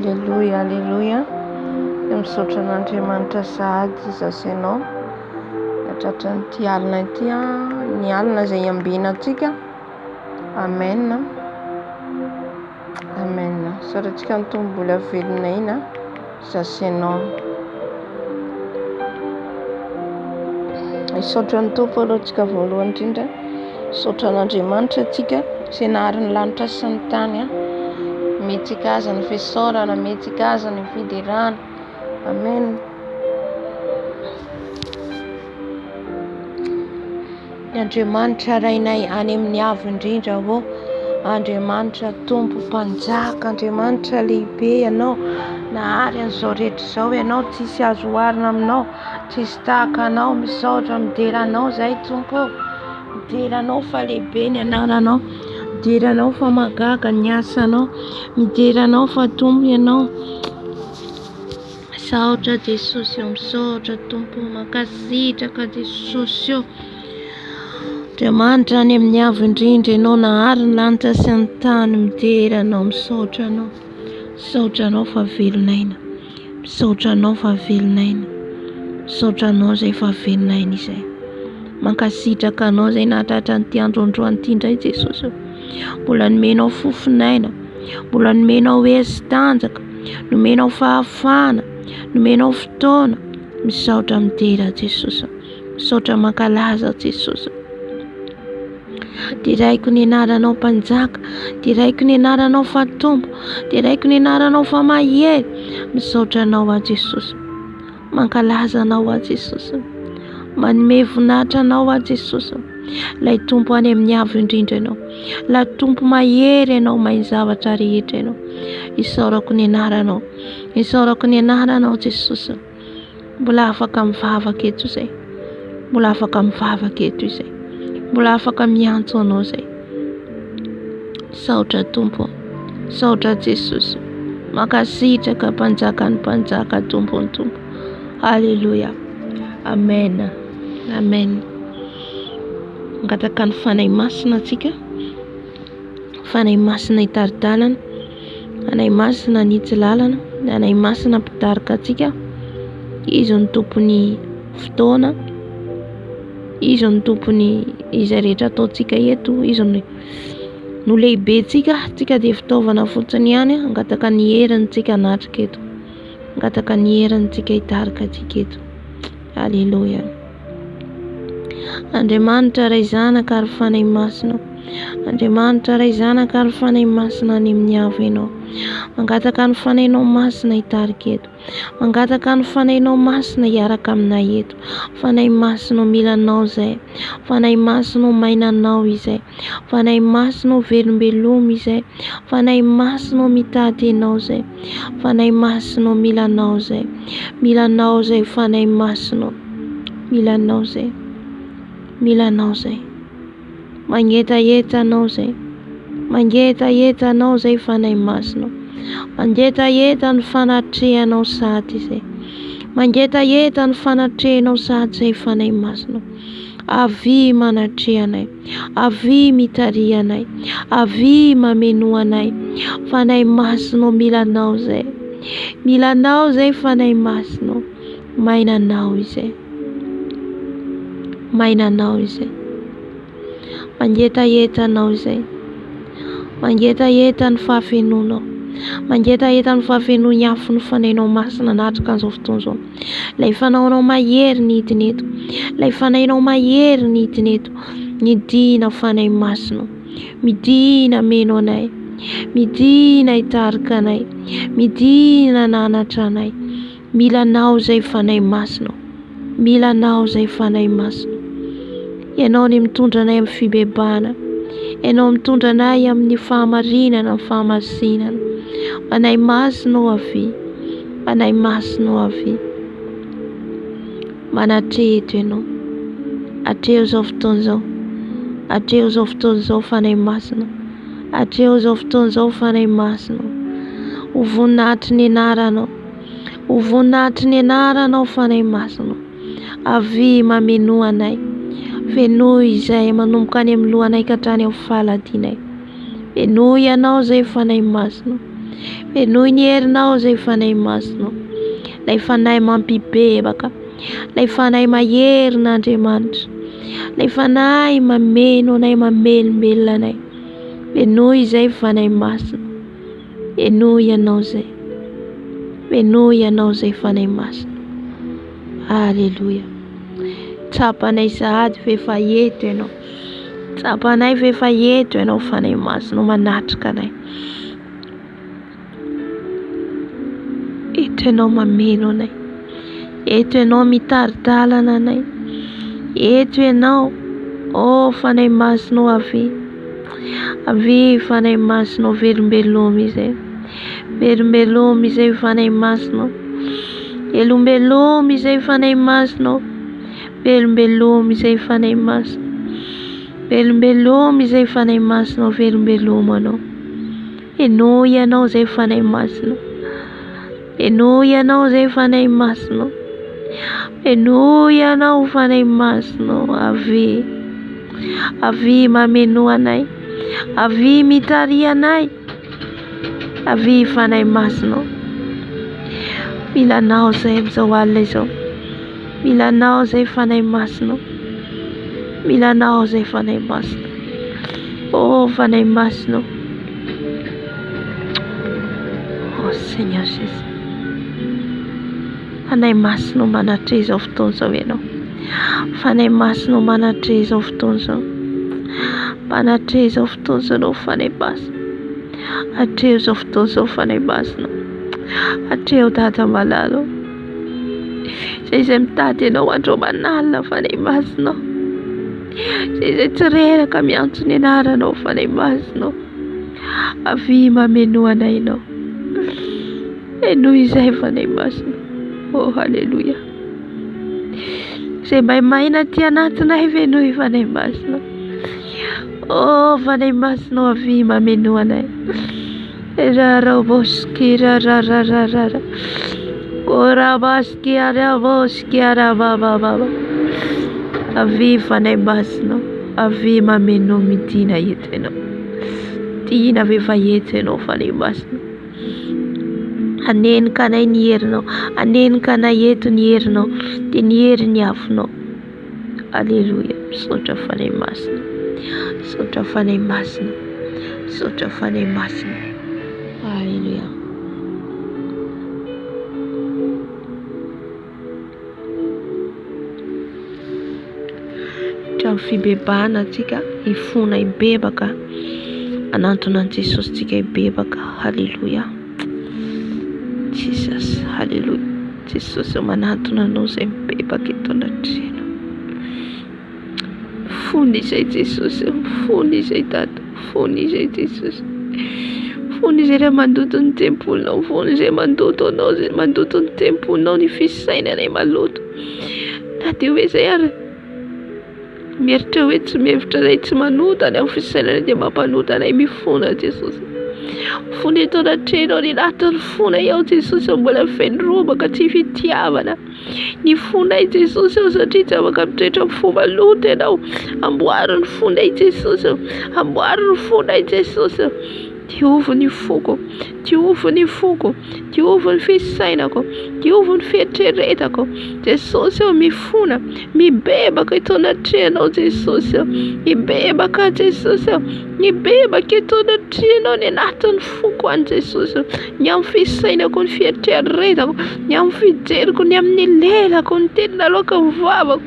Aleluia, aleluia. Misaotra an'Andriamanitra sahady zasy ianao natratra n'ity alina ity ny alina izay iambinantsika. Amen, amen. Saorantsika ny tombo mbola velonay zasy ianao. Misaotra ny tompo aloha tsika voalohany indrindra. Misaotra an'Andriamanitra tsika izay nahary ny lanitra sy ny tany. Metsika aza ny fisaorana, metsika aza ny fiderana. Amen. Ny Andriamanitra rainay any amin'ny avo indrindra ho Andriamanitra tompo mpanjaka, Andriamanitra lehibe ianao. Nahary an'izao rehetra izao ianao, tsisy azo oharina aminao, tsisy tahaka anao. Misaotra mideranao zay tompo, mideranao fa lehibe ny anaranao, mideranao fa magaga ny asanao, mideranao fa tompo ianao. Misaotra Jesosy, misaotra tompo, mankasitraka Jesosy io. Andriamanitra any amin'ny avo indrindra ianao, nahary ny lanitra sy ny tany, mideranao. Misaotra anao, misaotra anao fa velonaina, misaotra anao fa velonaina, misaotra anao zay fa velonaina izay. Mankasitraka anao zay nahatratra n'ity androandroany ity indray Jesosy. Mbola nomenao fofinaina, mbola nomenao hery tanjaka, nomenao fahafana, nomenao fotoana. Misaotra midera Jesosy, misaotra mankalaza Jesosy. Diraiko ny anaranao mpanjaka, diraiko ny anaranao fa tompo, diraiko ny anaranao fa mahery. Misaotra anao a Jesosy, mankalaza anao a Jesosy, manome voninahitra anao a Jesosy. Lay tompo any amin'ny avo indrindra ianao, lay tompo mahery ianao, mahay zavatra rehetra ianao. Isaorako ny anaranao, isaorako ny anaranao Jesosy. Mbola afaka mivavaka eto izay, mbola afaka mivavaka eto izay, mbola afaka miantso anao zay. Saotra tompo, saotra Jesosy, mankasitraka mpanjaka ny mpanjaka, tompo ny tompo. Aleluia, amen, amen. Angataka ny fanahy masina atsika, fanahy masina hitaridalana, fanahy masina nitsy lalana, fanahy masina mpitarika atsika. Izy ny tompony fotoana, izy ny tompony izay rehetra ataontsika eto, izy no lehibentsika. Tsika dia fitaovana fotsiny ihany. Angataka ny herintsika hanatrika eto, angataka ny herintsika hitarika atsika eto. Aleluia. Andriamanitra ray zanaka ary fanahy masina, Andriamanitra ray zanaka ary fanahy masina any amin'ny avo ianao. Mangataka ny fanahinao masina hitarika eto, mangataka ny fanahinao masina hiaraka aminay eto. Fanahy masina milanao zay, fanahy masina mainanao izay, fanahy masina velombelomo izay, fanahy masina mitady anao zay, fanahy masina milanao zay, milanao zay fanahy masina, milanao zay, milanao zay, mangetaeta anao zay, mangetaeta anao zay fanahy masina, mangetaeta ny fanatrehanao sady zay, mangetaeta ny fanatrehanao sady zay fanahy masina. Avy manatrehanay, avy mitarihanay, avy mamenoanay. Fanahy masina milanao zay, milanao zay fanahy masina, mainanao izay, mainanao izay, mangetaeta anao izay, mangetaeta ny fahafenonao, mangetaeta ny fahafenony afo ny fanahinao masina natrika an'izao fotoana izao. Lay fanahinao mahery ny hidiny eto, lay fanahinao mahery ny hidiny eto. Midina fanahy masina, midina meno anay, midina hitarika anay, midina nanatra anay. Milanao zay fanahy masina, milanao zay fanahy masina. Ianao ny mitondra anay amin'ny fibebana, ianao mitondra anay amin'ny fahamarinana, amin'ny fahamasinana. Fanahy masina ho avy, fanahy masina ho avy. Manatreto ianao, atreo zao fotoana zao, atreo zao fotoana zao fanahy masina, atreo zao fotoana zao fanahy masina. Ho voninahitry ny anaranao, ho voninahitry ny anaranao fanahy masina. Avy mameno anay, fenoy izay manomboka any amin'ny lohanay ka hatrany amin'ny faladinay. Fenoy ianao zay fanahy masina, Fenoy ny herinao izay fanahy masina. Ilay fanahy mampibebaka, ilay fanahy maherina Andriamanitra, ilay fanahy mameno anay, mamelombelona anay. Fenoy izay fanahy masina. Fenoy ianao izay. Fenoy ianao izay fanahy masina. Alleluia. Tsapanay sahady fa efa eto ianao. Tsapanay fa efa eto ianao fanahy masina, manatrika anay. Eto ianao mameno anay. Eto ianao mitaridalana anay. Eto ianao, fanahy masina avy. Avy fanahy masina, velombeloma izay. Velombeloma izay fanahy masina. Velombeloma izay fanahy masina. Velombeloma izay fanahy masina. Velombeloma izay fanahy masina, velombeloma anao. Fenoy ianao izay fanahy masina. Fenoy ianao izay fanahy masina. Fenoy ianao fanahy masina. Avy. Avy mameno anay. Avy mitary anay. Avy fanahy masina. Milanao izay amin'izao alina izao. Milanao izay fanahy masina. Milanao izay fanahy masina. Fanahy masina. Seigneur Jésus. Fanahy masina manatra izao fotoana izao ianao. Fanahy masina manatra izao fotoana izao. Manatra izao fotoana izao ianao fanahy masina. Atreo izao fotoana izao fanahy masina. Atreo Dada malalo. Izay mitady ianao andro manalina fanahy masina. Izay tsy reraka miantso ny anaranao fanahy masina. Avy mameno anay ianao. Fenoy izay fanahy masina. Halleluia. Izay maimaina ty anatinay fenoy fanahy masina. Fanahy masina avy mameno anay. Raraboski rarararara. Orabaski araboski arabababa. Avy fanahy masina. Avy mameno midina eto ianao. Tiana avy efa eto ianao fanahy masina. Anenika anay ny herinao. Anenika anay eto ny herinao. Dia ny herin'ny afinao. Alleluia. Misaotra fanahy masina. Misaotra fanahy masina. Misaotra fanahy masina. Alleluia. Trano fibebahana antsika hifona hibebaka. Anantona an'i Jesosy tsika hibebaka. Halleluia. Jesus. Halleluia. Jesosy manantona anao izay mibebaka eto anatreno. Fony izay Jesosy. Fony izay Dada. Fony izay Jesosy. Fony izay raha mandoto ny tempolinao. Fony izay mandoto anao. Izay mandoto ny tempolinao. Ny fisainanay maloto. Na dia hoe izay ary mieritra hoe tsy mihevitra anay tsy manotana amin'ny fisainanay dia mampanotana mifona Jesosy. Fony eto anatreno ny anatin'ny fonay ao Jesosy mbola feno robaka tsy fitiavana. Ny fonay Jesosy ao satria tsy afaka mitoetra amin'ny fomba loto ianao. Amboary ny fonay Jesosy. Amboary ny fonay Jesosy. Diovy ny foko. Diovy ny foko. Diovy ny fisainako. Diovy ny fietreretako. Jesosy ao mifona. Mibebaka eto anatrenao Jesosy. Mibebaka Jesosy. Mibebaka eto anatrenao ny anatin'ny foko any Jesosy. Ny amin'ny fisainako, ny fietreretako, ny amin'ny fijeriko, ny amin'ny lelako, ny tenina loaka ny vavako,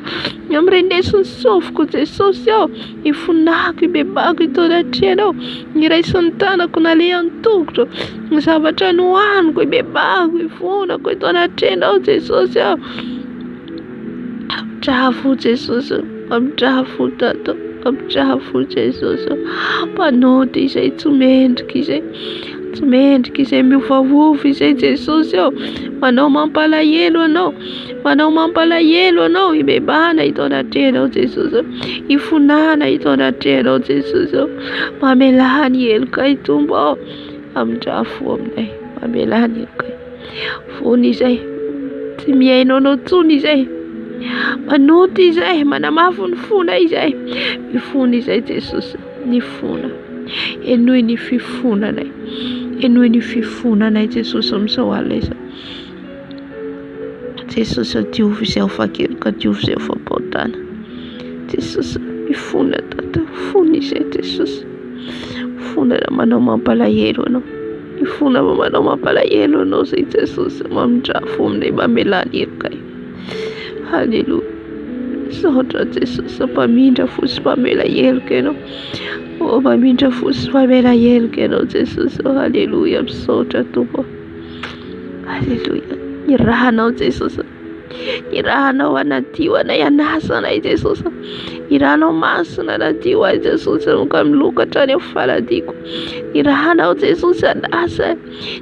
ny amin'ny renesiny sofiko Jesosy ao. Ifonako, ibebako eto anatrenao. Ny raisin'ny tanako na le an-tongotro. Ny zavatra nohaniko, ibebako, ifonako eto anatrenao Jesosy ao. Apitrafo Jesosy. Apitrafo Dada. Apitrafo Jesosy. Mpanody izay tsy mendrika izay. Tsy mendrika izay miovaova izay Jesosy ao. Manao mampalahelo anao. Manao mampalahelo anao. Ibebana eto anatrenao Jesosy. Ifonana eto anatrenao Jesosy ao. Mamelany helokay tombo ao. Apitrafo aminay. Mamelany helokay. Fony izay. Tsy miainao anao tsony izay. Manoty izay. Manamafy ny fona izay. Ny fona izay Jesosy. Ny fona. Enoy ny fifonanay. Enoy ny fifonanay Jesosy amin'izao alina izao. Jesosy diovy izay hafakely ka diovy izay fampahotana. Jesosy mifona Tata, fona izay Jesosy. Fonana manao mampalahelo anao. Mifona manao mampalahelo anao izay Jesosy, mamindrafo aminay mamelany heloka io. Halleluja. Saotra Jesosy, mpamindra fosy mpamela heloka ianao. Mpamindra fosy mpamela heloka ianao Jesosy. Halleluja, misaotra Tompo. Halleluja. Ny rahanao Jesosy, ny rahanao anadio anay anasanay Jesosy. Ny rahanao masina anadio ahy Jesosy, ka milokatra any amin'ny faladiko. Ny rahanao Jesosy anasa,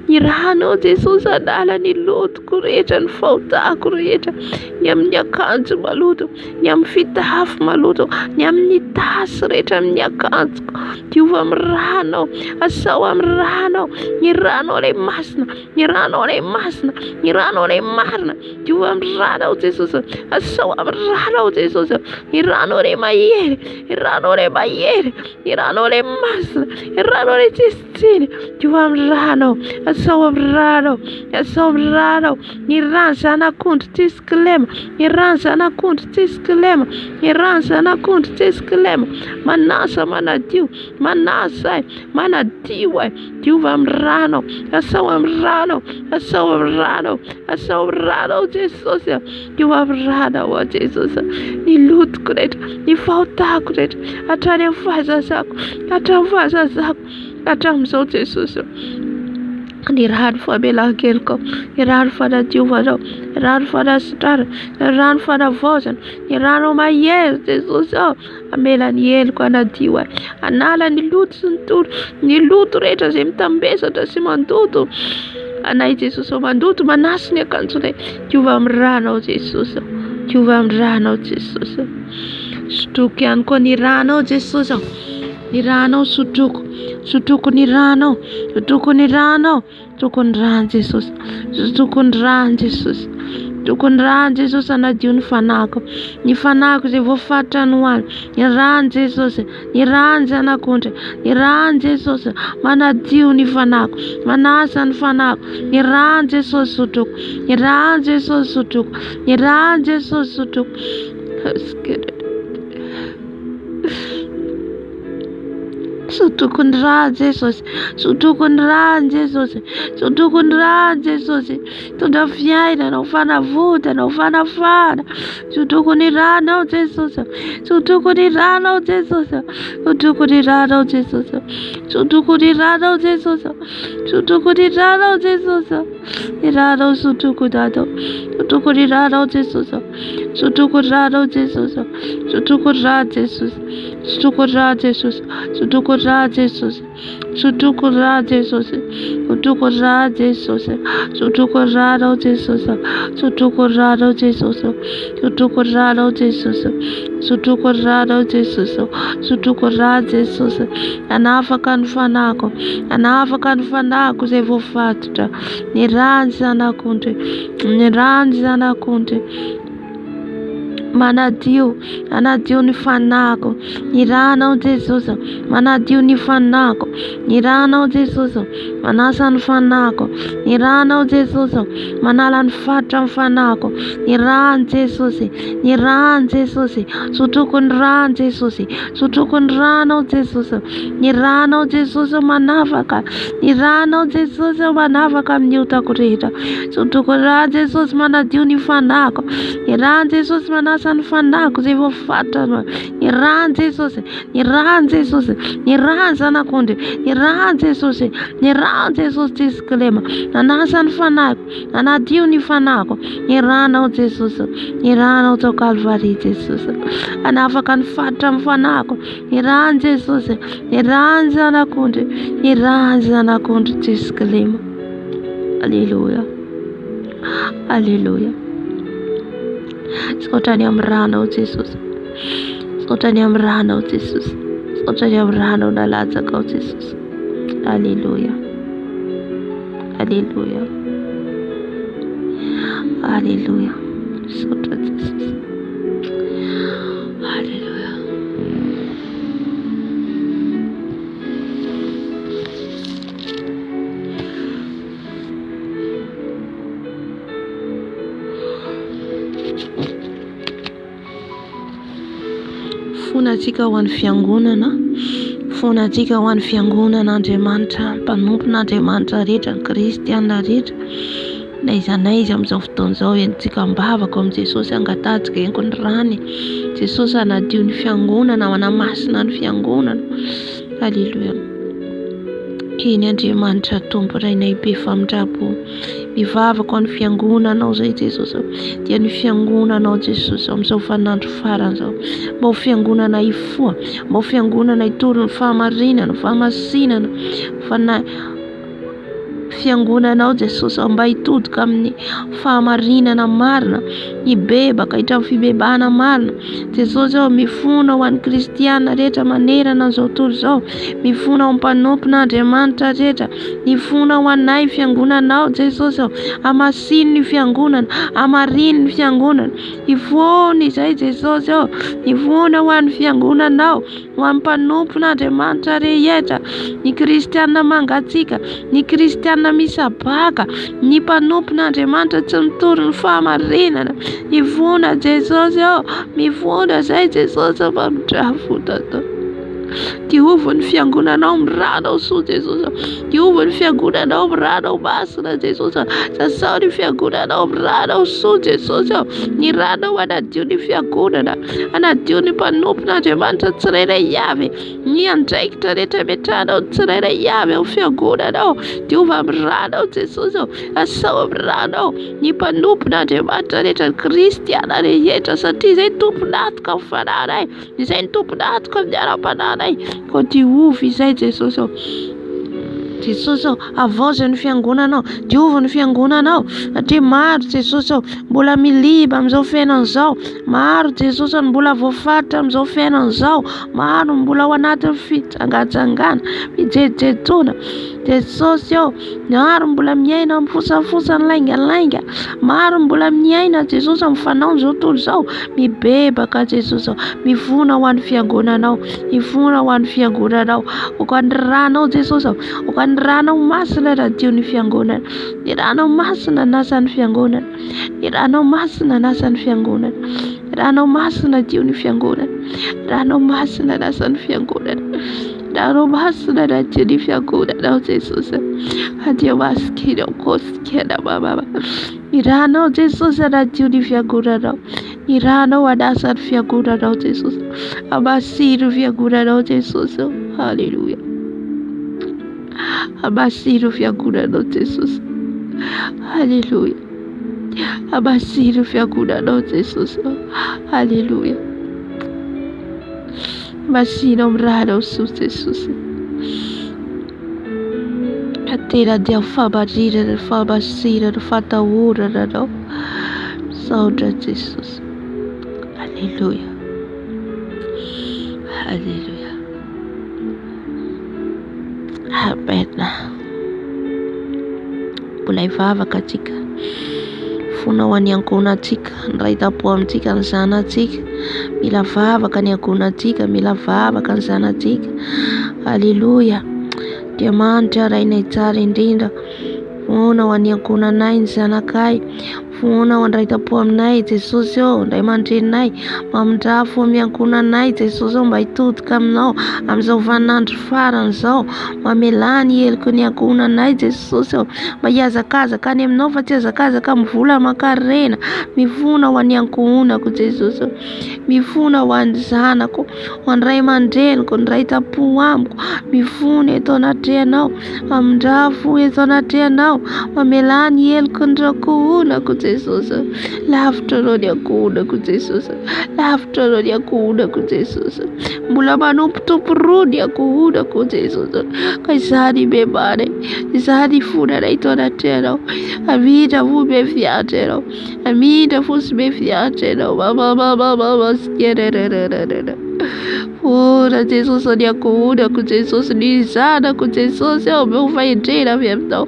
ny rahanao Jesosy anala ny lotoko rehetra, ny fahotako rehetra, ny amin'ny akanjo maloto, ny amin'ny fitafy maloto, ny amin'ny tasy rehetra amin'ny akanjoko. Diova amin'ny rahanao, asao amin'ny rahanao, ny rahanao ilay masina, ny rahanao ilay masina, ny rahanao ilay marina. Diova amin'ny rahanao Jesosy, asao amin'ny rahanao Jesosy, ny rahanao ilay mahery, ny rahanao ilay mahery, ny rahanao ilay masina, ny rahanao ilay tsitsitsiny. Diova amin'ny rahanao, asao amin'ny rahanao, asao amin'ny rahanao. Ny rano zanak'ondry tsisy kilema, ny rano zanak'ondry tsisy kilema, ny rano zanak'ondry tsisy kilema. Manasa manadio, manasa ahy, manadio ahy. Diova amin'ny rahanao, asao amin'ny rahanao, asao amin'ny rahanao, asao amin'ny rahanao Jesosy. Diova amin'ny rahanao Jesosy. Ny lotoko rehetra, ny fahotako rehetra, hatrany amin'ny fahazazako, hatramin'ny fahazazako, hatramin'izao Jesosy. Ny rano famelan-keloka, ny rano fanadiovanao, ny rano fanasitrarana, ny rano fanavaozana, ny rano mahery Jesosy. Amela ny heloko anadio ahy, anala ny loto sy ny toro, ny loto rehetra izay mitambesatra sy mandoto anay Jesosy. Mandoto manasy ny akanjonay. Diova amin'ny rahanao Jesosy, diova amin'ny rahanao Jesosy. Sotroko ihany koa ny rahanao Jesosy. Ny rahanao sotroko, sotroko ny rahanao, sotroko ny rahanao, sotroko ny rano Jesosy, sotroko ny rano Jesosy, sotroko ny rano Jesosy. Anadio ny fanako, ny fanako izay voafatra ny hoany, ny rano Jesosy, ny rano zanak'ondry, ny rano Jesosy. Manadio ny fanako, manasa ny fanako, ny rano Jesosy sotroko, ny rano Jesosy sotroko, ny rano Jesosy sotroko. Sotroko ny rano Jesosy, sotroko ny rano Jesosy, sotroko ny rano Jesosy. Tondra fiainana, fanavotana, fanafana. Sotroko ny rano Jesosy, sotroko ny rano Jesosy, sotroko ny rano Jesosy, sotroko ny rano Jesosy, sotroko ny rano Jesosy. Ny rano sotroko dato, sotroko ny rano Jesosy, sotroko ny rano Jesosy, sotroko ny rano Jesosy, sotroko ny rano Jesosy, sotroko ny rano Jesosy, sotroko ny rano Jesosy, sotroko ny rano Jesosy, sotroko ny rano Jesosy, sotroko ny rano Jesosy, sotroko ny rano Jesosy, sotroko ny rano Jesosy, sotroko ny rano Jesosy. Anafaka ny fanako, anafaka ny fanako izay voafatotra. Ny rano zanak'ondry, ny rano zanak'ondry. Manadio, anadio ny fanako, ny ranao Jesosy. Manadio ny fanako, ny ranao Jesosy. Manasa ny fanako, ny ranao Jesosy. Manala ny fatra ny fanako, ny rano Jesosy, ny rano Jesosy. Sotroko ny rano Jesosy, sotroko ny ranao Jesosy, ny ranao Jesosy. Manavaka, ny ranao Jesosy manavaka amin'ny otako rehetra. Sotroko ny rano Jesosy. Manadio ny fanako, ny rano Jesosy. Manasa ny fanako izay voafatra. Ny rano Jesosy, ny rano Jesosy, ny rano zanak'ondry, ny rano Jesosy, ny rano Jesosy tsisy kilema. Nanasa ny fanako, anadio ny fanako, ny ranao Jesosy, ny ranao tao Kalvari Jesosy. Anafaka ny fatra amin'ny fanako, ny rano Jesosy, ny rano zanak'ondry, ny rano zanak'ondry tsisy kilema. Alleluia, alleluia. Saotra ny amin'ny ranao Jesosy, saotra ny amin'ny ranao Jesosy, saotra ny amin'ny ranao nalatsaka ao Jesosy. Alleluia, alleluia, alleluia. Saotra Jesosy, alleluia. antsika ho an'ny fiangonana, foana antsika ho an'ny fiangonan'Andriamanitra, mpanompon'Andriamanitra rehetra, ny kristianina rehetra. Naiza amin'izao fotoana izao entsika mbavaka amin'i Jesosy angatantsika enko ny rany. Jesosy anadio ny fiangonana, manamasina ny fiangonana. Haleluia. Eny Andriamanitra Tompo rainay be famindrapo, mivavaka amin'ny fiangonanao zay Jesosy, dia ny fiangonanao Jesosy amin'izao fanandro farany zao, mba ho fiangonana ifoa, mba ho fiangonana itoro ny fahamarinana, fahamasinana, fiangonanao Jesosy mba hitodika amin'ny fahamarinana marina, hibebaka hitramin'ny fibebahana marina. Jesosy mifona ho an'ny kristianina rehetra manerana an'izao tontolo izao, mifona ho mpanompon'Andriamanitra rehetra, mifona ho anay fiangonanao Jesosy, hamasiny ny fiangonana, hamariny ny fiangonana, ifona izay Jesosy, ifona ho an'ny fiangonanao, ho an'ny mpanompon'Andriamanitra rehetra, ny kristianina mangatsika, ny kristianina misabaka, ny mpanompon'Andriamanitra tsy mitory ny fahamarinana, ifona Jesosy, mifona zay Jesosy mpamidrafotata. Diovy ny fiangonanao miranao soa Jesosy, diovy ny fiangonanao miranao masina Jesosy, sasao ny fiangonanao miranao soa Jesosy, ny ranao anadio ny fiangonana, anadio ny mpanompon'Andriamanitra tsirairay avy, ny andraikitra rehetra metranao tsirairay avy ao fiangonanao, diovy amin'ny ranao Jesosy, asao amin'ny ranao ny mpanompon'Andriamanitra rehetra, ny kristiana rehetra, satria izay tomponatoka amin'ny fananay, izay ny tomponatoka amin'ny ara-pananay. Ko diovy izay Jesosy, Jesosy avaozy ny fiangonanao, diovy ny fiangonanao, satria maro Jesosy mbola miliba amin'izao fiainan'izao, maro Jesosy mbola voafaritra amin'izao fiainan'izao, maro mbola ao anatin'ny fitsangatsangana, fijejoejona Jesosy, maro mbola miaina mifosafosa ny laingalainga, maro mbola miaina Jesosy mifanao n'izao tontolo izao, mibebaka Jesosy, mifona ho an'ny fiangonanao, mifona ho an'ny fiangonanao, ho an'ny ranao Jesosy, ho an'ny ranao masina radio ny fiangonana, ny ranao masina nasan'ny fiangonana, ny ranao masina nasan'ny fiangonana, ranao masina dio ny fiangonana, ranao masina nasan'ny fiangonana, ranao masina radio ny fiangonana Jesosy, adio masikina kosikina mama, ny ranao Jesosy radio ny fiangonanao, ny ranao anasan'ny fiangonanao Jesosy, amasiro fiangonanao Jesosy. Haleluia. Amasiro fiangonanao Jesosy. Haleluia. Amasiro fiangonanao Jesosy. Haleluia. Amasiro amin'ny ranao soa Jesosy. Atena dia fahamarina, fahamasirana, fatahorana anao, saotra Jesosy. Haleluia. Haleluia. Amen. Mbola hivavaka antsika, fona ho an'ny ankonantsika, ny ray tampo amintsika ny zanantsika, mila vavaka ny ankonantsika, mila vavaka ny zanantsika. Haleluia. Diamanitra rainay tsara indrindra, fona ho an'ny ankonanay ny zanakay, fona ho andray tampo aminay Jesosy, ndray mandrenay mamindrafo amin'ny ankonanay Jesosy, mba hitodika aminao amin'izao vanandro farany izao, mamelany heliko ny ankonanay Jesosy, mba hiazakazaka any aminao fa tsy hazakazaka amin'ny vola aman-karena. Mifona ho an'ny ankonako Jesosy, mifona ho an'ny zanako, ho an'ny ray aman-dreniko, ny ray tampo amiko, mifona eto anatrehanao, mamindrafo eto anatrehanao, mamelany heliko ny rakohonako Jesosy, lavitra anao ny ankonako Jesosy, lavitra anao ny ankonako Jesosy, mbola manompotompo roa ny ankonako Jesosy, ka izany memany, izany fonanay eto anatrehanao, amindra fo mefiatra ianao, amindra fo sy mefiatra ianao, mamamamamama sikerererererera. Fona Jesosy ny ankonako Jesosy, ny zanako Jesosy, me ho fahendrena avy aminao,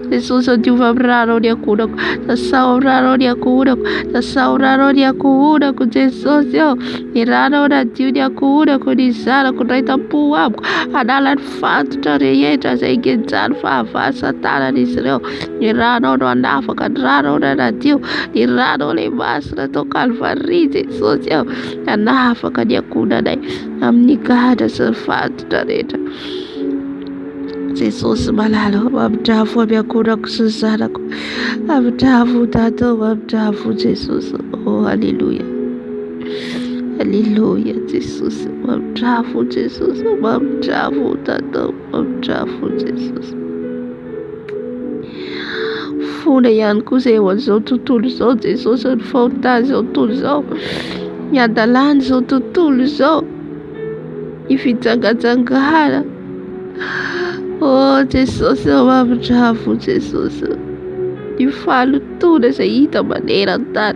Jesús diuvabraro dia kudak sasauraro dia kudak sasauraro dia kudak Jesus yo iraro da dia kudak di sala kudaita puab adalan fat tare yeta segentan fa satana di sero iraro do andafa kadraro da dio iraro le basra to kalvari Jesus yo andafa kadia kuda dai amnikada sefat tareta Jesus malalo abdafu biakura kusuzara abdafu tato abdafu Jesus oh hallelujah hallelujah Jesus abdafu Jesus abdafu tato abdafu Jesus funa yangu sewa zo tutul zo Jesus fauta zo tutul zo yadalan zo tutul zo ifitanga oh Jesus, eu abjavo Jesus. Eu falo tudo essa ita maneira tá.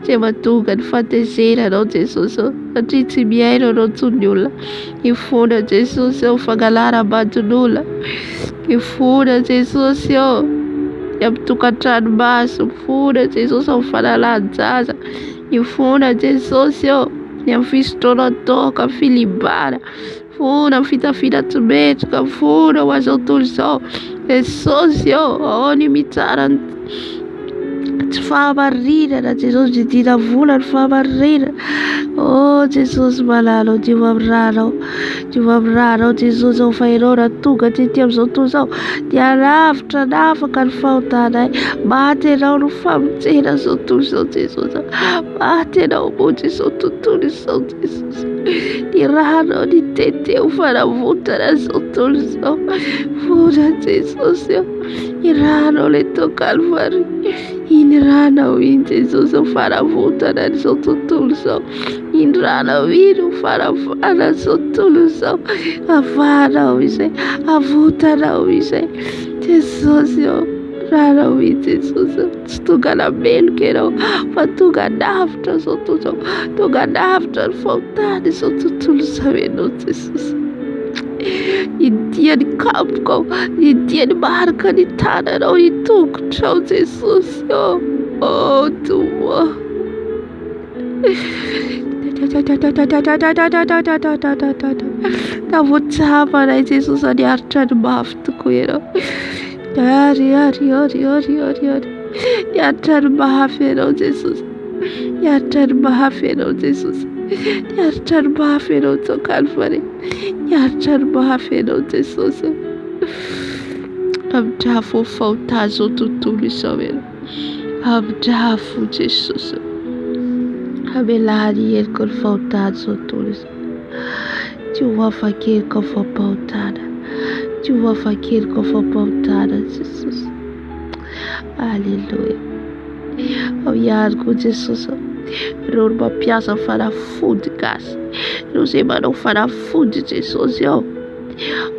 Se matuga de fantasia não Jesus. A gente miero não tunula. E fora Jesus eu fagalara batunula. E fora Jesus eu tucatran baixo. Fora Jesus eu falar zaza. E fora Jesus eu fiz toda toca filibara. Fura fita tubetka fura was autorizou é socio onde mitaran fa barrira da Jesus de tira vula fa barrira oh Jesus malalo de wabraro Jesus o fairora tuga te temos autorizou de arafta dava kan falta dai bate não no famteira so autorizou Jesus bate não pode so tudo so Jesus irano di tete ufara vuta na sotulso fura Jesus irano le to calvary inrana win Jesus ufara vuta na sotulso inrana win ufara fara sotulso afara wise avuta na wise Jesus rara win Jesus tu gana bel kero tu gana after so tu gana after faltade so tu sabe no Jesus e dia de campo e dia de barca de tada não e tu tchau Jesus oh tu tá votava né Jesus a de arte de bafto coero Yari Yatar Bahafero Jesus Yatar Bahafero Jesus Yatar Bahafero to Calvary Yatar Bahafero Jesus Abdafu faltazo tutuli saber Abdafu Jesus Abelari el col faltazo tulis Tu va fakir ko fa pautada Tu va fakir ko fa pautada Jesus Aleluia Oh yargo Jesus Rorba piazza farà food gas Non sembra non farà food Jesus yo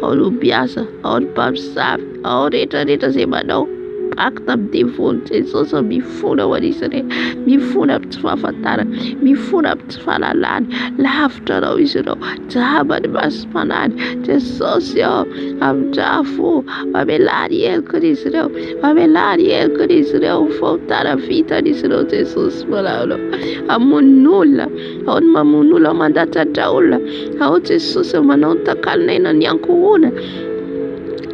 Oh lu piazza Oh papsav Oh reta sembra não Pacta devon Jesus mi funa warisane mi funa tfafatara mi funa tfalalan laughter o isero taba de baspanan Jesus yo amjafu abelari el crisro faltara vita di sero Jesus malalo amunula on mamunula mandata taula au Jesus manota kalnena nyankuna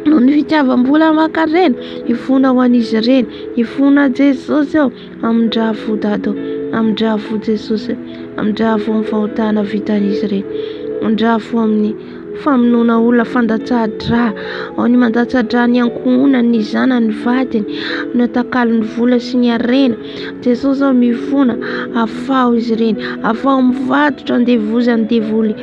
non fitiava mbola makarena ifuna ho an'izy ireny ifuna Jesosy eo amin-drafo dado amin-drafo Jesosy amin-drafo amin'ny fahotana vitan'izy ireny amin-drafo amin'ny famonoana olona fandatsahadra ao ny mandatsahadra ny ankohona ny zanany vadiny ny takalo ny vola sy ny arena Jesosy ao mifona afao izy ireny afao mivatotra andevozy andevoly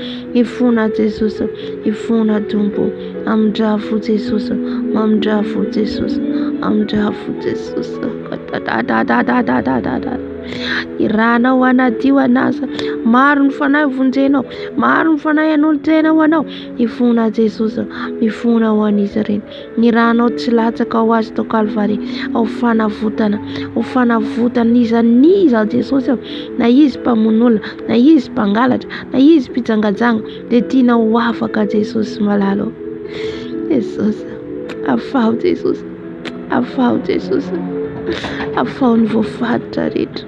ifuna Jesosy ifuna Dombo amin-drafo Jesosy amin-drafo Jesosy amin-drafo Jesosy iranao anadio anasa maro ny fanahy vonjenao maro ny fanahy an'olo-tena ho anao ifona Jesosy mifona ho an'izy ireny ny ranao tsy latsaka ho azy tao Kalvary ao fanavotana niza Jesosy na izy mpamon'olona na izy mpangalatra na izy mpijangajanga dia tiana ho afaka Jesosy malalo Jesosy afao Jesosy Afaho Jesosy, afahony voafaritra rehetra.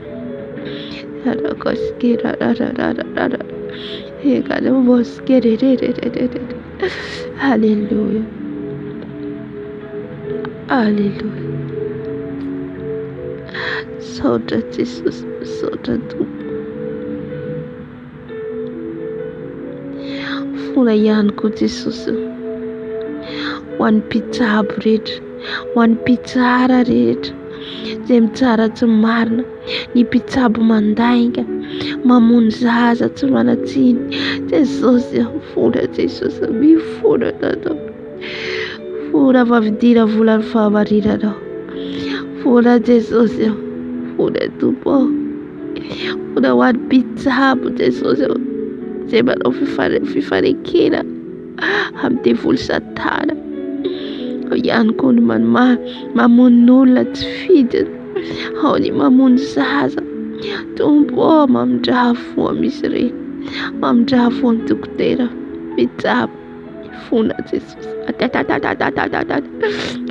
Haleluya, haleluya. Misaotra Jesosy, misaotra Tompo. Fona ihany koa Jesosy ho an'ny mpitsabo rehetra, ho an'ny mpitsara rehetra izay mitsara tsy marina, ny mpitsabo mandainga, mamono zaza tsy manatsiny. Jesosy, fona Jesosy, mifona tanao. Fona vavidira volany fahamarinanao. Fona Jesosy, fona Tompo. Fona ho an'ny mpitsabo Jesosy izay manao fifarekena amin'ny devoly Satana. Ao ihany koa ny mamono olona tsy fidina, ao ny mamono zaza. Tompo, mamindrafo amin'izy ireny, mamindrafo amin'ny dokotera mpitsabo. Fona Jesosy,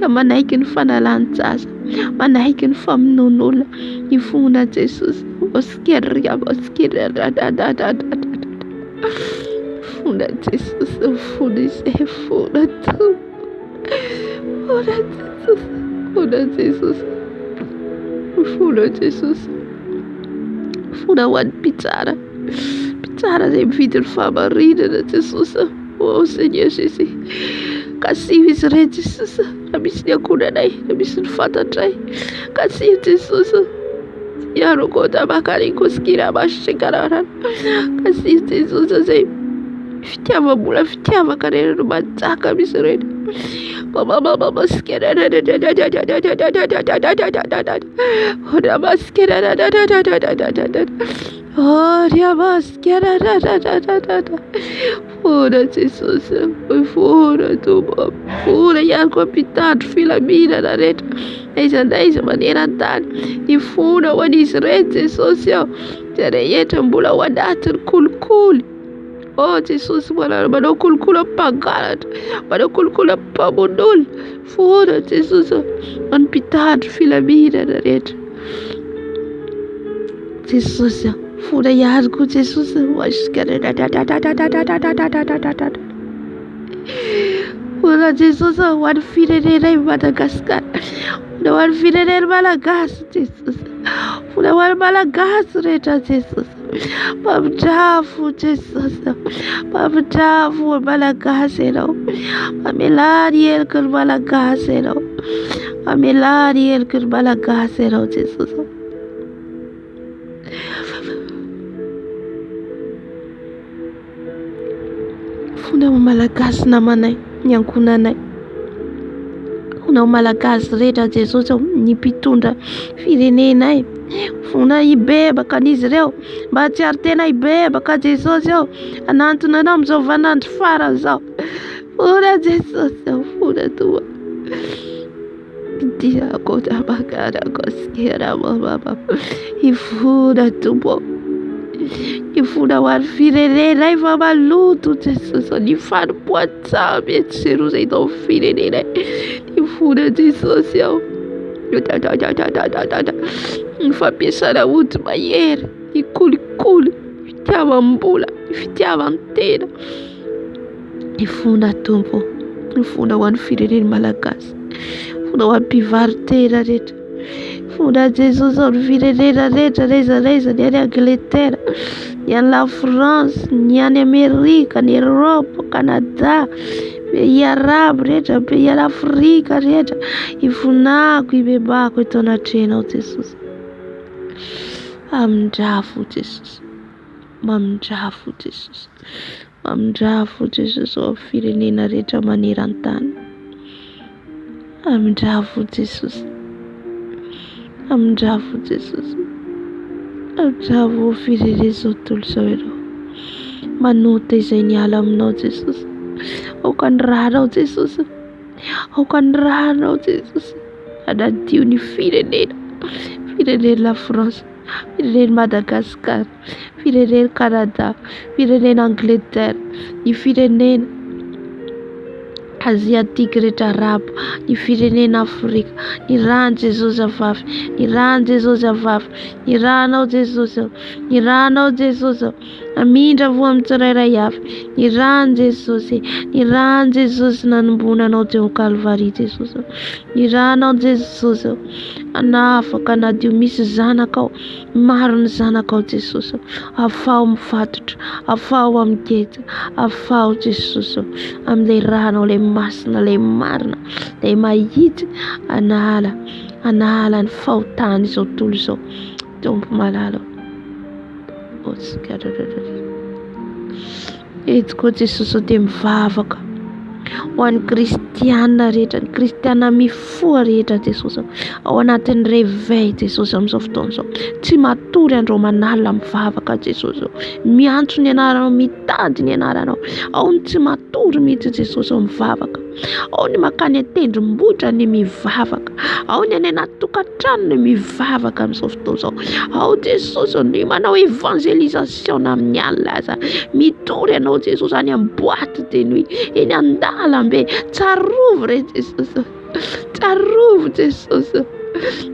ka manaiky ny fanalan-jaza, manaiky ny famonoana olona. Ny fona Jesosy, fona Jesosy, fona izay, fona Tompo. Fona Jesosy, fona Jesosy, fona Jesosy. Fona ho an'ny mpitsara, mpitsara izay mividy ny fahamarinana Jesosy. Oh Seigneur Jésus, kasiho izy ireny Jesosy, raha misy ny ankonanay, raha misy ny fantatray, kasiho Jesosy. Iaroko tabakariko skira bashikarana, kasiho Jesosy izay fitiava-bola, fitiavaka reny no manjaka misy ireny. Mama skira oh, riamaskera fona Jesosy, fona Tompo, fona ihany koa mpitandro filaminana rehetra aiza n'aiza maneran-tany. Ny fona ho an'izy ireny Jesosy ao, izay rehetra mbola ao anatiny kolikoly. Oh Jesosy, manao kolikoly ampangalatra, manao kolikoly ampamon'olona. Fona Jesosy, ho an'ny mpitandro filaminana rehetra Jesosy. Fona ihany koa Jesosy, fona Jesosy ho an'ny firenenay Madagasikara, fona ho an'ny fireneny Malagasy Jesosy, fona ho an'ny Malagasy rehetra Jesosy. Mamindrafo Jesosy, mamindrafo ny Malagasy ianao, mamelany heliky ny Malagasy ianao, mamelany heliky ny Malagasy ianao Jesosy. Fona Malagasy namanay, ny ankonanay, fona Malagasy rehetra Jesosy, ny mpitondra firenenay. Fona hibebaka an'izy ireo, mba tsy ary tena hibebaka Jesosy ao, anantona anao amin'izao vanandro farany izao. Fona Jesosy, fona Tompo. Diako tabakarako skera mama, ifona Tompo. Ny fona ho an'ny firenenay fa maloto Jesosy, ny fanompoan-tsamy etsero izay tao amin'ny firenenay. Ny fona Jesosy ao, ny fampiasana ody mahery, ny kolikoly, fitiavam-bola, ny fitiavan-tena. Ny fona Tompo, ny fona ho an'ny fireneny Malagasy, fona ho an'ny mpivarotena rehetra. Fona Jesosy ao ny firenena rehetra, reza ny any Angletera, ny any la France, ny any Amerika, ny Europe, Canada, pays Arabo rehetra, pays Afrika rehetra. Ifonako, ibebako eto anatrenao Jesosy. Mamindrafo Jesosy, mamindrafo Jesosy, mamindrafo Jesosy ao amin'ny firenena rehetra maneran-tany. Mamindrafo Jesosy, mamindrafo Jesosy, mamindrafo firenena izao tontolo izao ianao. Manota izay niala aminao Jesosy, aoka ny ranao Jesosy, aoka ny ranao Jesosy. Anadio ny firenena, firenena la France, firenena Madagasikara, firenena Canada, firenena Angleterre, ny firenena Aziatika rehetra arabo, ny firenena Afrika, ny rahan'i Jesosy avavy, ny rahan'i Jesosy avavy, ny rahanao Jesosy, ny rahanao Jesosy, amindra vo amin'ny tsirairay avy, ny rahan'i Jesosy, ny rahan'i Jesosy nanombonanao teo Kalvari Jesosy, ny rahanao Jesosy, anafaka na dio misy zanakao, maro ny zanakao Jesosy, afao mifatotra, afao amigeta, afao Jesosy, amin'ilay rahanao ilay masina, ilay marina, ilay mahitsy, anala ny fahotany izao tontolo izao, Tompo malala. Eto koa Jesosy dia mivavaka ho an'ny kristiana rehetra, ny kristiana mifoha rehetra Jesosy, ao anatin'ny réveil Jesosy amin'izao fotoana izao, tsy matory andreo manala mivavaka Jesosy, miantso ny anaranao, mitady ny anaranao, ao ny tsy matory mihitsy Jesosy mivavaka, ao ny makany an-tendrombohitra ny mivavaka, ao ny any anaty tokantrano ny mivavaka amin'izao fotoana izao, ao Jesosy ny manao évangélisation amin'ny alina aza, mitory ianao Jesosy any amin'ny boîte de nuit, eny an-dalambe, tsarovo re Jesosy, tsarovo Jesosy,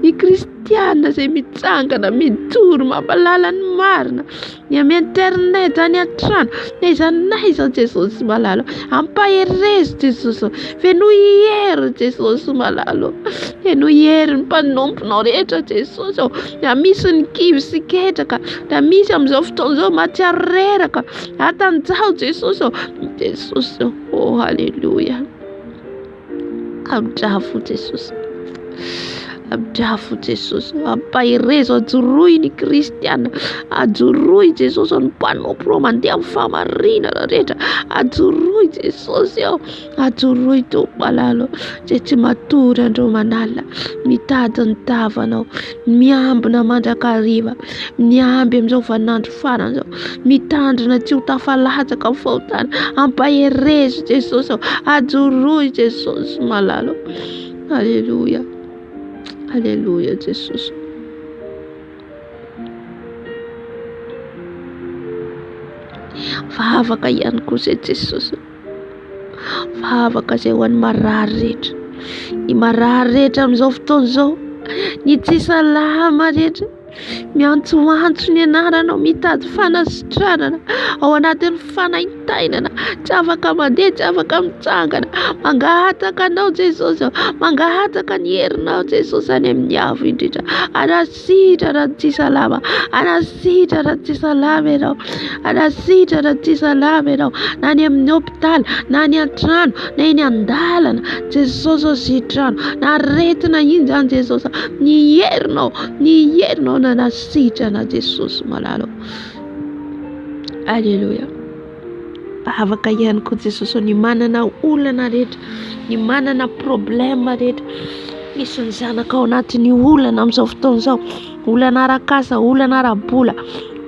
ny kristiana izay mitsangana, mitory, mampalala ny marina, ny amin'ny internet, any an-trano, n'aiza n'aiza Jesosy malalo, ampaherezy Jesosy, feno hery Jesosy malalo, feno hery ny mpanomponao rehetra Jesosy, na misy ny kivy sy ketraka, na misy amin'izao fotoana izao mahatsiaro reraka, atanjao Jesosy, Jesosy, oh halleluja, amin-drafo Jesosy, amin-drafo Jesosy, ampaherezo, ajoroy ny kristiana, ajoroy Jesosy ny mpanompo reo mandeha amin'ny famarinana rehetra, ajoroy Jesosy, ajoroy Tompo malalo, izay tsy matory andreo manala, mitady ny tavanao, miambina mandrakariva, miamby amin'izao vanandro farany izao, mitandrina tsy ho tafalatsaka amin'ny fahotana, ampaherezo Jesosy, ajoroy Jesosy malalo, halleluja. Alléluia Jesosy. Vavaka ihany koa izay Jesosy, vavaka izay ho an'ny marary rehetra, ny marary rehetra amin'izao fotoana izao, ny tsy salama rehetra, miantsoantso ny anaranao, mitady fanasitranana ao anatin'ny fanaintainana, tsy afaka mandeha, tsy afaka mitsangana, mangataka anao Jesosy, mangataka ny herinao Jesosy any amin'ny avo indrindra, anasitra raha tsy salama, anasitra raha tsy salama ianao, anasitra raha tsy salama ianao, na ny amin'ny hôpitaly, na ny an-trano, na eny an-dalana Jesosy sitrano, na aretina iny zany Jesosy, ny herinao na nasitrana Jesosy malalo, alleluja. Afaka ihany koa Jesosy ny manana olana rehetra, ny manana problème rehetra, misy ny zanaka ao anatin'ny olana amin'izao fotoana izao, olana arak'asa, olana ara-bola,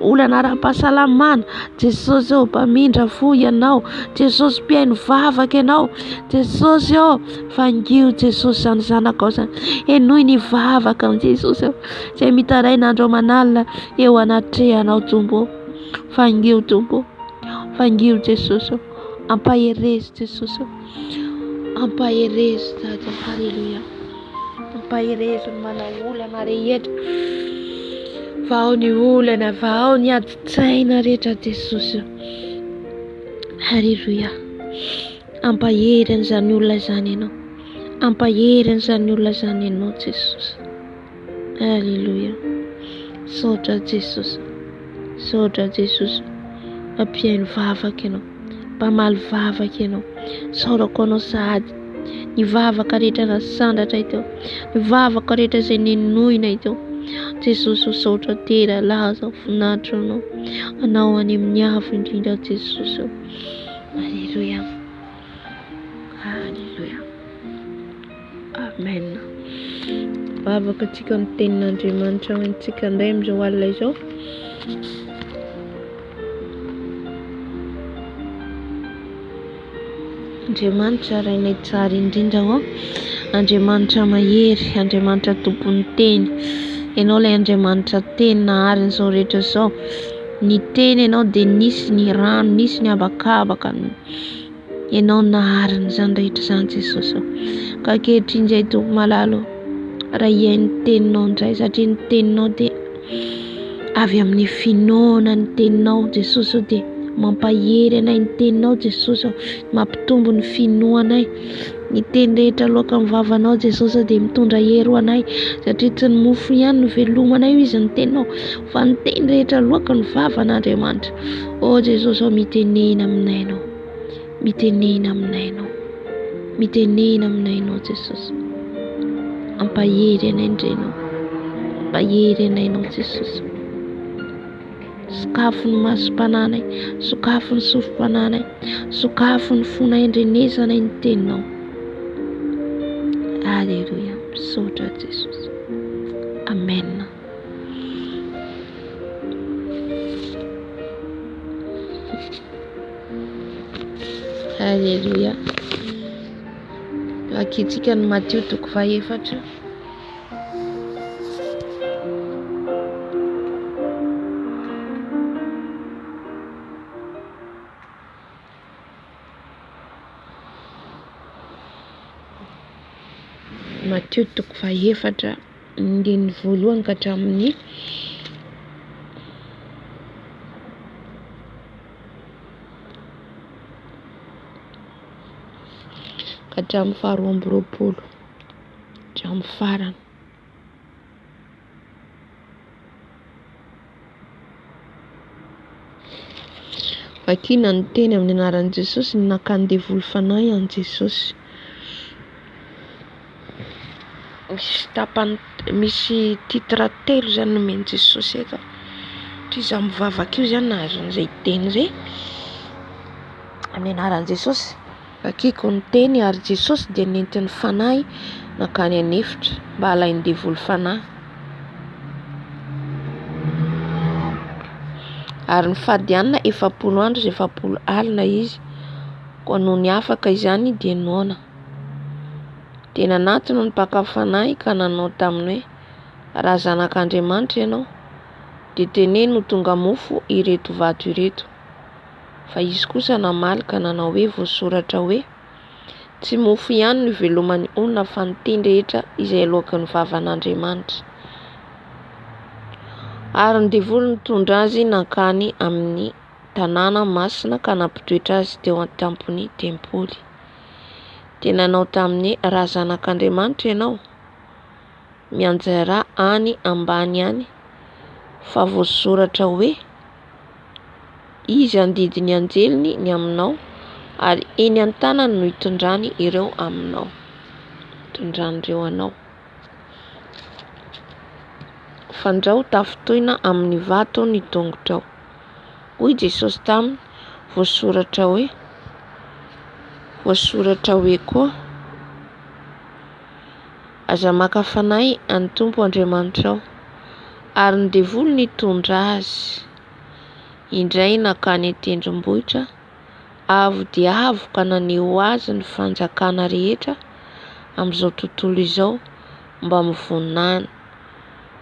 olana ara-pahasalamana Jesosy, mpamindra fo ianao Jesosy, mpihaino vavaka ianao Jesosy, fangio Jesosy zany zanaka ao zany, enoy ny vavaka amin'ny Jesosy, izay mitaraina andro manalina eo anatrehanao Tompo, fangio Tompo, fangio Jesosy, ampaherezy Jesosy, ampaherezy Dada, halleluja, ampaherezy ny manao olana rehetra, vao ny olana, vao ny adi-tsaina rehetra Jesosy, halleluja, ampahery an'izany olona zany ianao, ampahery an'izany olona zany ianao Jesosy, halleluja, saotra Jesosy, saotra Jesosy, ampihaino vavaka ianao, mpamaly vavaka ianao, saorako anao sahady ny vavaka rehetra nasandatra iteo, ny vavaka rehetra izay nenoina iteo Jesosy, saotra tena laza voninahitra anao any amin'ny avo indrindra Jesosy, halleluja, halleluja, amen. Vavaka antsika ny tenin'Andriamanitra antsika indray amin'izao alina izao. Andriamanitra rainay tsara indrindra ho, Andriamanitra mahery, Andriamanitra tompon'ny teny, ianao ilay Andriamanitra teny nahariny izao rehetra izao, ny teny ianao dia nisy ny rano, nisy ny habakabaka, Ianao nahariny izany rehetra izany Jesosy. Ka ankehitriny izay Tompo malalo, raha ihay ny teninao indray, satria ny teninao dia avy amin'ny finoana ny teninao Jesosy, dia mampahery anay ny teninao Jesosy, mampitombo ny finoanay. Ny teny rehetra loaka amin'ny vavanao Jesosy dia mitondra hery ho anay, satria tsy ny mofo ihany no velomanay izy ny teninao, fa ny teny rehetra loaka ny vavan'Andriamanitra. O Jesosy, mitenena aminay ianao, mitenena aminay ianao, mitenena aminay ianao Jesosy. Ampahery anay indrenao, ampahery anay ianao Jesosy. Sokafo ny masom-pananay, sokafo ny sofim-pananay, sokafo ny fonay andrenesanay ny teninao. Alleluia, misaotra Jesosy. Amen. Alleluia. Vakitsika ny Matteo 4. Matteo 4 ndiny voalohany ka hatramin'ny faharoa amby roapolo hatramin'ny farany. Vakina ny teny amin'ny anaran'i Jesosy, ny nakany devoly fanahy an Jesosy. Misy titra telo zany nomeny Jesosy eto. Iza mivavaka io zany nahazo an'izay teny zay amin'ny anaran'i Jesosy. Vakiko ny teny ary Jesosy dia nentin'ny fanahy nakany anefitra mba halainy devoly fanahy. Ary ny fadianina 7 andro 7 alina izy, koa noho ny afaka izany dia noana. Tena naty no nipaka fanahy ka nanao taminy hoe, raha zanak'Andriamanitra ianao dia teneno ho tonga mofo ireto vato ireto. Fa izy kosa namaly ka nanao hoe voasoratra hoe, tsy mofo ihany no iveloman'ny olona fa ny teny rehetra izay aloaka ny vavan'Andriamanitra. Ary ny devoly nitondra azy nakany amin'ny tanàna masina ka nampitoetra azy teo an-tampony tempoly. Tena nanao taminy raha zanak'Andriamanitra ianao, mianjara any ambany any, fa voasoratra hoe, izy andidiny anjeliny ny aminao, ary eny an-tanany no hitondrany ireo aminao, hitondran'ireo anao. Fandrao tafitoina amin'ny vato ny tongotrao. Hoy Jesosy taminy, voasoratra hoe koa, aza maka fanahy any Tompo Andriamanitrao, ary ny devoly nitondra azy. Indray nakany tendrombohitra, avo dia avo ka naneho azy ny fanjakana rehetra amin'izao tontolo izao mba mivonana.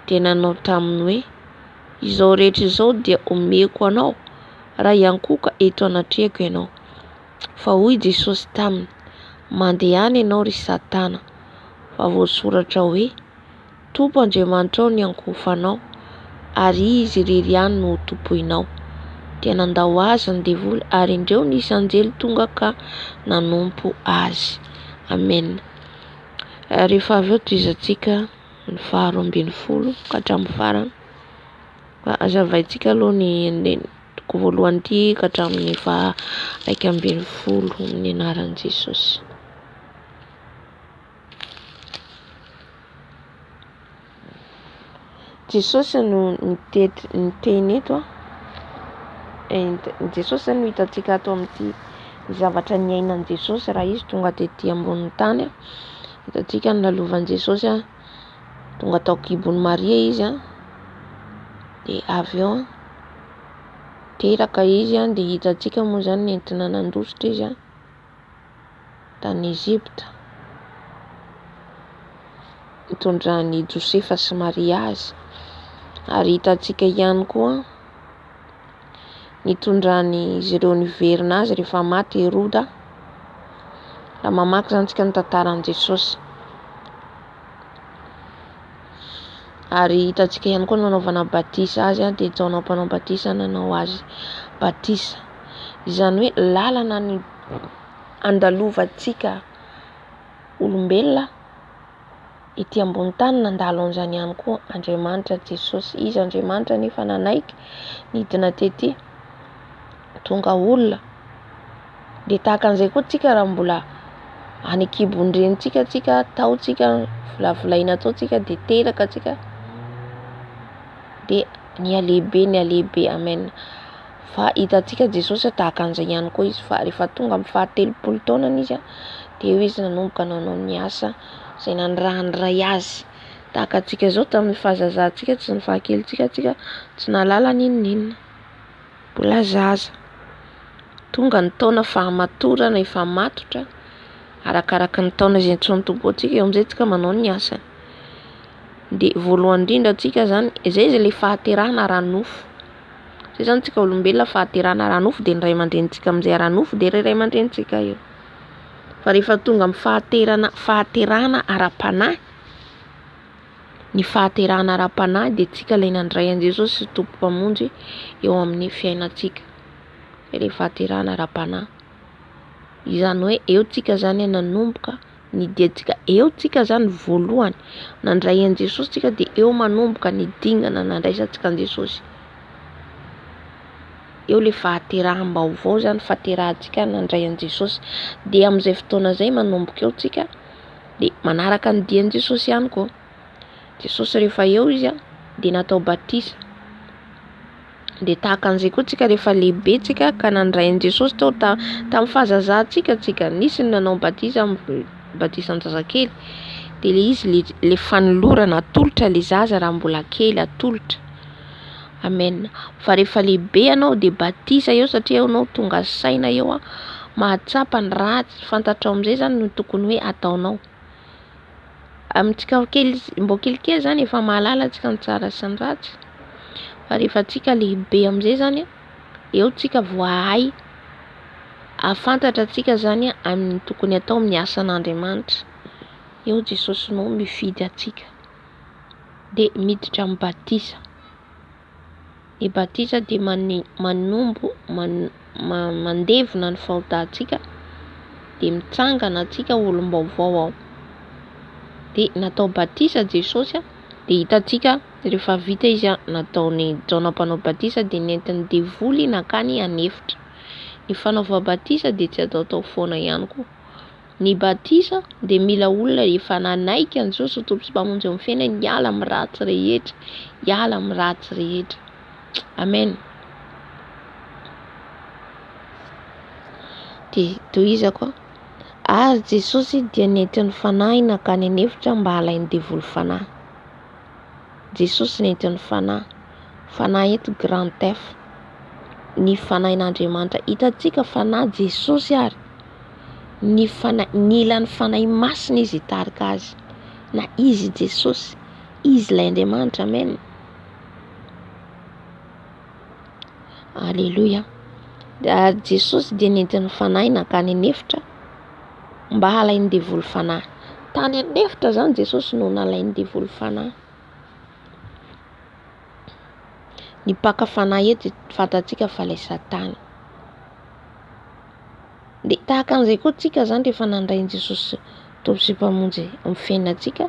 Tena nanao taminy hoe, izao rehetra izao dia omeko anao raha iankoka eto anatrehako ianao. Fa hoy Jesosy taminy, mandeha any ianao ry Satana, fa voasoratra hoe, Tompo Andriamanitrao ny ankofanao, ary izy irery ihany no tompoinao. Tena andao azy ny devoly, ary indreo nisy anjely tonga ka nanompo azy. Amen. Rehefa avy eo toizantsika ny 12 ka hatramin'ny farany. Azavaintsika aloha ny voalohany ity ka hatramin'ny 1 amin'ny anaran'i Jesosy. Jesosy no niteny eto. Jesosy no hitantsika ato amin'ity zavatra niainan'i Jesosy raha izy tonga tetỳ ambonin'ny tany. Hitantsika ny lalovan'i Jesosy tonga tao kibon'i Maria izy dia avy eo teraka izy dia hitantsika moa zany nentina nandositra izy tany Ezipta, nitondrany Josefa sy Maria azy. Ary hitantsika ihany koa nitondrany izy ireo niverina azy rehefa maty Heroda Raha mamaky zany tsika ny tantaran'i Jesosy. Ary hitantsika ihany koa nanaovana batisa azy dia Jaona mpanao batisa nanao azy batisa. Izany hoe lalana ny andalovantsika olombelona ety ambony tany nandalo an'izany ihany koa Andriamanitra Jesosy. Izy Andriamanitra nefa nanaiky nidina tety tonga olona. Dia tahaka an'izay koa tsika raha mbola any kibon-drenitsika tsika ataotsika volavolaina ataotsika dia teraka tsika dia ny alehibe amen. Fa hitantsika Jesosy tahaka an'izay ihany koa izy, fa rehefa tonga amin'ny 70 taonany izy dia eo izy nanomboka nanao ny asa izay nandrahandray azy. Tahaka antsika izao tamin'ny fahazazantsika sy ny fahakelintsika tsika tsy nalala n'inona, mbola zaza. Tonga ny taona fahamatorana efa matotra arakaraka ny taona izay tsy nitoboantsika eo amin'izay tsika manao ny asany. Dia voalohany indrindra tsika zany izay ilay fahaterahana ara-nofo. Izay zany tsika olombelona fahaterahana ara-nofo dia ny ray aman-drenitsika amin'izay ara-nofo dia ray aman-drenitsika eo. Fa rehefa tonga amin'ny fahaterahana ara-panahy, ny fahaterahana ara-panahy dia tsika ilay nandray an'i Jesosy sy tompo mpamonjy eo amin'ny fiainantsika. Ilay fahaterahana ara-panahy. Izany hoe eo tsika zany nanomboka ny diantsika, eo tsika zany voalohany nandray an'i Jesosy tsika dia eo manomboka ny dingana nandraisantsika an'i Jesosy. Eo ilay fahateraham-baovao zany fahaterahantsika nandray an'i Jesosy. Dia amin'izay fotoana izay manomboka eo tsika dia manaraka ny dian'i Jesosy ihany koa. Jesosy rehefa eo izy dia natao batisa. Dia tahaka an'izay koa tsika rehefa lehibe tsika ka nandray an'i Jesosy tao tamin'ny fahazazantsika tsika nisy ny nanao batisa batisan-jazakely. Dia ilay izy le fanolorana atolotra ilay zaza raha mbola kely atolotra. Amen. Fa rehefa lehibe ianao dia batisa eo satria ianao tonga saina eo mahatsapa ny ratsy, fantatrao amin'izay zany no tokony hoe ataonao. Amintsika mbô kelikely zany efa mahalala tsika ny tsara sy ny ratsy. Fa rehefa tsika lehibe amin'izay zany eo tsika voahay afantatra tsika zany amin'ny tokony atao amin'ny asan'Andriamanitra. Eo Jesosy no mifidy atsika dia miditra amin'ny batisa. Ny batisa dia mandevona ny fahotantsika dia mitsangana atsika olom-baovao ao. Dia natao batisa Jesosy dia hitantsika rehefa vita izy nataony Jaona mpanao batisa dia nentin'ny devoly nakany anefitra. Ny fanaova batisa dia tsy atao foana ihany koa. Ny batisa dia mila olona efa nanaiky an'i Jesosy tompo sy mpamonjy amin'ny fiainany hiala amin'ny ratsy rehetra, hiala amin'ny ratsy rehetra. Amen. Dia tohizako ary Jesosy dia nentin'ny fanahy nakany anefitra mba halain'ny devoly fanahy. Jesosy nentin'ny fanahy eto grand F, ny fanahin'Andriamanitra. Hitantsika fanahy Jesosy ary ny ilan'ny fanahy masina izy hitarika azy. Na izy Jesosy, izy ilay Andriamanitra. Amen. Alleluia. Ary Jesosy dia nentin'ny fanahy nakany anefitra mba halain'ny devoly fanahy. Tany anefitra zany Jesosy no nalain'ny devoly fanahy. Ny mpaka fanahy eto fantatsika fa ilay Satana. Dia tahaka an'izay koa tsika zany rehefa nandray an'i Jesosy tompo sy mpamonjy amin'ny fiainantsika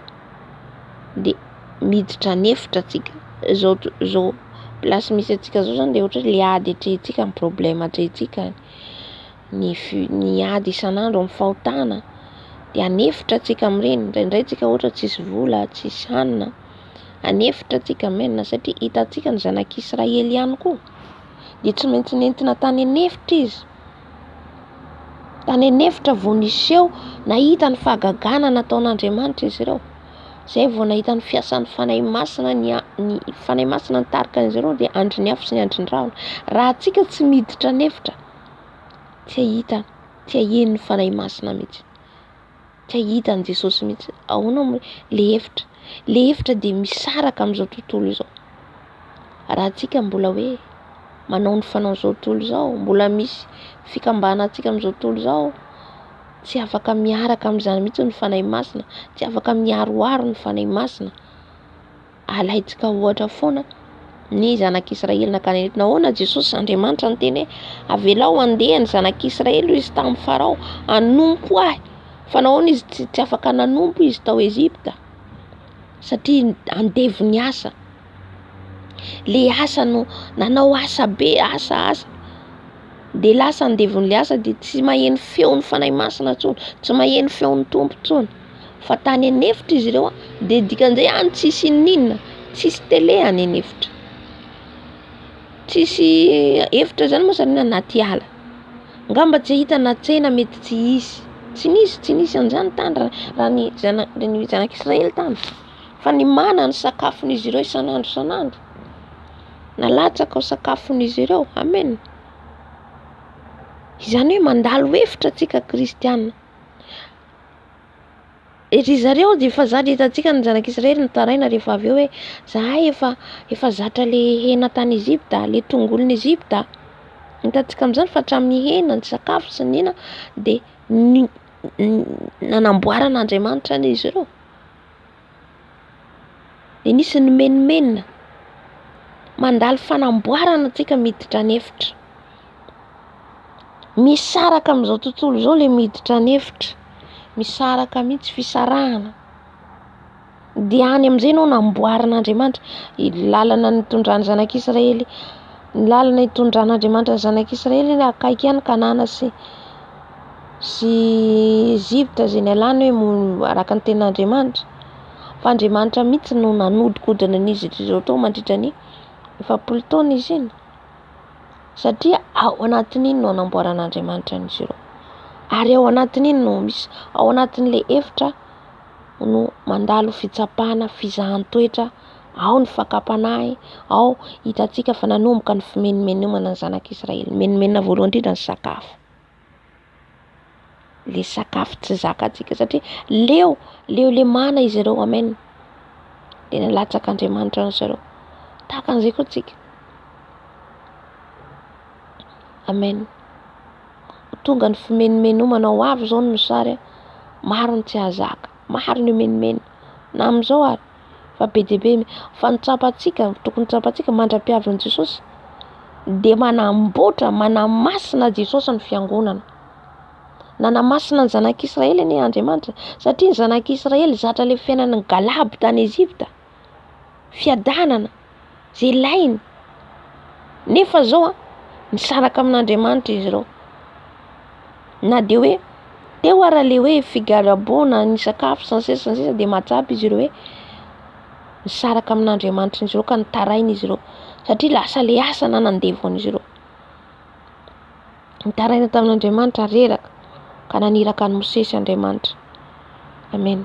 dia miditra anefitra tsika. Zao plasy misy atsika zao zany dia ohatra ilay ady atrehintsika, ny problème atrehintsika, ny ady isan'andro amin'ny fahotana dia anefitra tsika amin'ireny. Indraindray tsika ohatra tsisy vola, tsisy hanina, anefitra tsika menina satria hitantsika ny zanak'Israely ihany koa dia tsy maintsy nentina tany anefitra izy. Tany anefitra vao niseho nahita ny fahagagana nataon'Andriamanitra izy ireo. Zay vao nahita ny fiasan'ny fanahy masina, ny fanahy masina nitarika an'izy ireo dia andry ny afo sy ny andry ny rahona. Raha tsika tsy miditra anefitra tsy ahita ny fanahy masina mihitsy, tsy ahita ny Jesosy mihitsy. Ahoana le efitra dia misaraka amin'izao tontolo izao. Raha tsika mbola hoe manao ny fanao izao tontolo izao, mbola misy fikambanantsika amin'izao tontolo izao, tsy afaka miaraka amin'izany mihitsy ny fanahy masina, tsy afaka miaroaro ny fanahy masina. Alaitsika ohatra foana ny zanak'Israely nakany eto. Nahoana Jesosy Andriamanitra ny teny hoe avelao andeha ny zanak'Israely izy tamin'ny Farao hanompo ahy, fa nahoana izy tsy afaka nanompo izy tao Ezipta? Satria andevy ny asa. Le asa no nanao asa be, asa de lasa andevon'le asa de tsy maheno feon'ny fanahy masina intsony, tsy maheno feon'ny tompo intsony, fa tany anefitra izy ireo de dikan'izay any tsisy ninona, tsisy tele any anefitra, tsisy efitra zany moa sarina anaty ala. Ngamba tsy hita na tsena mety tsy nisy an'izany tany raha ny zanak'Israely tany, fa ny mana ny sakafon'izy ireo isan'andro. Nalatsaka ao sakafon'izy ireo. Amen. Izany hoe mandalo hevitra atsika kristianina. Ry zareo dia efa zatra hitantsika ny zanak'Israely nitaraina rehefa avy eo hoe zahay efa zatra le hena tany Ezipta, le tongolon'ny Ezipta. Hitantsika amin'izany fa hatramin'ny hena, ny sakafo sy ny hena dia nanamboaran'Andriamanitra izy ireo. Dia nisy ny menimenina. Mandalo fanamboarana atsika miditra anefitra. Misaraka amin'izao tontolo izao le miditra anefitra. Misaraka mihitsy fisarahana. Dia any amin'izay no namboaran'Andriamanitra lalana nitondrany zanak'Israely, ny lalana hitondran'Andriamanitra ny zanak'Israely ny akaiky ihany Kanana sy Ezipta izay nialany hoe araka ny tenin'Andriamanitra. Fa Andriamanitra mihitsy no nanodikodina an'izy ireo tao mandritra ny 70 taona izy iny. Satria ao anatin'iny no namboaran'Andriamanitra an'izy ireo. Ary ao anatin'iny no misy, ao anatin'le efitra no mandalo fitsapana, fizahan-toetra, ao ny fakapanahy, ao hitantsika fa nanomboka ny fimenimenomana ny zanak'Israely. Menimenina voalohany indrindra ny sakafo. Le sakafo tsy zakantsika satria leo le mana izy ireo. Amen. Dia nalatsak'Andriamanitra izy ireo. Tahaka an'izay koa tsika. Amen. Tonga ny fimenimenomana ho avy zao ny misary, maro ny tsy hazaka, maro ny menimena na amin'izao ary fa be dia be. Fa tokony tsapantsika mandra-piavin'i Jesosy dia manamboatra, manamasina Jesosy ny fiangonana. Nanamasina ny zanak'Israely ny Andriamanitra satria ny zanak'Israely zatra le fiainana galabo tany Ezipta, fiadanana zay ilainy. Nefa zao nisaraka amin'Andriamanitra izy ireo. Na dia hoe teo ara le hoe figarabona ny sakafo sansesa dia mahatsapa izy ireo hoe nisaraka amin'Andriamanitra izy ireo ka nitaraina izy ireo satria lasa le asa nanandevo an'izy ireo. Nitaraina tamin'Andriamanitra reraka ka naniraka ny Mosesy Andriamanitra. Amen.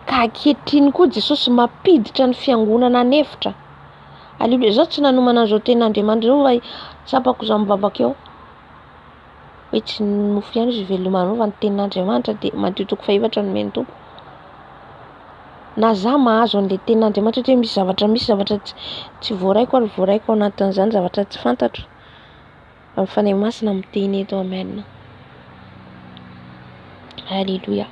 Ka ankehitriny koa Jesosy mampiditra ny fiangonana anefitra. Aleluia. Zao tsy nanomana an'izao tenin'Andriamanitra zao fa tsapako izao mivavaka eo hoe tsy nofo ihany izy velomanova ny tenin'Andriamanitra dia madio toko faefatra no meny tompo. Na za mahazo an'le tenin'Andriamanitra hoe misy zavatra tsy voaraiko ary voaraiko ao anatin'izany zavatra tsy fantatro. Amin'ny fanahy masina miteny eto. Amen. Aleluia.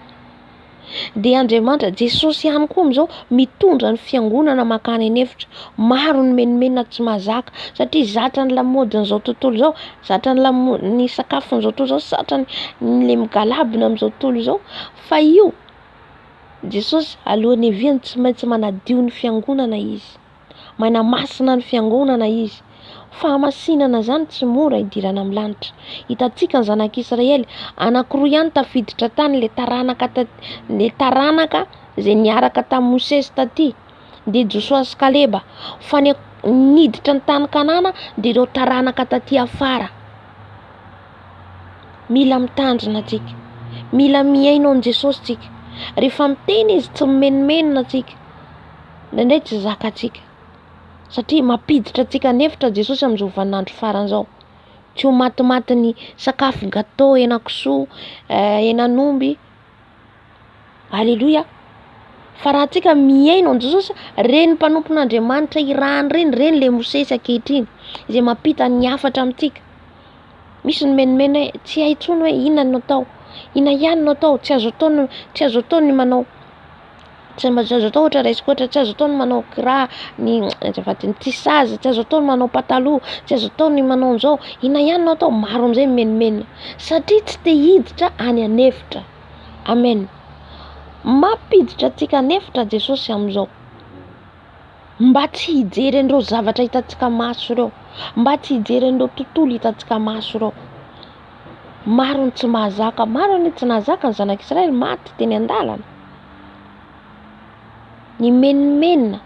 Dia Andriamanitra Jesosy ihany koa amin'izao mitondra ny fiangonana makany anefitra. Maro ny menimenina tsy mahazaka satria zatra ny lamodin'izao tontolo izao, zatra ny sakafon'izao tontolo izao, zatra le migalabona amin'izao tontolo izao. Fa io Jesosy alohan'ny hiviany tsy maintsy manadio ny fiangonana izy, manamasina ny fiangonana izy. Fahamasinana zany tsy mora idirana amin'ny lanitra. Hitantsika ny zanak'Israely anankiroa ihany tafiditra tany le taranaka izay niaraka tamin'i Mosesy taty, dia Joshua sy Kaleba. Fa niditra ny tany Kanana dia ireo taranaka taty afara. Mila mitandrina atsika, mila miaino amin'ny Jesosy tsika. Rehefa miteny izy tsy mimenimenina atsika, indraindray tsy zakatsika. Satria mampiditra atsika anefitra Jesosy amin'izao vaninandro faran'izao. Tsy ho matimaty ny sakafo gâteau, henan-kisoa, henan'omby. Aleluia. Fa raha antsika miaino amin'ny Jesosy, reny mpanompon'Andriamanitra irahany reny le Mosesy ankehitriny izay mampita ny hafatra amintsika. Misy ny menimena hoe tsy hay intsony hoe inona no atao. Ina ihany no atao, tsy azo atao ny manao, tsy azo atao ohatra raisiko ohatra, tsy azo atao ny manao kira, ny tisazy, tsy azo atao ny manao pataloha, tsy azo atao ny manao an'izao. Ina ihany no atao, maro amin'izay menimenina satria tsy te hiditra any anefitra. Amen. Mampiditra antsika anefitra Jesosy amin'izao, mba tsy hijery an'ireo zavatra hitantsika maso ireo, mba tsy hijery an'ireo tontolo hitantsika maso ireo. Maro ny tsy mahazaka, maro ny tsy nahazaka ny zanak'Israely maty teny an-dalana. Ny menimenina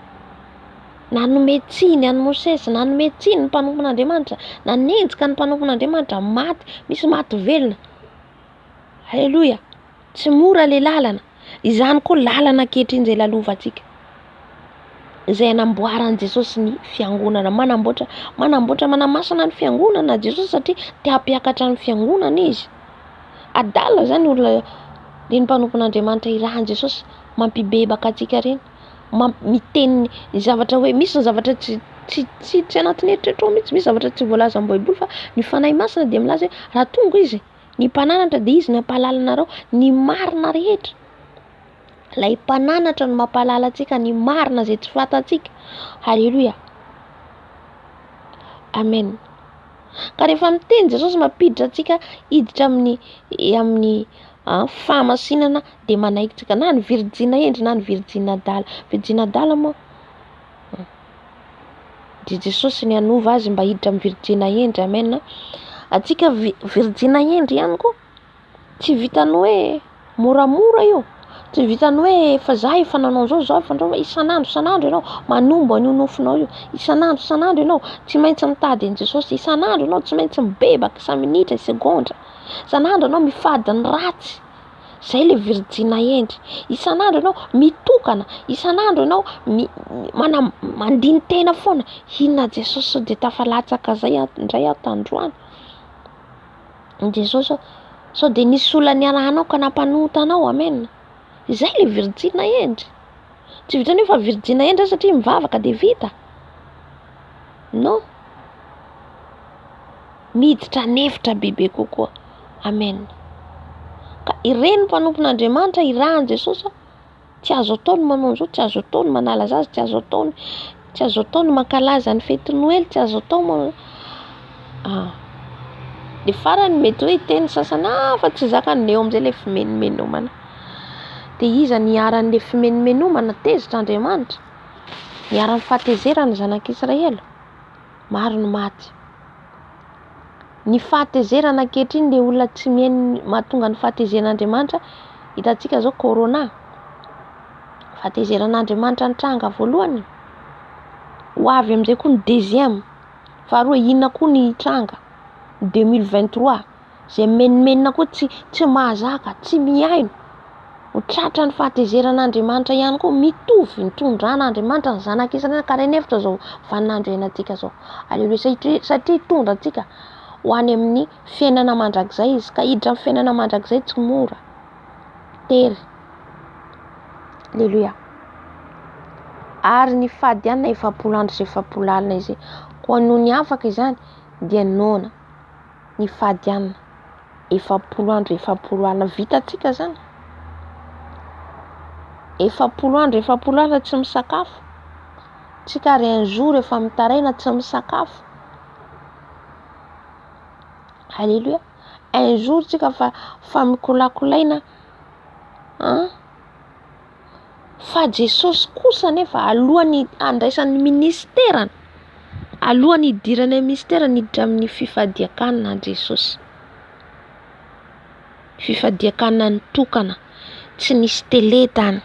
nanome tsiny any Mosesy, nanome tsiny ny mpanompon'Andriamanitra, nanenjika ny mpanompon'Andriamanitra maty, misy maty velona. Halleluja. Tsy mora le lalana, izany koa lalana ankehitriny izay lalovantsika, izay anamboaran'i Jesosy ny fiangonana, manamboatra manamasina ny fiangonana Jesosy satria te hampiakatra ny fiangonana izy. Adala zany olona ny mpanompon'Andriamanitra irahan Jesosy mampibebaka antsika reny, miteny zavatra hoe misy zavatra tsy anatin'ny eritreritro mihitsy, misy zavatra tsy voalaza amin'ny Baiboly fa ny fanahy masina dia milaza hoe raha tonga izy ny mpananatra dia izy no hampahalala anareo ny marina rehetra. Ilay mpananatra no mampahalala antsika ny marina izay tsy fantatsika. Halleluja. Amen. Ka rehefa miteny Jesosy mampiditra antsika hiditra amin'ny fahamasinana dia manaikitsika na ny Virjina endry na ny Virjina adala. Virjina adala moa dia Jesosy ny anova azy mba hiditra amin'ny Virjina endry. Amen. Antsika Virjina endry ihany koa tsy vitany hoe moramora io, tsy vitany hoe fa za efa nanao zao efa nanao, isan'andro ianao manombo an'io nofinao io, isan'andro ianao tsy maintsy mitady an Jesosy, isan'andro ianao tsy maintsy mibebaka sa minitra segondra, isan'andro ianao mifady ny ratsy. Zay le Virjina endry. Isan'andro ianao mitokana, isan'andro ianao mandiny tena foana. Inona Jesosy dia tafalatsaka zay indray aho tandroany. Jesosy sao dia nisy olona niarahanao ka nampanontanao. Amen. Zay le Virjina endry. Tsy vitany hoe fa Virjina endry satria mivavaka dia vita. No. Miditra nefitra bebe kokoa. Amen. Ka ireny mpanompon'Andriamanitra irahan Jesosy, tsy azo ataony manao an'izao, tsy azo ataony manala zaza, tsy azo ataony mankalaza ny fety Noely, tsy azo atao dia farany mety hoe teny sasany fa tsy zakany eo amin'izay ilay fimenomenomana. Dia iza niaran'ilay fimenomenomana tezitra Andriamanitra, niaran'ny fahatezerana zanak'Israely, maro ny maty. Ny fahatezerana ankehitriny dia olona tsy mihaino mahatonga ny fahatezeran'Andriamanitra. Hitantsika zao corona, fahatezeran'Andriamanitra nitranga voalohany, ho avy amin'izay koa ny deuxième, faharoa inona koa ny tranga 2023, izay menimenina koa tsy mahazaka, tsy mihaino, ho tratra ny fahatezeran'Andriamanitra ihany koa, mitovy ny tondran'Andriamanitra ny zanak'Israely. Ka renefitra zao vaninandro iainantsika zao. Aleluia. Satria tondra antsika ho any amin'ny fiainana mandrakizay izy, ka hiditra amin'ny fiainana mandrakizay tsy mora, tery. Aleluia. Ary ny fady ihany na 7 andro sy 7 alina izy, koa noho ny afaka izany dia noana ny fady ihany 7 andro 7 alina, vitantsika zany 7 andro 7 alina tsy misakafo, tsika ray un jour efa mitaraina tsy misakafo. Alléluia. Un jour tsika fa mikolakolaina fa Jesosy kosa nefa alohany andraisan'ny ministerany, alohany hidirany ministerany hiditra amin'ny fifadiakanina Jesosy, fifadiakanina nitokana, tsy nisy tele tany.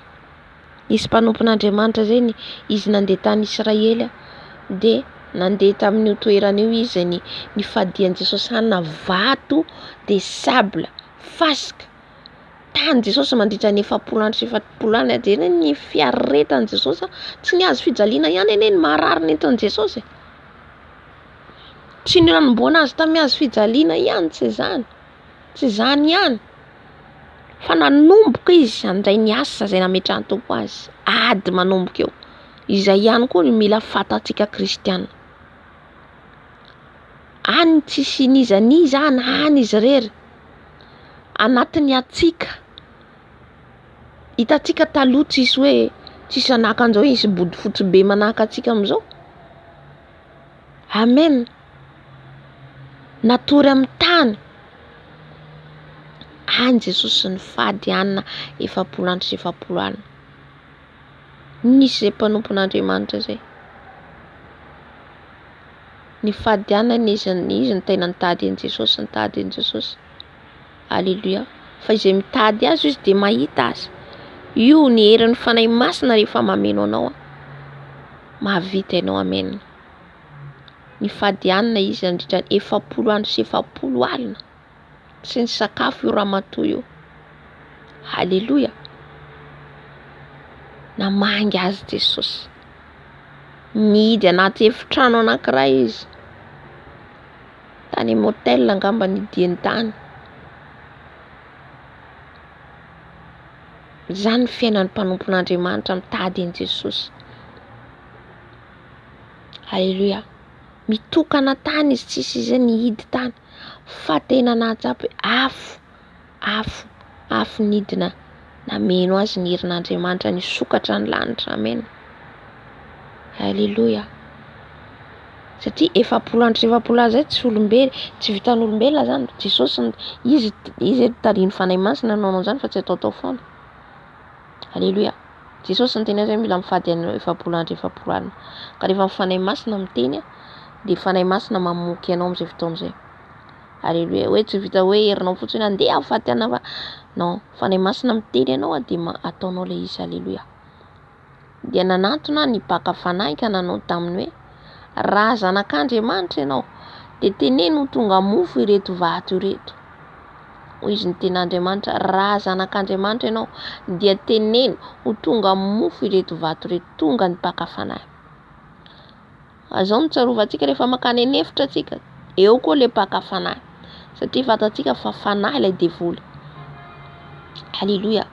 Nisy mpanompon'Andriamanitra zay izy nandeha tany Israely dia nandeha tamin'io toerana io izy ny fadian'i Jesosy hanina vato de sable fasika. Tany Jesosy mandritra ny 7 andro sy 7 alina dia ny fiaretan'i Jesosy tsy ny azo fijaliana ihany eny marary nentin' Jesosy. Tsy ny nanomboana azy tamin'ny azo fijaliana ihany, tsy zany ihany. Fa nanomboka izy andray ny asa izay nametrahan'ny Tompo azy, ady manomboka eo. Izay ihany koa ny mila fatatsika kristiana. Any tsisy nizaniza any izy rery, anatiny atsika. Hitatsika taloha tsisy hoe tsisy anaka an'izao izy body fotsy be manaka atsika amin'izao. Amen. Natory amin'ny tany. Any Jesosy ny fady anina 700 andro sy 700 alina. Nisy izay mpanompon'Andriamanitra zay. Ny fady anina izy ny tena nitady an'i Jesosy, nitady an'i Jesosy. Alléluia. Fa izay mitady azy izy dia mahita azy. Io ny herin'ny fanahy masina rehefa mameno anao. Mahavita ianao. Amen. Ny fady anina izy andritra 700 andro sy 700 alina. Sy ny sakafo io ramatoa io. Alléluia. Namangy azy Jesosy. Nihidy anaty efitrano anankiray izy. Tany motel angamba nidiany tany. Zany fiainan'ny mpanompon'Andriamanitra mitady an'i Jesosy. Alléluia. Mitokana tany izy tsisy izy nihidy tany. Fa tena nahatsapy afo nidina nameno azy ny herin'Andriamanitra nisokatra ny lanitra. Amen. Alléluia. Satria 700 andro 700 zay tsy olombelo, tsy vitan'olombelona zany. Jesosy izy tariny fanahy masina nanao zany fa tsy atao foana. Alléluia. Jesosy ny tena zay mila mifady anao 700 andro 700 alina. Ka rehefa fanahy masina miteny dia fanahy masina mamoky anao amin'izay fotoana zay. Alléluia. Hoe tsy vita hoe herinao fotsiny andeha afady anao fa non, fanahy masina miteny anao dia ataonao ilay izy. Alléluia. Dia nanantona ny mpaka fanahy ka nanao taminy hoe raha zanak'Andriamanitra ianao dia teneno tonga mofo ireto vato ireto. Hoy izy ny ten'Andriamanitra, raha zanak'Andriamanitra ianao dia teneno ho tonga mofo ireto vato ireto. Tonga ny mpaka fanahy. Azao nitsarovantsika rehefa makany anefitra atsika, eo koa ilay mpaka fanahy. Satria fatatsika fa fanahy ilay devoly. Alléluia.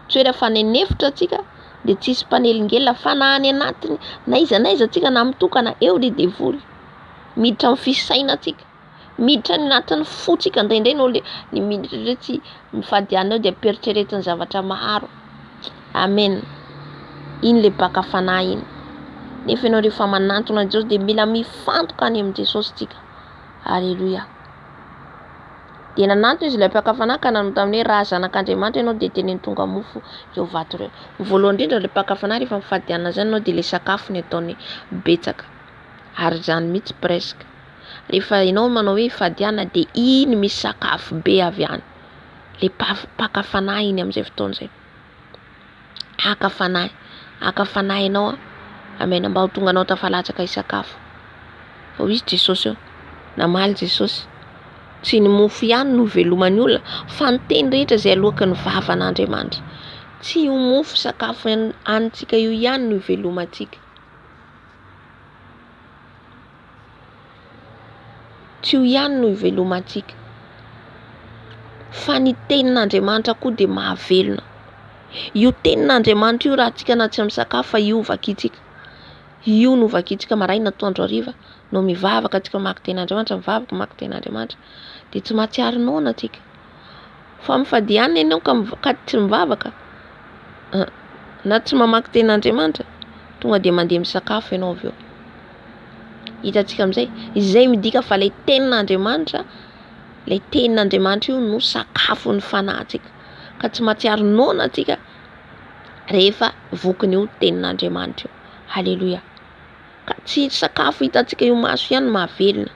Tsy rehefa nenefitra atsika dia tsisy mpanelingela fanahy anatiny na iza atsika na mitokana eo ilay devoly. Miditra amin'ny fisaina atsika. Miditra ny anatin'ny fotsika indraindray no ny miditra hoe tsy mifady anao dia peritreretiny zavatra maro. Amen. Iny le mpaka fanahy iny. Nefa ianao rehefa manantona Jesosy dia mila mifantoka any amin'ny Jesosy tsika. Alléluia. Dia nanantona izy ilay mpaka fanahy ka nanao taminy hoe raha zanak'Andriamanitra ianao dia teneno tonga mofo eo vato ireo. Voalohany indrindra ilay mpaka fanahy rehefa mifady anina zany ianao dia ilay sakafo ny ataony betsaka. Ary zany mihitsy presque. Rehefa ianao manao hoe fady anina dia iny misy sakafo be avy any. Le mpaka fanahy iny amin'izay fotoana izay. Aka fanahy ianao. Amen. Mba ho tonga anao tafalatsaka sakafo. Fa hoy Jesosy eo. Namaly Jesosy. Tsy ny mofo ihany no velomany olona fa ny teny rehetra izay aloaka ny vavan'Andriamanitra. Tsy io mofo sakafo anitsika io ihany no velomantsika. Tsy io ihany no ivelomantsika. Fa ny tenin'Andriamanitra koa dia mahavelona. Io tenin'Andriamanitra io raha tsika na tsy amin'ny sakafo fa iovakitsika. Io no vakitsika maraina atoandro hariva no mivavaka tsika mamaky tenin'Andriamanitra, mivavaka mamaky tenin'Andriamanitra dia tsy mahatsiaro noana atsika. Fa mifady anina ianao ka tsy mivavaka na tsy mamaky tenin'Andriamanitra tonga dia mandeha misakafo ianao avy eo. Hitantsika amin'izay, izay midika fa ilay tenin'Andriamanitra, ilay tenin'Andriamanitra io no sakafo ny fanahintsika. Ka tsy mahatsiaro noana atsika rehefa vokiny io tenin'Andriamanitra io. Alléluia. Ka tsy sakafo hitantsika io maso ihany mahavelona.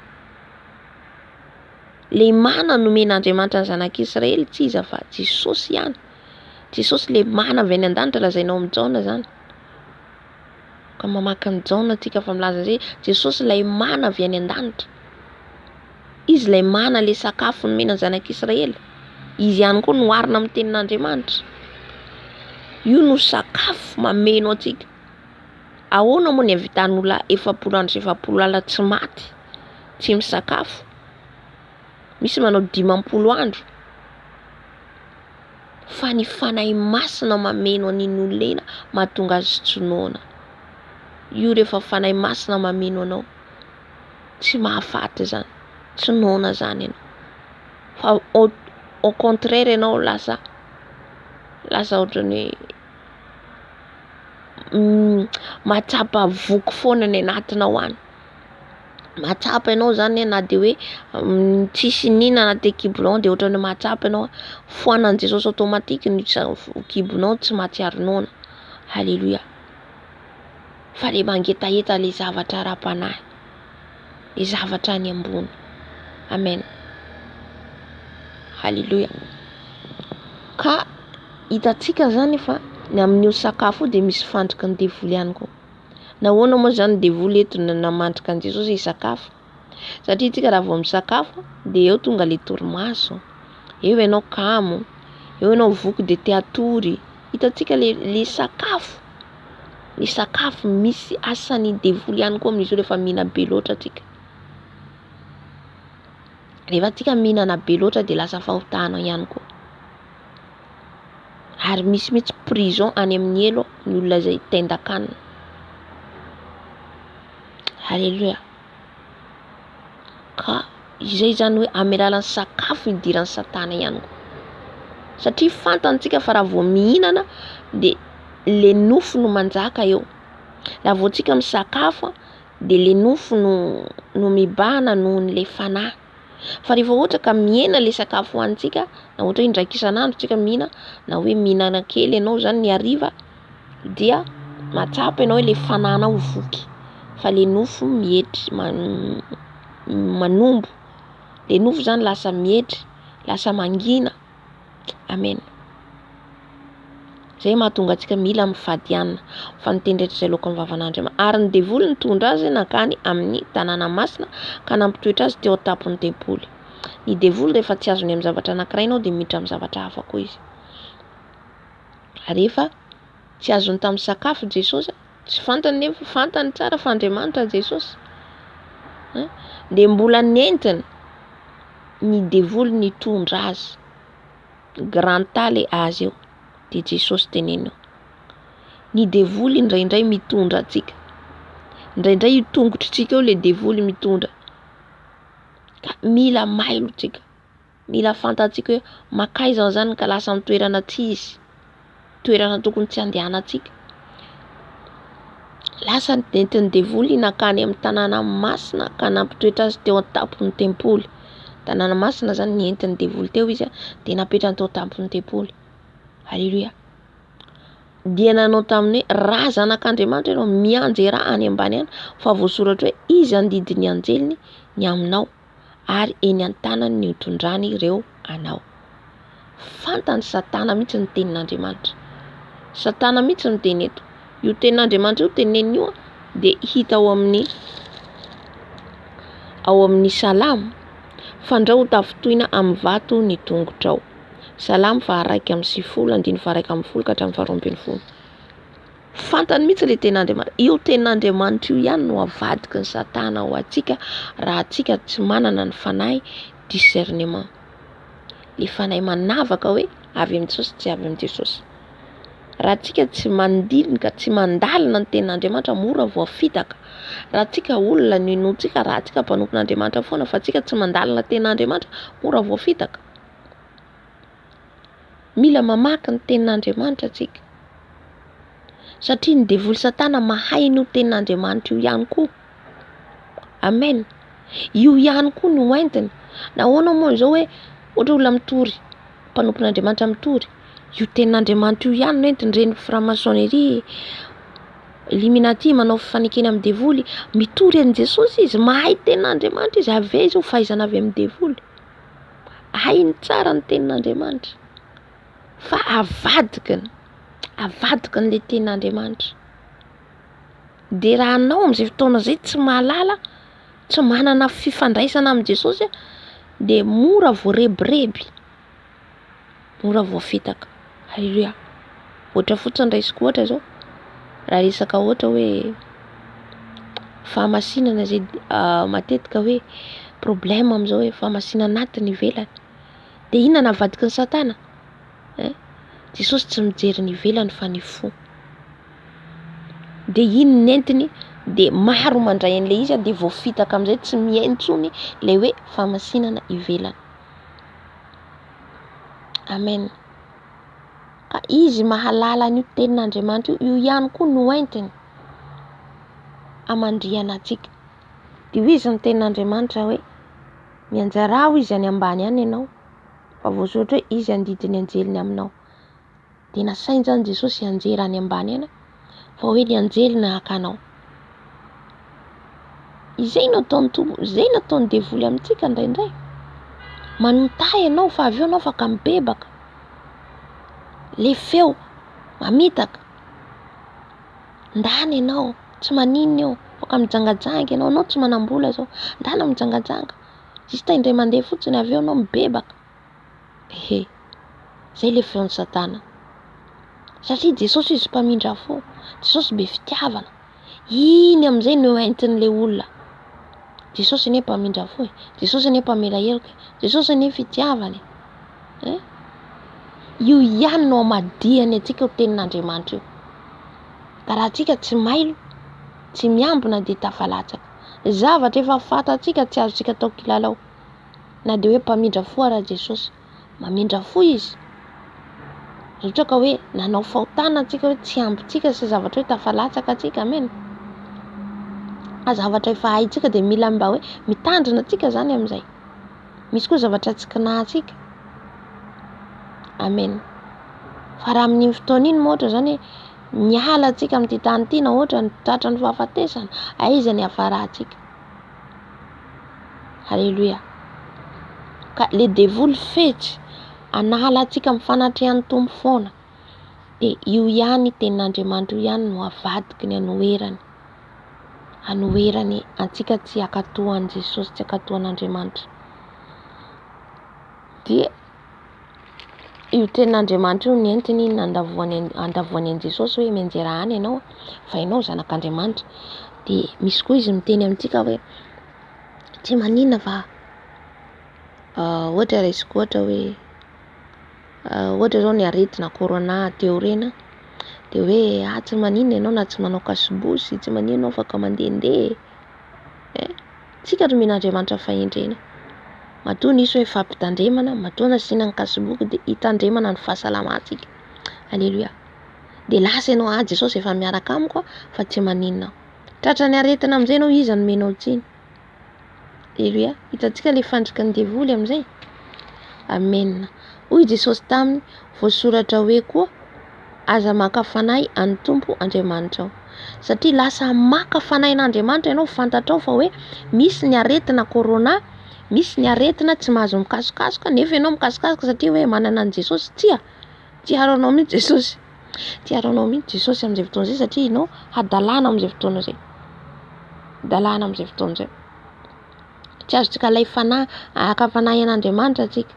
Le mana nomen'Andriamanitra ny zanak'Israely tsy iza fa Jesosy ihany. Jesosy le mana avy any an-danitra lazainao amin'ny Jaona zany. Ka mamaky ny Jaona atsika fa milaza izay Jesosy ilay mana avy any an-danitra. Izy ilay mana le sakafo nomen'ny zanak'Israely. Izy ihany koa noharina amin'ny tenin'Andriamanitra. Io no sakafo mameno atsika. Ahoana moa ny havitan'olona 700 andro 700 alina tsy maty, tsy misakafo? Misy manao 50 andro. Fa ny fanahy masina mameno an'iny olona mahatonga azy tsy noana. Io rehefa fanahy masina mameno anao, tsy mahafaty zany, tsy noana zany ianao. Fa au contraire ianao lasa ohatrany hoe matsapa voky foana ny anatinao any. Matsapa ianao zany na de hoe tsisy ninana te kibonao de ohatrany matsapa ianao foanan Jesosy automatique ny kibonao tsy mahatsiaro noana. Halleluja. Fa le mangetaeta le zavatra ara-panahy, le zavatra any ambony. Amen. Halleluja. Ka hitatsika zany fa ny amin'io sakafo de misy fandriky ny devoly ihany koa. Nahoana moa zany devoly eto namandrika an Jesosy hisakafo? Satria tsika raha vao misakafo de eo tonga le torimaso, eo ianao kamo, eo ianao voky de te atory. Hitatsika le sakafo. Ny sakafo misy asany devoly ihany koa amin'izy io rehefa mihina be loatra tsika. Rehefa tsika mihinana be loatra de lasa fahotana ihany koa. Ary misy mitsy prison any amin'ny elo ny olona izay tendan-kanina. Halleluja. Ka izay zany hoe amin'ny alalan'ny sakafo idiran'ny Satana ihany koa. Satria fantantsika fa raha vao mihinana de le nofo no manjaka eo. Raha vao tsika misakafo de le nofo no mibahana noho ny le fanahy. Fa rehefa ohatra ka mihena le sakafo hoantsika, na ohatra hoe indraiky isan'andro tsika mihina, na hoe mihinana kely ianao zany ny hariva, dia matsapa ianao le fanahinao voky. Fa le nofo mihetry manombo. Le nofo zany lasa mihetry, lasa mangina. Amen. Zay mahatonga antsika mila mifadianina fa nitendretra izay laoka ny vavan'Andriamanitra. Ary ny devoly nitondra azy nakany amin'ny tanàna masina ka nampitoetra azy teo an-tampon'ny tempoly. Ny devoly rehefa tsy azony amin'ny zavatra anankiray ianao de miditra amin'ny zavatra hafa koa izy. Rehefa tsy azony tamin'ny sakafo Jesosy, tsy fantany nefa fantany tsara fa Andriamanitra Jesosy. De mbola nentiny ny devoly nitondra azy. Grand tale azy eo. De Jesosy tenenio. Ny devoly indraindray mitondra atsika. Indraindray io tongotritsika eo le devoly mitondra. Ka mila mailo tsika. Mila fantatsika hoe makaiza zany ka lasa amin'ny toerana tsy izy. Toerana tokony tsy andehanantsika. Lasa nentin'ny devoly nakany amin'ny tanàna masina ka nampitoetra azy teo an-tampon'ny tempoly. Tanàna masina zany nentin'ny devoly teo izy de napetrany teo an-tampon'ny tempoly. Halleluja. Dia nanao taminy raha zanak'Andriamanitra ianao mianjy raha any ambany any fa voasoratra hoe izy andidy ny anjeliny ny aminao ary eny an-tanany ny hitondrany ireo anao. Fantany Satana mihitsy ny tenin'Andriamanitra. Satana mihitsy ny teny eto. Io tenin'Andriamanitra io tenenio de hita ao amin'ny Salamo. Fandrao tafitoina amin'ny vato ny tongotrao. Salamo 1:10-1:20. Fantany mihitsy le tenin'Andriamanitra. Io tenin'Andriamanitra io ihany no avadiky ny Satana ho atsika raha atsika tsy manana ny fanahy discernement. Le fanahy manavaka hoe avy amin'ny Jesosy tsy avy amin'ny Jesosy. Raha atsika tsy mandinika, tsy mandalina ny tenin'Andriamanitra mora voafitaka. Raha atsika olona ny notsika, raha atsika mpanompon'Andriamanitra foana fa atsika tsy mandalina tenin'Andriamanitra mora voafitaka. Mila mamaky ny tenin'Andriamanitra atsika. Satria ny devoly Satana mahay ny tenin'Andriamanitra io ihany koa. Amen. Io ihany koa no entiny. Nahoana moa zao hoe ohatra olona mitory, mpanompon'Andriamanitra mitory, io tenin'Andriamanitra io ihany no entiny reny franc-maçonnerie, Illuminati manao fifanekena amin'ny devoly, mitory an Jesosy izy, mahay tenin'Andriamanitra izy, ave zao fahaizana avy amin'ny devoly. Hainy tsara ny tenin'Andriamanitra. Fa avadikany le tenin'Andriamanitra. De raha anao amin'izay fotoana zay tsy mahalala, tsy manana fifandraisana amin'ny Jesosy de mora voarebireby, mora voafitaka. Halleluja. Ohatra fotsiny raisiko ohatra zao, raha resaka ohatra hoe fahamasinana zay matetika hoe problème amin'izao hoe fahamasinana natiny ivelany. De inona navadiky ny Satana? Jesosy tsy mijery ny ivelany fa ny fo. De iny nentiny de maro mandray an'le izy de voafitaka amin'izay tsy mihaino intsony le hoe fahamasinana ivelany. Amen. Ka izy mahalala ny tenin'Andriamanitra io ihany koa no entiny amandriana antsika. Dia izy ny tenin'Andriamanitra hoe mianjara ho izy any ambany any ianao, fa voasoratra hoe izy andidiny anjeliny aminao. Dia nasainy zany Jesosy hianjera any ambany any fa hoe ny anjely nahaka anao. Izay no ataony Tompo, izay no ataony devoly amintsika indraindray. Manontany ianao fa avy eo ianao afaka mibebaka. Le feo mamitaka. Ndany ianao, tsy maninona eo, afaka mijangajanga ianao tsy manam-bola zao. Ndana mijangajanga. Zista indray mandeha fotsiny avy eo ianao mibebaka. Zay le feon'ny Satana. Satria Jesosy izy mpamindra fo. Jesosy be fitiavana. Iny amin'izay no entin'le olona. Jesosy ne mpamindra fo e. Jesosy ne mpamela heloka. Jesosy ne fitiavana. Io ihany no amadihany antsika ho tenin'Andriamanitra io. Ka raha antsika tsy mailo, tsy miambina dia tafalatsaka. Zavatra efa fantatsika tsy azontsika atao kilalao. Na dia hoe mpamindra fo ara Jesosy, mamindra fo izy. Ohatra ka hoe nanao fahotana antsika hoe tsy ambintsika sy zavatra hoe tafalatsaka antsika, amen. Zavatra efa haintsika dia mila mba hoe mitandrina antsika zany amin'izay. Misy koa zavatra tsy kinahantsika. Amen. Fa raha amin'iny fotoana iny ohatra zany miala antsika amin'ity tany ity na ohatra ny tratra ny fahafatesana, aiza ny hafarantsika. Halleluja. Ka le devoly fetsy anala antsika mifanatrehan'ny Tompo foana. Dia io ihany tenin'Andriamanitra io ihany no avadiky ny anoherany. Anoherany antsika tsy hakatohan'i Jesosy, tsy hakatohan'Andriamanitra. Dia io tenin'Andriamanitra io nentiny andavoany an'i Jesosy hoe mianjera any ianao fa ianao zanak'Andriamanitra. Dia misy koa izy miteny amintsika hoe tsy maninona fa ohatra resiko ohatra hoe ohatra zao ny aretina corona teo rena dia hoe tsy maninona ianao na tsy manao kasibosy, tsy maninona ianao afaka mandehandeha. Tsika romen'Andriamanitra fahendrena. Matoa nisy hoe fampitandremana, matoa nasiana ny kasiboky dia hitandremana ny fahasalamantsika. Alleluia. Dia lasa ianao Jesosy efa miaraka amiko fa tsy maninona. Tratra ny aretina amin'izay ianao izy anomenao tsiny. Alleluia. Hitantsika le fandrikan'ny devoly amin'izay. Amen. Hoy Jesosy taminy voasoratra hoe koa aza maka fanahy any Tompo Andriamanitra. Satria lasa maka fanahin'Andriamanitra ianao fantatrao fa hoe misy ny aretina corona, misy ny aretina tsy mahazo mikasokasoka nefa ianao mikasokasoka satria hoe manana an Jesosy. Tiaro anao mihitsy Jesosy. Tiaro anao mihitsy Jesosy amin'izay fotoana izay satria ianao hadalana amin'izay fotoana izay. Dalana amin'izay fotoana izay. Tsy azontsika lay fanahy aka fanahy an'Andriamanitra antsika.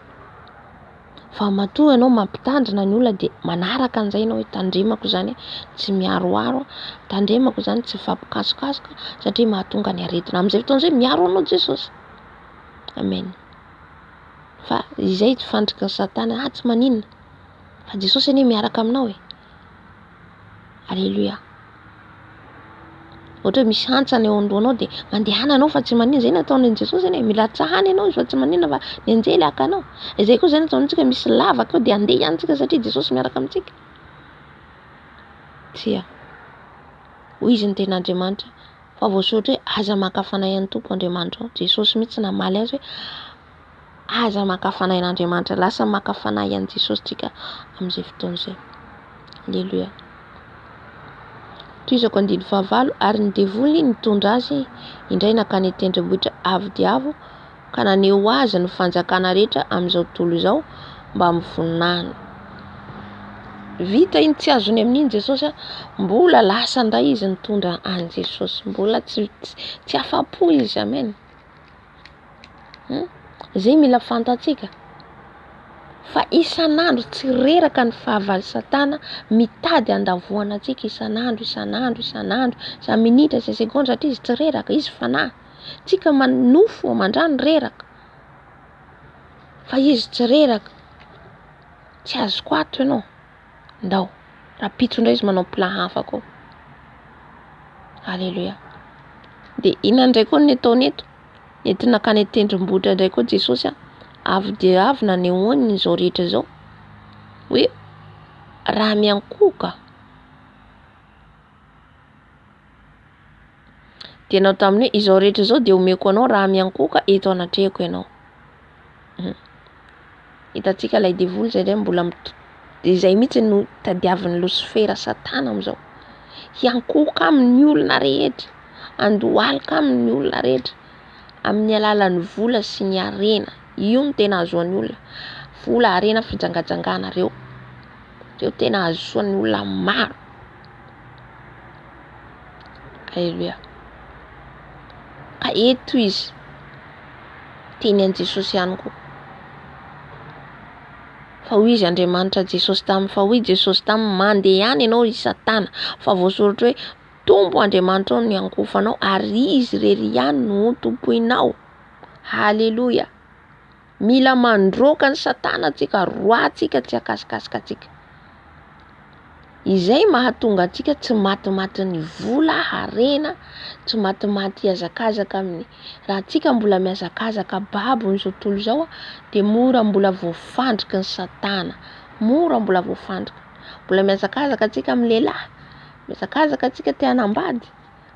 Fa matoa ianao mampitandrina ny olona dia manaraka an'izay ianao hoe tandremako zany tsy miaroaro, tandremako zany tsy fampikasokasoka satria mahatonga ny aretina. Amin'izay fotoana izay miaro anao Jesosy. Amen. Fa izay tsy fandriky ny Satana, tsy maninona. Fa Jesosy anie miaraka aminao e. Alleluia. Ohatra misy hantsana eo andohanao dia mandehana anao fa tsy maninona. Izay nataon'i Jesosy anie mila tsahany ianao izy fa tsy maninona fa ny anjely haka anao. Izay koa izay nataontsika misy lavaka eo dia andeha ihany tsika satria Jesosy miaraka amintsika. Tia. Hoy izy ny tenin'Andriamanitra fa voasoratra hoe aza maka fanahy an'i Tompo Andriamanitra. Jesosy mihitsy namaly azy hoe aza maka fanahin'Andriamanitra. Lasa maka fanahy an'i Jesosy tsika amin'izay fotoana izay. Alleluia. Toizako andiny fahavalo ary ny devoly nitondra azy indray nakany tendrombohitra avo dia avo ka naneho azy ny fanjakana rehetra amin'izao tontolo izao mba mivoninahana. Vita iny tsy azony amin'iny Jesosy mbola lasa ndray izy nitondra any Jesosy. Mbola tsy afa-po izy. Amen. Zay mila fantatsika. Fa isan'andro tsy reraka ny fahavaly Satana mitady andavoana antsika isan'andro. Sa minitra, sa segondra satria izy tsy reraka, izy fanahy. Tsika manofo mandrany reraka. Fa izy tsy reraka. Tsy azoko ato ianao. Ndao. Rapitso indray izy manao plan hafa koa. Alleluia. Dia inona indray koa ny ataony eto? Entina nakany tendrombohitra indray koa Jesosy avy dia avy nanehoany izao rehetra izao. hoe raha miankoka de anao tamin'ny hoe izao rehetra zao de omeko anao raha miankoka eto anatrehako ianao. Hitantsika ilay devoly zay mbola de zay mihitsy no tadiavin'ny Losifera Satana am'izao. Hiankoka amin'ny olona rehetra, andohalika amin'ny olona rehetra amin'ny alalan'ny vola sy ny harena. Io no tena azoan'ny olona. Vola, harena, fijangajangana reo tena azoan'ny olona maro. Alleluia. Ka eto izy teny an Jesosy ihany koa. Fa hoy izy Andriamanitra Jesosy tamin'ny mandeha ihany ianao i Satana, fa voasoratra hoe tombo Andriamanitra ao no niankofanao ary izy rery ihany no tompoinao. Halleluia. Mila mandroaka ny Satana antsika, roatsika tsy akasikasika atsika. Izay mahatonga atsika tsy matimaty ny vola, harena, tsy matimaty hazakazaka amin'ny raha atsika mbola mihazakazaka babo n'izao tontolo izao de mora mbola voafandriky ny Satana. Mbola voafandrika. Mbola mihazakazaka atsika amin'ny lehilahy, mihazakazaka atsika te hanambady,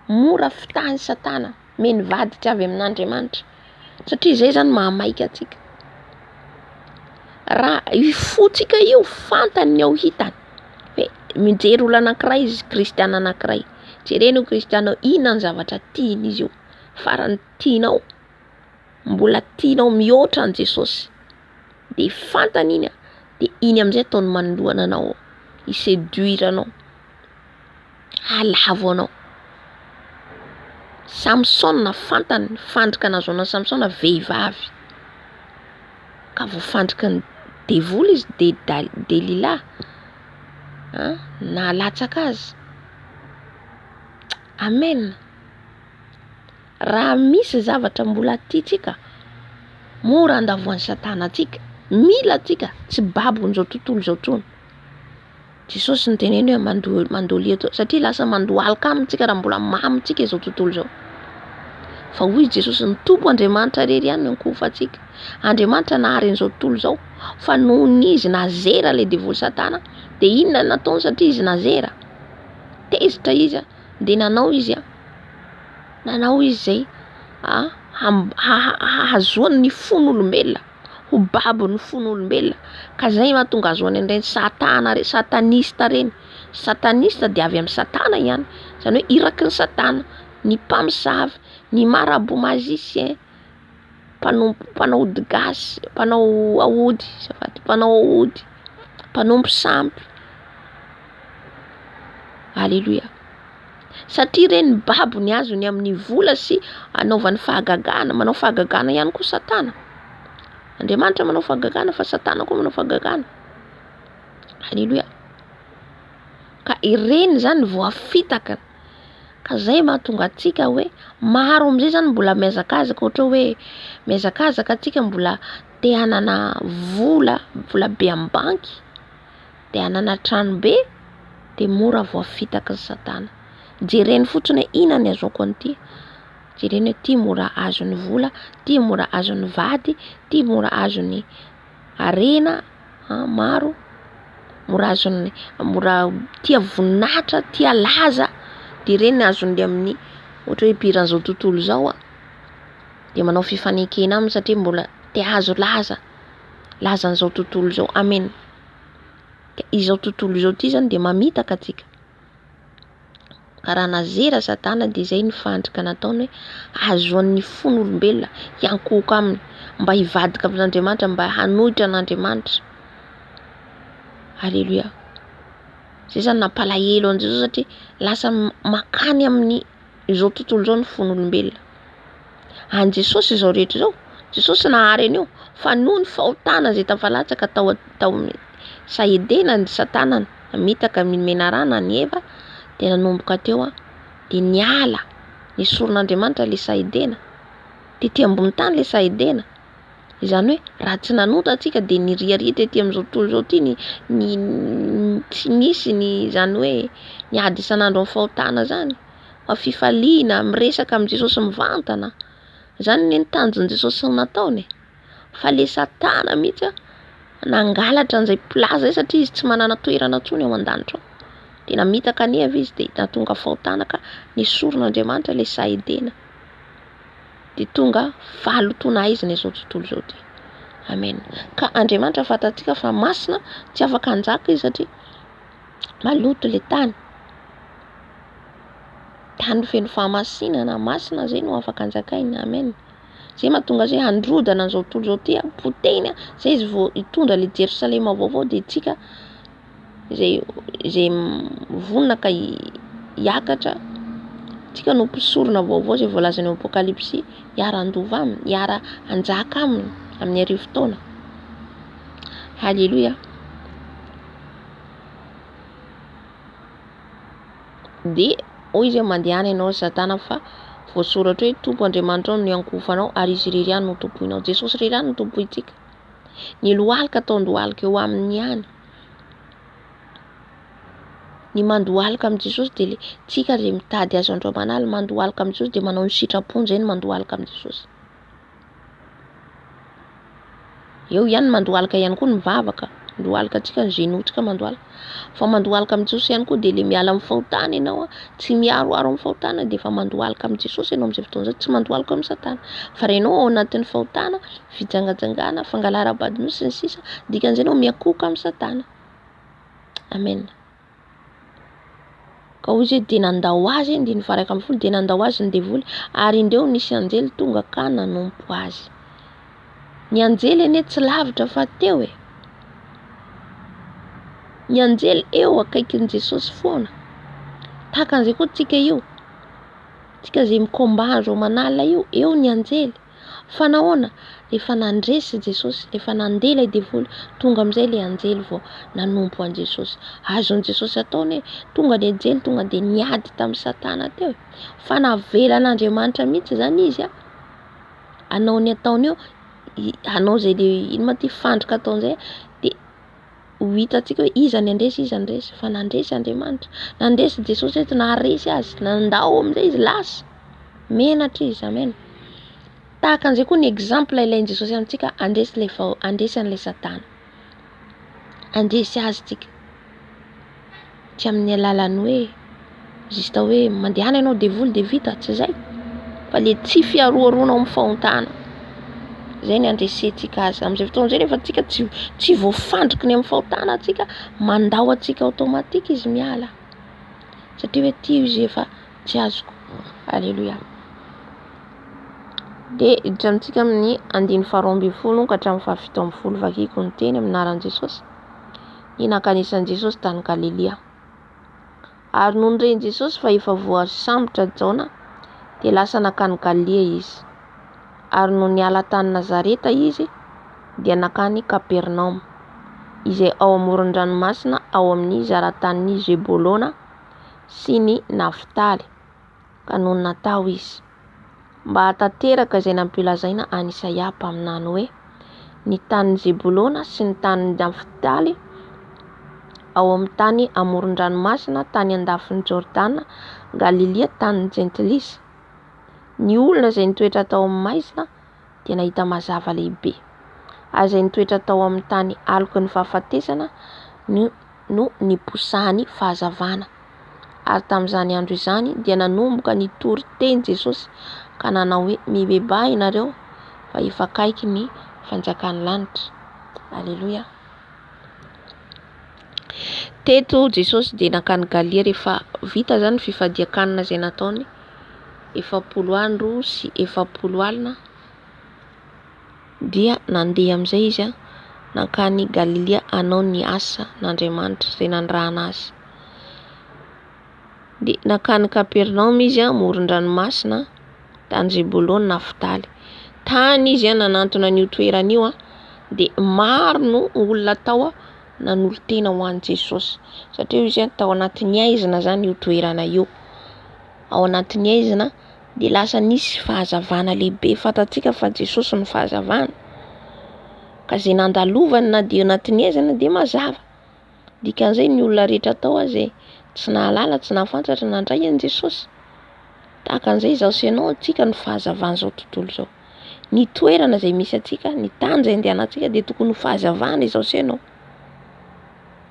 mora fitahin'ny Satana, meny vaditra avy amin'Andriamanitra. Satria zay zany mahamaika atsika. Raha ifotsika io fantany ao hitany. Hoe mijery olona anankiray izy, kristiana anankiray. Jereny io kristiana inona ny zavatra tiany izy io. Farany tianao. Mbola tianao mihoatra an Jesosy. De fantany iny de iny am'izay ataony manoloana anao, iséduire anao, halavo anao. Samson fantany fandrika nazahoana Samson vehivavy. Ka voafandrika ny devoly izy de Delila. Nalatsaka azy. Amen. Raha misy zavatra mbola tiatsika, mora andavoan'ny Satana atsika. Mila atsika tsy babon'izao tontolo izao trony. Jesosy ny teneny hoe mandolia eto satria lasa mandohalika amintsika raha mbola mamitsika izao tontolo izao. Fa hoy Jesosy ny tompo Andriamanitra rery ihany miankofa atsika. Andriamanitra nahary an'izao tontolo izao fa nohon' izy nazera le devoly Satana de inona nataony satria izy nazera. Tezitra izy de nanao izy zay hahazoany ny fon'olombelona, ho babon'ny fon'olombelona. Ka zay mahatonga azoany an'ireny satanista reny. Satanista de avy amin'ny Satana ihany. Zany hoe iraky ny Satana, ny mpamosavy, ny marabout magicien, mpanao ody gasy, mpanao aody, mpanompo sampy. Alléluia. Satria reny babony azony amin'ny vola sy anaovany fahagagana, manao fahagagana ihany koa Satana. Andriamanitra manao fahagagana fa Satana koa manao fahagagana. Alléluia. Ka ireny zany voafitaka. Ka zay mahatonga atsika hoe maro am'izay zany mbola mihazakazaka, ohatra hoe mihazakazaka atsika mbola te hanana vola be amin'ny banky, te hanana trano be, de mora voafitaka ny Satana. Jereny fotsiny hoe inona ny azoako an'ity. Jereny hoe ty mora azon'ny vola, ty mora azon'ny vady, ty mora azon'ny harena, maro, mora tia voninahitra, tia laza. De reny azon'ny amin'ny ohatra hoe piran'izao tontolo izao de manao fifanekena aminy satria mbola te hazo lazan'izao tontolo izao. Amen. Izao tontolo izao ty zany de mamitaka atsika. Ka raha nazera Satana de zay ny fandrika nataony hoe azoan'ny fon'olombelona hiankoka aminy, mba hivadika amin'Andriamanitra, mba hanohitra an'Andriamanitra. Alléluia. Zay zany nampalahelo an Jesosy satria lasa makany amin'ny izao tontolo izao ny fon'olombelona. An Jesosy izao rehetra izao, Jesosy nahary an'io fa noho ny fahotana zay tafalatsaka tao sahedena ny Satana mitaka menarana ny Eva de nanomboka teo de niala nisoron'Andriamanitra le sahedena. Tety ambony tany le sahedena. Izany hoe raha tsy nanota atsika de niriaria tety amin'izao tontolo izao ty tsy nisy ny zany hoe niady isan'andro amin'ny fahotana zany. Fa fifaliana miresaka amin'ny Jesosy mivantana. Zany ny tanjon'i Jesosy nataony. Fa le Satana mihitsy nangalatra an'izay plaza satria izy tsy manana toerana tsony ao an-danitra ao. Dia namitaka aneva izy dia natonga fahotana ka nisoron'Andriamanitra ilay sahedena. Dia tonga fahalotoana aizina izao tontolo izao ty. Amen. Ka Andriamanitra fantatsika fa masina tsy afaka hanjaka izy satria maloto ilay tany. Tany feno fahamasinana masina zay no afaka hanjakaina. Amen. Zay mahatonga zay handrodana an'izao tontolo izao ty potehina zay izy vao hitondra ilay Jerosalema vaovao dia tsika zay vonona ka hiakatra tsika no mpisorona vaovao zay voalazany ao Apokalipsy hiara-handova aminy, hiara-hanjaka aminy amin'ny arivo taona. Halleluja. Dia hoy izy mandehana ianao Satana fa voasoratra hoe Tompo Andriamanitra no ankofanao ary izy irery ihany no tompoinao. Jesosy irery ihany no tompointsika. Ny lohalika ataon-dohalika eo aminy ihany. Ny mandohalika amin'ny Jesosy dia le tsika zay mitady azy andro manala mandohalika amin'ny Jesosy dia manao ny sitrapony zay ny mandohalika amin'ny Jesosy. Eo ihany mandohalika ihany koa ny mivavaka. Mandohalika antsika ny zenotrika mandohalika. Fa mandohalika amin'ny Jesosy ihany koa dia le miala amin'ny fahotana ianao tsy miaroaro amin'ny fahotana dia fa mandohalika amin'ny Jesosy ianao amin'izay fotoana izay tsy mandohalika amin'ny Satana. Fa ianao ao anatin'ny fahotana, fijangajangana, fangalara-badino sy ny sisa, dikan'izay ianao miakoka amin'ny Satana. Amen. Ka hoy izy dia nandao azy 1:1 dia nandao azy ny devoly ary indreo nisy anjely tonga ka nanompo azy. Ny anjely anie tsy lavitra fa teo e. Ny anjely eo akaikin'i Jesosy foana. Tahaka an'izay koa tsika io. Tsika zay mikomba andro manala io, eo ny anjely. Fa nahoana? Rehefa nandresy Jesosy, rehefa nandeha ilay devoly, tonga amin'izay ilay anjely vao nanompo an Jesosy. Azon'i Jesosy ataony tonga ny anjely tonga dia niady tamin'ny Satana teo. Fa navelan'Andriamanitra mihitsy zany izy hanao ny ataony eo, hanao zay ino ma ty fandrika ataon'izay dia ho hitantsika hoe iza ny andresy fa nandresy Andriamanitra. Nandresy Jesosy eto naharesy azy, nandao amin'izay izy lasa. Menatra izy. Amen. Tahaka an'izay koa ny exemple ilain'i Jesosy amintsika andresy an'ilay Satana. Andresy azy tsika. Tsy amin'ny alalany hoe justa hoe mandehana ianao devoly dia vita, tsy zay. Fa le tsy fiaroaroanao amin'ny fahotana. Zay ny andresentsika azy. Amin'izay fotoana izay rehefa tsika tsy voafandrika ny amin'ny fahotana tsika, mandao atsika automatique izy miala. Satria hoe tio izy efa tsy azoko. Alléluia. Dia hiditra amintsika amin'ny 12 ka hatramin'ny 17 vakiko ny teny amin'ny anaran'i Jesosy. Ny nakanisan'i Jesosy tany Galilea. Ary noho nireny Jesosy fa efa voasambotra Jaona dia lasa nakany Galilea izy. Ary no niala tany Nazareta izy dia nakany Kapernaum izay ao amoron-dranomasina ao amin'ny zaran-tanin'i Zebolona sy ny Naftaly. Ka noho natao izy mba hatateraka izay nampilazaina any Isaia mpaminany hoe ny tanin'i Zebolona sy ny tanin'i Naftaly ao amin'ny tany amoron-dranomasina tany andafin'ny Jordana, Galilea tanin'ny Jentilisa. Ny olona izay nitoetra tao amin'ny maizina dia nahita mazava lehibe. Ary izay nitoetra tao amin'ny tany aloky ny fahafatesana no niposahany fahazavana. Ary tamin'izany andro izany dia nanomboka nitory teny Jesosy ka nanao hoe mibebà ianareo fa efa akaiky ny fanjakany lanitra. Alleluia. Teto Jesosy dia nakany Galilea rehefa vita zany fifadiakanina izay nataony 40 andro sy 40 alina dia nandeha amin'izay izy nakany Galilea hanao ny asa n'Andriamanitra izay nandrahana azy. Dia nakany Kapernaum izy amoron-dranomasina tany Zebolona Naftaly. Tany izy nanantona an'io toerana io dia maro no olona tao nanolo tena ho an'i Jesosy satria izy tao anatin'ny aizina zany io toerana io. Ao anatin'ny aizina dia lasa nisy fahazavana lehibe. Fatatsika fa Jesosy ny fahazavana. Ka izay nandalovany na dia anatin'ny aizina dia mazava. Dikan'izay ny olona rehetra tao izay tsy nahalala, tsy nahafantatra nandray an'i Jesosy. Tahaka an'izay izao sy ianao antsika ny fahazavana izao tontolo izao. ny toerana izay misy atsika, ny tany izay andehanantsika dia tokony ho fahazavana izao senao.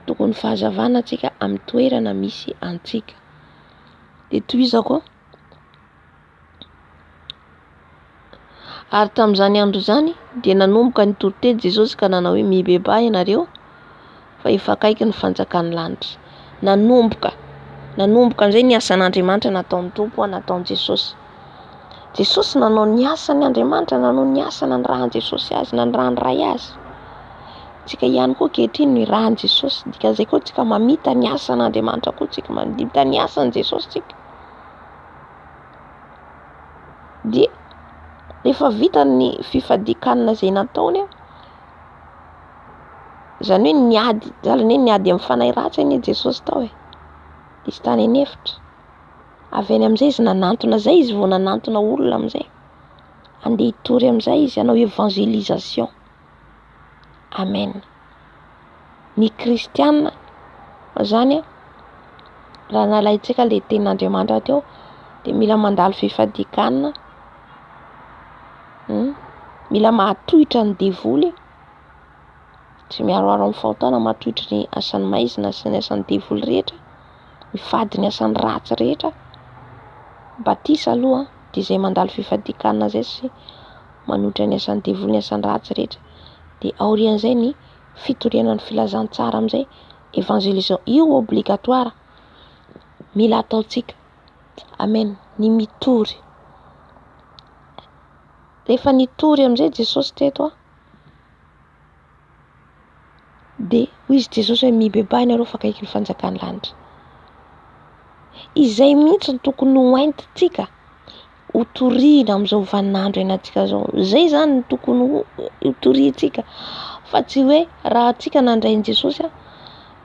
Tokony fahazavana atsika amin'ny toerana misy antsika. Dia toizako ary tamin'izany andro izany dia nanomboka ny toriteny Jesosy ka nanao hoe mibeba ianareo fa efa akaiky ny fanjakan'ny lanitra. Nanomboka amin'izay ny asan'Andriamanitra nataon'ny Tompo, nataon'i Jesosy. Jesosy nanao ny asan'ny Andriamanitra, nanao ny asa nandrahan'i Jesosy azy, nandrahan'iray azy. Tsika ihany koa ankehitriny ny rahan'i Jesosy, dikan'izay koa tsika mamita ny asan'Andriamanitra koa tsika, mamita ny asan'i Jesosy tsika. Dia rehefa vita ny fifadikanana izay nataony, izany hoe niady amin'ny fanahy ratsy anie Jesosy tao e. Izy tany anefitra. Avy any amin'izay izy nanantona, zay izy vao nanantona olona amin'izay. Andeha hitory amin'izay izy hanao évangélisation. Amen. Ny kristianina zany raha nalaintsika ilay tenin'Andriamanitra teo dia mila mandalo fifadikanana, mila mahatohitra ny devoly, tsy miaroaro amin'ny fahotana, mahatohitra ny asan'ny maizina sy ny asan'ny devoly rehetra, mifady ny asan'ny ratsy rehetra, batisa aloha dia izay mandalo fifadikanana zay sy manohitra ny asan'ny devoly, ny asan'ny ratsy rehetra. Dia aorian'izay ny fitoriana ny filazantsara amin'izay évangélisation. Io obligatoire, mila ataontsika. Amen. Ny mitory. Rehefa nitory amin'izay Jesosy teto dia hoy izy Jesosy hoe mibeba ianareo fa akaiky ny fanjakan'ny lanitra. Izay mihitsy tokony ho entintsika ho toriana amin'izao vaninandro iainantsika zao. Zay zany ny tokony ho toriantsika. Fa tsy hoe raha atsika nandrain'i Jesosy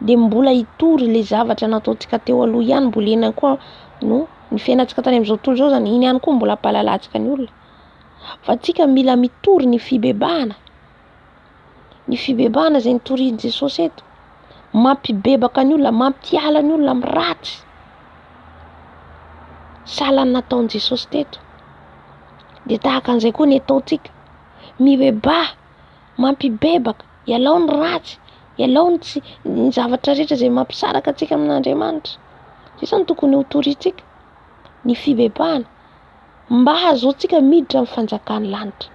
dia mbola hitory ilay zavatra nataontsika teo aloha ihany, mbola eny koa no ny fiainantsika tany amin'izao tontolo izao zany, iny ihany koa mbola ampahalalantsika ny olona. Fa atsika mila mitory ny fibebahana. Ny fibebahana izay nitorian'i Jesosy eto, mampibebaka ny olona, mampiala ny olona amin'ny ratsy. Sahalan'ny nataon'i Jesosy teto. Dia tahaka an'izay koa ny ataontsika. Mibeba, mampibebaka, ialao ny ratsy, ialao ny zavatra rehetra izay mampisaraka atsika amin'Andriamanitra. Izay no tokony ho toriantsika. Ny fibebahana mba ahazoantsika miditra amin'ny fanjakan'ny lanitra.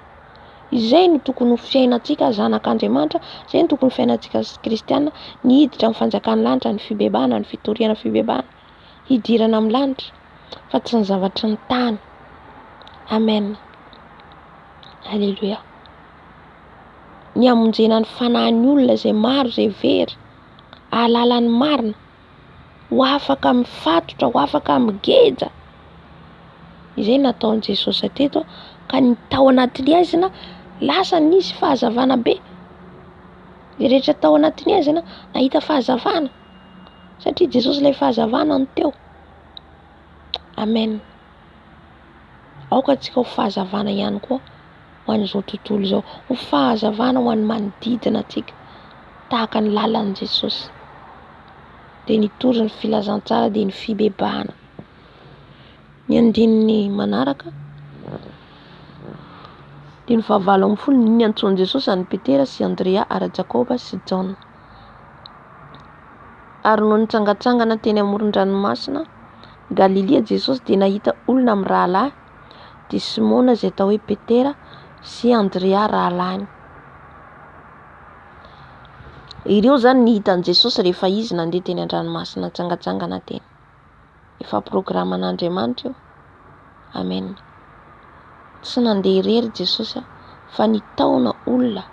Izay no tokony ho fiainantsika zanak'Andriamanitra, izay no tokony ho fiainantsika kristianina, ny hiditra amin'ny fanjakan'ny lanitra, ny fibebahana, ny fitoriana fibebahana, hidirana amin'ny lanitra, fa tsy ny zavatra ny tany. Amen. Alléluia. Ny hamonjena ny fanahin'ny olona izay maro izay very, ahalalany marina, ho afaka mifatotra, ho afaka migeja. Izay nataon'i Jesosy teto, ka ny tao anatin'ny aizina lasa nisy fahazavana be. Ny rehetra tao anatin'ny aizina nahita fahazavana, satria Jesosy ilay fahazavana ny teo. Amen. Aoka tsika ho fahazavana ihany koa ho an'izao tontolo izao, ho fahazavana ho an'ny manodidina atsika tahaka ny lalan'i Jesosy. Dia nitory ny filazantsara dia ny fibebahana. Ny andininy manaraka dia ny 70 ny antsoin'i Jesosy any Petera sy Andrea ary Jakoba sy John. Ary no nitsangatsangana teny amoron-dranomasina Galilea Jesosy dia nahita olona amin'ny rahalahy, dia Simona izay atao hoe Petera sy Andrea rahalahiny. Ireo zany nihitan'i Jesosy rehefa izy nandeha teny an-dranomasina nitsangatsangana teny. Efa programan'Andriamanitra io. Amen. Tsy nandeha irery Jesosy fa nitaona olona.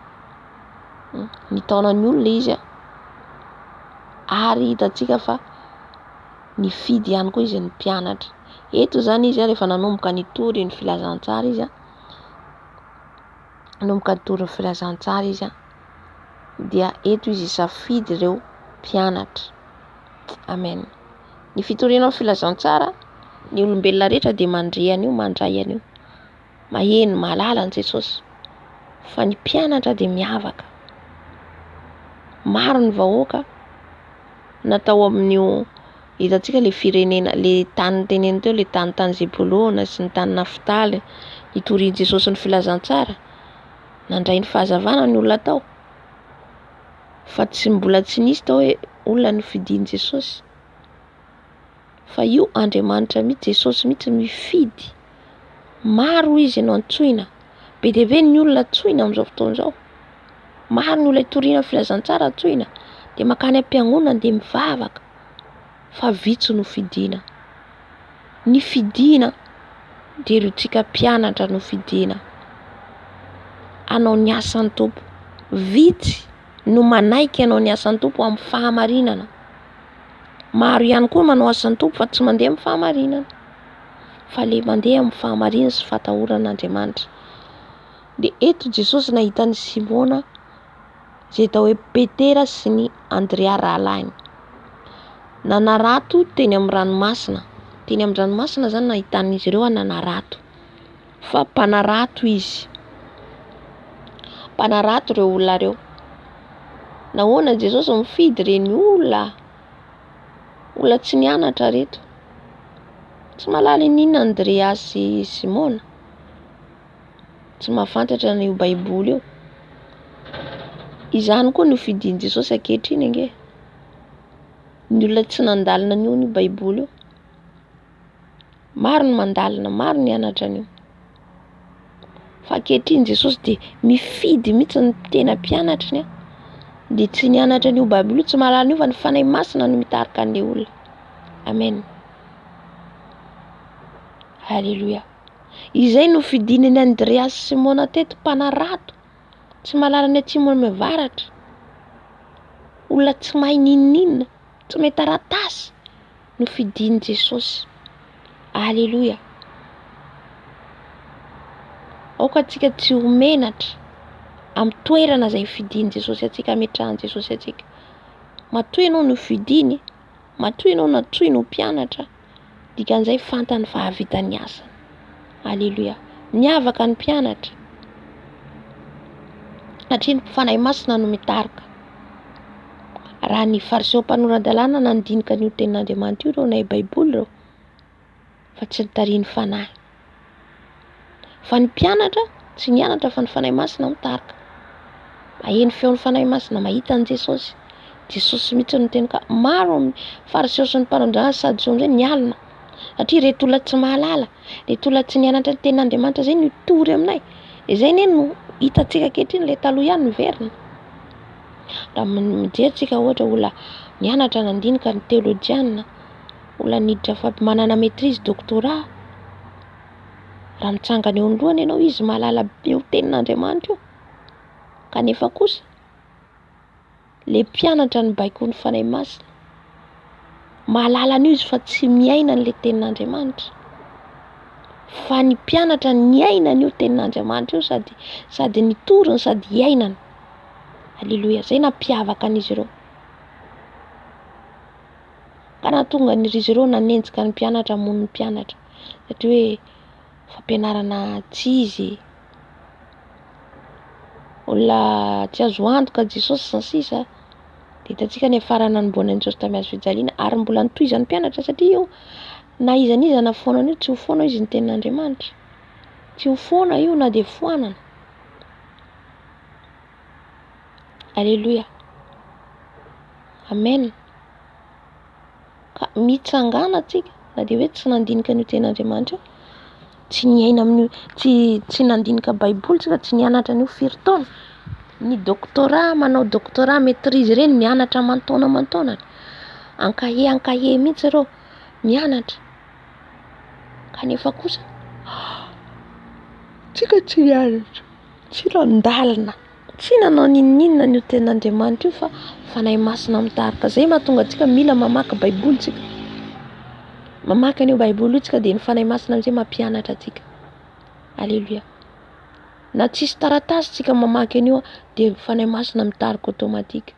Nitaona ny olona izy ary hitantsika fa nifidy ihany koa izy ny mpianatra. Eto zany izy rehefa nanomboka nitory ny filazantsara izy nanomboka nitory ny filazantsara izy dia eto izy safidy ireo mpianatra. Amen. Ny fitoriana ny filazantsara, ny olombelona rehetra dia mandray an'io, maheno mahalala an Jesosy. Fa ny mpianatra dia miavaka. Maro ny vahoaka natao amin'io Hitantsika le firenena, le tany teneny teo, le tany Zebulona sy ny tany Naftaly, itorian'i Jesosy ny filazantsara. Nandray ny fahazavana ny olona tao. Fa mbola tsy nisy tao hoe olona no fidian'i Jesosy. Fa io Andriamanitra mihitsy, Jesosy mihitsy mifidy. Maro izy no antsoina. Be dia be ny olona antsoina amin'izao fotoana izao. Maro ny olona itoriana filazantsara antsoina. Dia makany am-piangonana dia mivavaka. Fa vitsy no fidiana. Ny fidiana dia ireo tsika mpianatra no fidiana. Anao ny asan'ny Tompo. Vitsy no manaiky anao ny asan'ny Tompo amin'ny fahamarinana. Maro ihany koa manao asan'ny Tompo fa tsy mandeha amin'ny fahamarinana. Fa le mandeha amin'ny fahamarinana sy fatahoran'Andriamanitra. Dia eto Jesosy nahitany Simona, izay tao hoe Petera sy ny Andrea rahalainy. Nanarato teny amin'ny ranomasina. Teny amin'ny ranomasina zany nahitan'izy ireo nanarato. Fa mpanarato izy. Mpanarato ireo olona ireo. Nahoana Jesosy mifidy ireny olona tsy nianatra reto. Tsy mahalala inona Andrea sy Simona. Tsy mahafantatra n'io baiboly io. Izany koa no fidian'i Jesosy ankehitriny ange. Ny olona tsy nandalina an'io ny baiboly io. Maro ny mandalina, maro ny anatra an'io. Fa ankehitriny Jesosy dia mifidy mihitsy ny tena mpianatra ny. Dia tsy nianatra an'io baiboly io, tsy mahalala an'io fa ny fanahy masina no mitarika an'ilay olona. Amen. Halleluja. Izay no fidian'ny Andrea sy Simona teto, mpanarato. Tsy mahalala ny atsimo ny avaratra. Olona tsy mahay ninina, tsy mahay taratasy no fidian'i Jesosy. Halleluja. Aoka atsika tsy ho menatra amin'ny toerana izay fidian'i Jesosy atsika, ametrahan'i Jesosy atsika. Matoy ianao no fidiny, matoy ianao natsoina ho mpianatra, dikan'izay fantany fa havita ny asa. Halleluja. Miavaka ny mpianatra. Satria ny fanahy masina no mitarika. Raha ny fariseo mpanoran-dalàna nandinika an'io tenin'Andriamanitra io ireo nay baiboly ireo. Fa tsy nitariany fanahy. Fa ny mpianatra tsy nianatra fa ny fanahy masina mitarika. Maheno feon'ny fanahy masina, mahita an Jesosy. Jesosy mihitsy no teny ka maro fariseo sy ny mpanoran-dalàna Sadoseo amin'izay nialina. Satria reto olona tsy mahalala, reto olona tsy nianatra ny tenin'Andriamanitra izay nitory aminay. Izay ne no hitantsika ankehitriny ilay taloha ihany miverina. Raha mijery ohatra olona nianatra nandinika ny teolojiana, olona niditra fa manana maîtrise doctorat. Raha mitsangana eo anoloany ianao izy mahalala eo tenin'Andriamanitra io. Kanefa kosa le mpianatra ny baiko ny fanahy masina. Mahalala an'io izy fa tsy miaina an'ilay tenin'Andriamanitra. Fa ny mpianatra ny aina an'io tenin'Andriamanitra io sady nitoriny sady iainana. Halleluja. Zay nampiavaka an'izy ireo. Ka nahatonga an'izy ireo nanenjika ny mpianatra mono ny mpianatra. Satria hoe fampianarana tsy izy. Olona tsy azo antoka Jesosy sy ny sisa. Dia hitantsika ny afarana nanomboana an'i Jesosy tamin'ny hazo fijaliana ary mbola nitohizany mpianatra satria io na iza n'iza na foana io tsy ho foana izy ny tenin'Andriamanitra. Tsy ho foana io na dia foanana. Alléluia. Amen. Ka mitsangana atsika na dia hoe tsy nandinika ny tenin'Andriamanitra io. Tsy niaina amin'io, tsy nandinika baiboly tsika, tsy nianatra an'io firy taona. Ny doctorat, manao doctorat maîtrise ireny mianatra aman-taonany. Ankahe mihitsy ireo mianatra. Kanefa kosa tsika tsy nianatra, tsy nandalina, tsy nanao ninina ny tenin'Andriamanitra io fa fanahy masina mitarika. Zay mahatonga antsika mila mamaky baiboly tsika. Mamaky an'io baiboly io tsika dia ny fanahy masina amin'izay mampianatra atsika. Alléluia. Na tsisy taratasy tsika mamaky an'io dia fanahy masina mitarika automatika.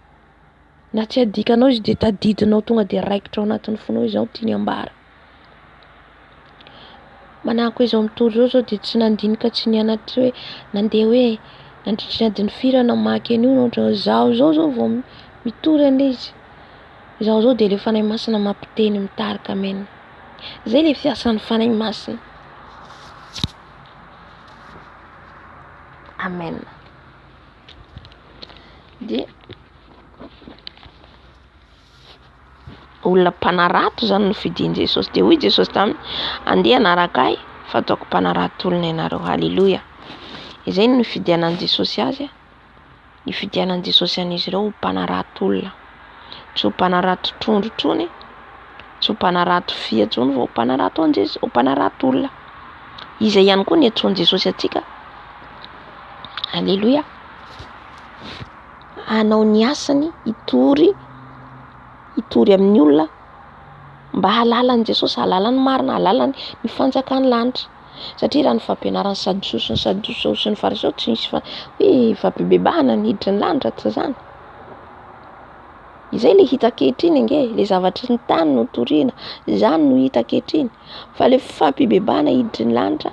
Na tsy adikanao izy dia tadidinao tonga dia raikitra ao anatin'ny fonao izy ao tiany ambara. Manako izao mitory izao dia tsy nandinika, tsy nianatra hoe nandeha hoe nandritra ny adiny firy namaky an'io ohatra izao vao mitory an'ilay izy. Zaho zao dia ilay fanahy masina mampiteny mitarika amen. Zay ilay fiasan'ny fanahy masina. Amen. Dia olona mpanarato zany no fidian'i Jesosy. Dia hoy Jesosy taminy, andeha anaraka ahy fa ataoko mpanarato olona ianareo. Halleloja. Izay no fidianan'i Jesosy azy. Ny fidianan'i Jesosy an'izy ireo ho mpanarato olona. Tsy ho mpanarato trondro trony, tsy ho mpanarato fia trony, ho mpanarato an'Jesosy, ho mpanarato olona. Izay ihany koa ny antsoan'i Jesosy atsika. Halleloja. Hanao ny asany hitory amin'ny olona mba halalany Jesosy, halalany marina, halalany ny fanjakany lanitra. Satria raha ny fampianarany Sadoseo sy ny Fariseo tsy misy hoe fampibebahana ny hiditra ny lanitra tsy zany. Izay le hita ankehitriny ange, le zavatra ny tany no toriana, zany no hita ankehitriny. Fa le fampibebahana hiditra ny lanitra,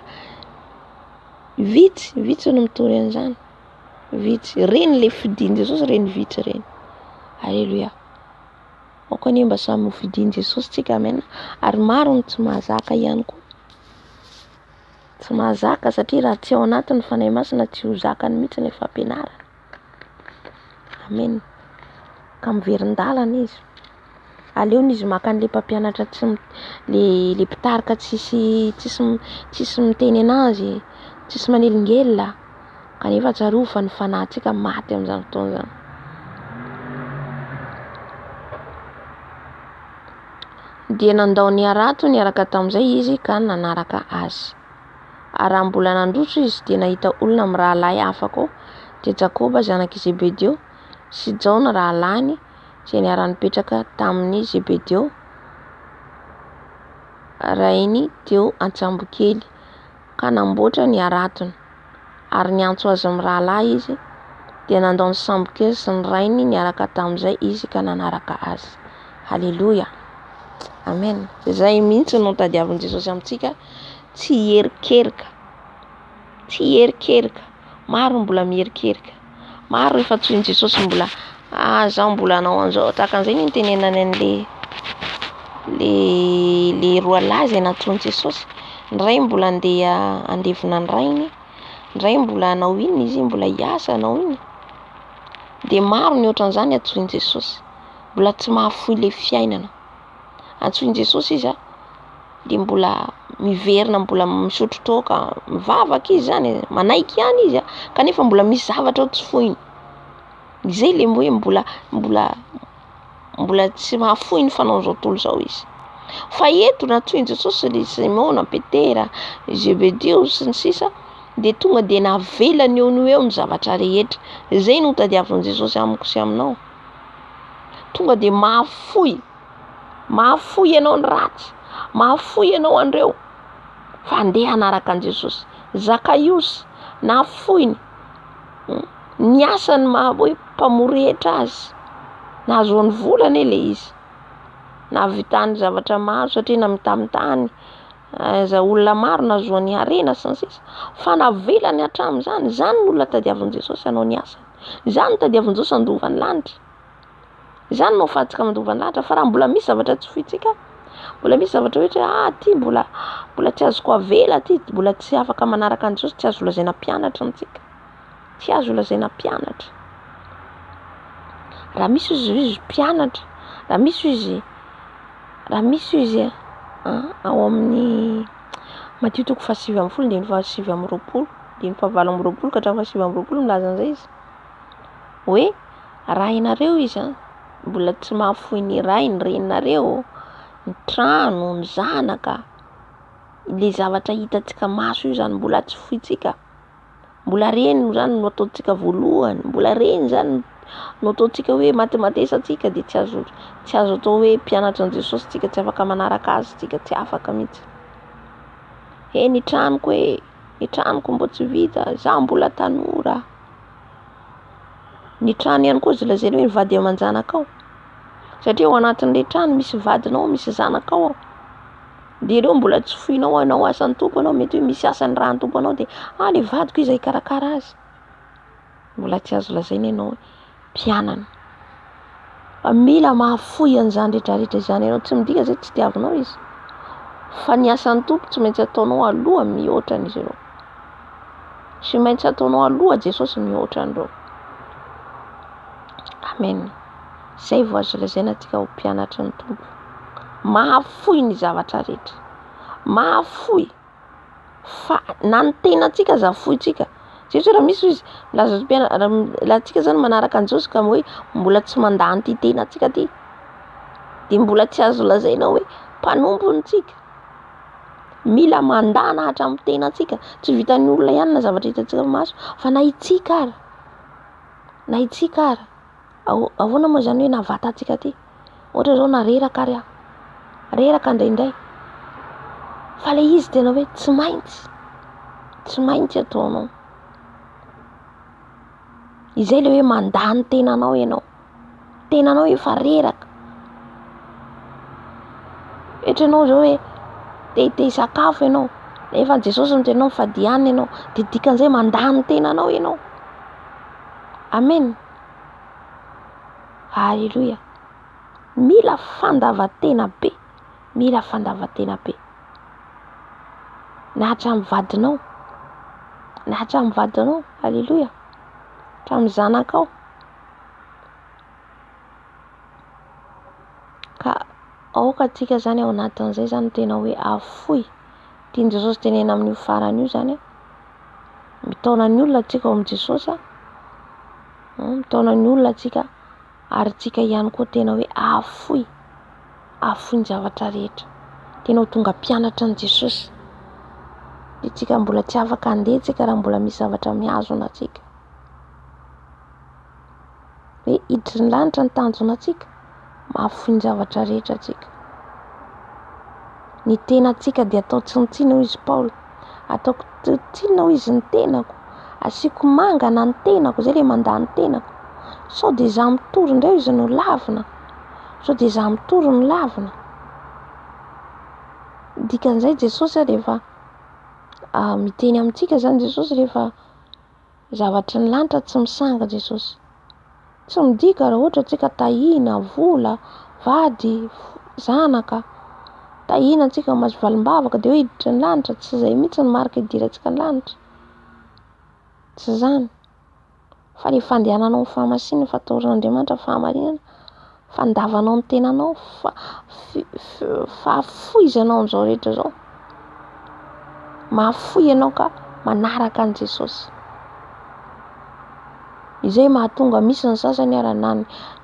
vitsy no mitory an'izany. Vitsy. Reny le fidian'i Jesosy, reny vitsy reny. Halleluja. Ao koa mba samy ho fidian'i Jesosy tsika, amen. Ary maro ny tsy mahazaka ihany koa. Tsy mahazaka satria raha tsy ao anatin'ny fanahy masina tsy ho zakany mihitsy ny fampianarana. Amen. Ka miverin-dalana izy. Aleon'izy maka an'ilay mpampianatra le mpitarika tsisy miteny anazy, tsisy manelingelina, kanefa tsaroa fa ny fanahintsika maty amin'izany fotoana izany. Dia nandao ny arato niaraka tamin'izay izy ka nanaraka azy. Ary raha mbola nandroso izy dia nahita olona amin'ny rahalahy hafa koa, dia Jakoba zanak'i Zebedeo sy Jaona rahalahiny izay niara-nipetraka tamin'ny Zebedeo rainy teo an-tsambo kely, ka namboatra ny aratony. Ary niantso azy amin'ny rahalahy izy, dia nandao ny sambo kely sy ny rainy niaraka tamin'izay izy ka nanaraka azy. Halleluja. Amen. Zay mihitsy no tadiavin'i Jesosy amintsika. Tsy herikerika. Tsy herikerika. Maro mbola miherikerika. Maro efa tsoin'i Jesosy mbola zaho mbola anao an'izao. Tahaka an'izay ny tenenany an'le roalahy izay natsoin'i Jesosy. Ny ray mbola andeha andevina ny rainy, ny ray mbola anao inona izy, mbola hiasa anao iny. Dia maro ny ohatran'izany atsoin'i Jesosy. Mbola tsy mahafoy le fiainana. Antsoin'i Jesosy izy dia mbola miverina, mbola misotro toaka, mivavaka izy zany, manaiky ihany izy kanefa mbola misy zavatra tsy foiny. Izay le hoe mbola tsy mahafoy ny fanao an'izao tontolo izao izy. Fa eto natsoin'i Jesosy le Simona, Petera, Zebedeo sy ny sisa, dia tonga dia navelany eo no eo ny zavatra rehetra. Izay no tadiavin'i Jesosy amiko sy aminao. Tonga dia mahafoy ianao ny ratsy, mahafoy ianao andreo, fa andeha hanaraka an'i Jesosy. Zakaiosy nahafoiny, ny asany hoe mpamorehitra azy, nahazoany volana le izy, nahavitany zavatra maro satria namitamitany za olona maro nahazoany harena sy ny sisa, fa navelany hatramin'izany. Zany no olona tadiavin'i Jesosy hanao ny asany. Zany tadiavin'i Jesosy handovany lanitra. Zany no ahafahantsika mandovany lanitra. Fa raha mbola misy zavatra tsy foitsika, mbola misy zavatra hoe ty mbola tsy azoko avela, ty mbola tsy afaka manaraka an'i Jesosy, tsy azo lazaina mpianatra antsika. Tsy azo lazaina mpianatra. Raha misy izy mpianatra, raha misy izy ao amin'ny Matthieu 7:7-8, dia 7:20 ka 7:20 milaza an'izay izy. Hoe raha ianareo izy mbola tsy mahafoy ny ray, ny reninareo, ny trano, ny zanaka, le zavatra hitantsika maso io zany mbola tsy foitsika. Mbola reny zany no ataontsika voalohany, mbola reny zany no ataontsika hoe matesatsika, dia tsy azo atao hoe mpianatra an'i Jesosy tsika, tsy afaka manaraka azy tsika, tsy afaka mihitsy. Ny tranoko mbo tsy vita, za mbola tanora. Ny trano ihany koa lazaina hoe vady aman-janaka ao, satria ao anatin'ilay trano misy vadinao, misy zanakao ao. Dia ireo mbola tsy foinao, anao asan'ny tompo anao, mety hoe misy asany raha ny tompo anao, dia le vadiko izay karakara azy. Mbola tsy azo lazaina ianao mpianana. Mila mahafoy an'izany rehetrarehetra izany ianao, tsy midika zay tsy tiavinao izy, fa ny asan'ny tompo tsy maintsy ataonao aloha mihoatra an'izy ireo, tsy maintsy ataonao aloha Jesosy mihoatra an'ireo. Amen. Zay vao azo lazaina antsika ho mpianatra ny tompo, mahafoy ny zavatra rehetra, mahafoy, fa na ny tenantsika aza foitsika. Jesoly raha misy izy laza raha antsika zany manaraka an'i Jesosy ka hoe mbola tsy mandany ty tenantsika ty, de mbola tsy azo lazaina hoe mpanombontsika. Mila mandana hatramin'ny tenantsika, tsy vitan'ny olona ihany na zavatra hitantsika maso, fa na itsika ara, na itsika ara. Ahoana moa zany hoe navatantsika ty, ohatra zao na reraka ary reraka indraindray, fa le izy tena hoe tsy maintsy ataonao. Izay le hoe mandany tenanao ianao, tenanao efa reraka. Etranao zao hoe te sakafo ianao, nefa Jesosy mitenao mifady hanina ianao, de dikan'izay mandany tenanao ianao. Amen. Alléluia. Mila fandavan-tena be, mila fandavan-tena be. Na hatramin'ny vadinao, na hatramin'ny vadinao, alléluia, hatramin'ny zanakao. Ka aoka antsika zany ao anatin'izay zany tena hoe afoy. Tian'i Jesosy tenena amin'io farany io zany, mitaona ny olona antsika ao amin'i Jesosy, mitaona ny olona antsika, ary tsika ihany koa tena hoe afoy, afoy ny zavatra rehetra. Tena ho tonga mpianatra an'i Jesosy. De tsika mbola tsy afaka andeha tsika raha mbola misy zavatra mihazona antsika. Hoe hiditry ny lanitra ny tanjona antsika, mahafoy ny zavatra rehetra antsika. Ny tenantsika dia atao tsinitsina hoy izy Paoly, ataoko tsinitsina hoy izy ny tenako, asiako mangana ny tenako, zay le mandany tenako. Sao de za mitory indray izy no lavina, sao de za mitory no lavina. Dikan'izay Jesosy rehefa miteny amintsika zany Jesosy rehefa zavatra ny lanitra tsy misanga Jesosy. Tsy midika raha ohatra antsika tahina, vola, vady, zanaka, tahina antsika mahazo valim-bavaka de hoe hiditra ny lanitra, tsy izay mihitsy ny marika hidirantsika ny lanitra. Tsy zany. Fa le fandehananao amin'ny fahamasinana, fatahoran'Andriamanitra, fahamarinana, fandavanao ny tenanao, fahafoizanao amin'izao rehetra zao. Mahafoy ianao ka manaraka an'i Jesosy. Izay mahatonga misy ny sasany ara na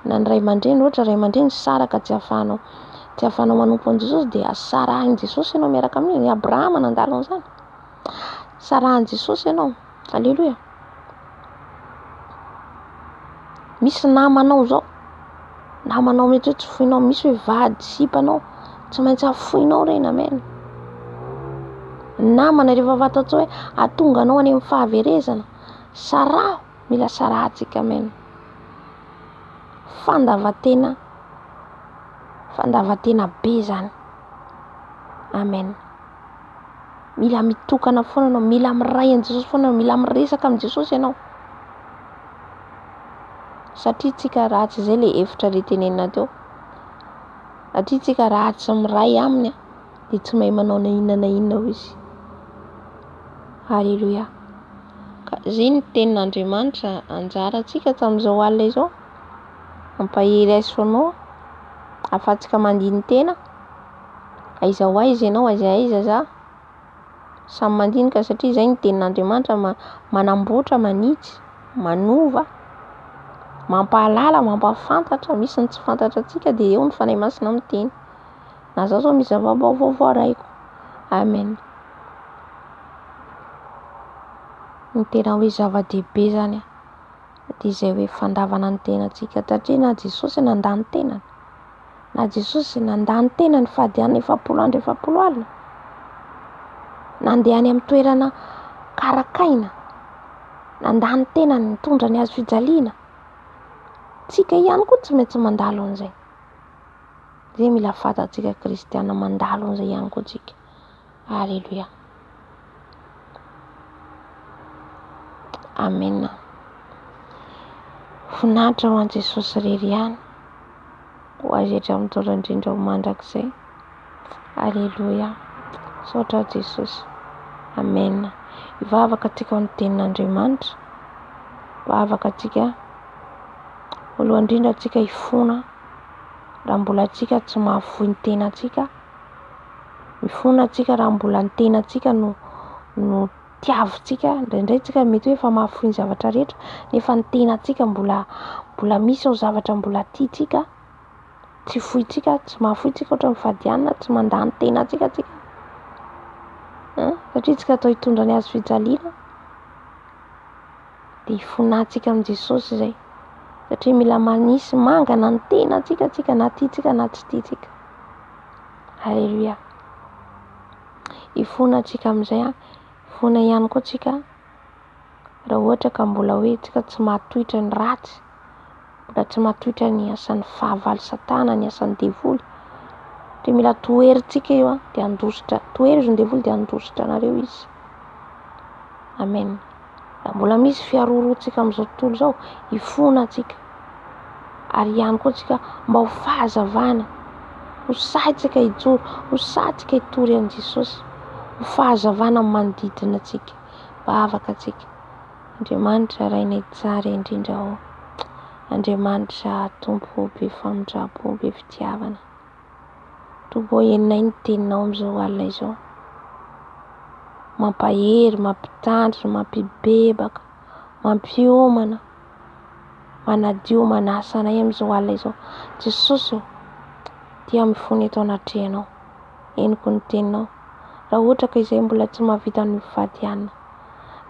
ny ray aman-dreny, ohatra ray aman-dreny saraka tsy ahafahanao manompo an'i Jesosy, de asarahin' Jesosy ianao miaraka amin'iny. Ny Abrahama nandalo an'izany, sarahin' Jesosy ianao. Alléluia. Misy namanao zao, namanao mety hoe tsy foinao, misy hoe vady sipanao, tsy maintsy afoinao reny. Amen. Namana rehefa fantatsao hoe atonga anao any amin'ny fahaverezana, saraho, mila sarahantsika. Amen. Fandavan-tena be zany. Amen. Mila mitokana foana ianao, mila miray an'i Jesosy foana ianao, mila miresaka amin'i Jesosy ianao. Satria tsika ratsy zay le hevitra le tenenina teo. Satria tsika ratsy miray aminy, de tsy mahay manao na inona na inona hoy izy. Alléluia. Ka zay ny tenin'Andriamanitra anjara antsika tamin'izao alina izao, ampahery azy foanao, ahafahantsika mandiny tena. Aiza ho aiza ianao, aiza aiza za, samy mandinika, satria zay ny tenin'Andriamanitra manamboatra, manitsy, manova, mampahalala, mampafantatra. Misy ny tsy fantatra antsika, de eo ny fanahy masina miteny. Na zao misy zava-baovao araiko. Amen. Ny tena hoe zava-dehibe zany de izay hoe fandavana ny tenantsika, satria na Jesosy nandany tenany, na Jesosy nandany tenany fady hanina 700 alina, nandeha any amin'ny toerana karakaina, nandany tenany, nitondra ny hazo fijaliana. Tsika ihany koa tsy maintsy mandalo an'izay. Zay mila fantatsika kristiana, mandalo an'izay ihany koa tsika. Alléluia. Amen. Voninahitra ho an'i Jesosy irery ihany. ho azy hatramin'ny indrindra ho mandrakizay. Alleluia. Saotra Jesosy. Amen. Ivavaka antsika ny tenin'Andriamanitra. Ivavaka antsika voalohany indrindra antsika hifona raha mbola antsika tsy mahavoy ny tenantsika. Mifona antsika raha mbola ny tenantsika no tiavintsika. Indraindray tsika mety hoe efa mahavoy ny zavatra rehetra nefa ny tenantsika mbola misy ao zavatra mbola tiantsika. Tsy fointsika, tsy mahafointsika ohatra ny fadianina, tsy mandany tenantsika tsika. Satria tsika atao hitondra ny azy fijaliana. Dia hifonantsika amin'ny Jesosy izay. Satria mila manisy mangana ny tenantsika tsika na tiantsika na tsy tiantsika. Alleluia. Hifona antsika amin'izay hifona ihany koa tsika raha ohatra ka mbola hoe tsika tsy mahatohitra ny ratsy, mbola tsy mahatohitra ny asan'ny fahavalo Satana, ny asan'ny devoly. Dia mila toherintsika eo dia handositra. Tohery izy ny devoly dia handositra anareo izy. Amen. Raha mbola misy fiarorontsika amin'izao tontolo izao, hifona antsika. Ary ihany koa tsika mba ho fahazavana. Ho sahintsika hijoro, ho sahintsika hitory an' Jesosy. Ho fahazavana manodidina antsika. Vavaka antsika. Andriamanitra rainay tsara indrindra ao. Andriamanitra Tompo be famindrapo, be fitiavana. Tompo enonay ny teninao amin'izao alina izao. Mampahery, mampitandrina, mampibebaka, mampiomana, manadio, manasa anay amin'izao alina izao. Jesosy, tia mifona eto anatrehanao. Eniko ny teninao. Raha ohatra ka izay mbola tsy mahavita ny fadianina.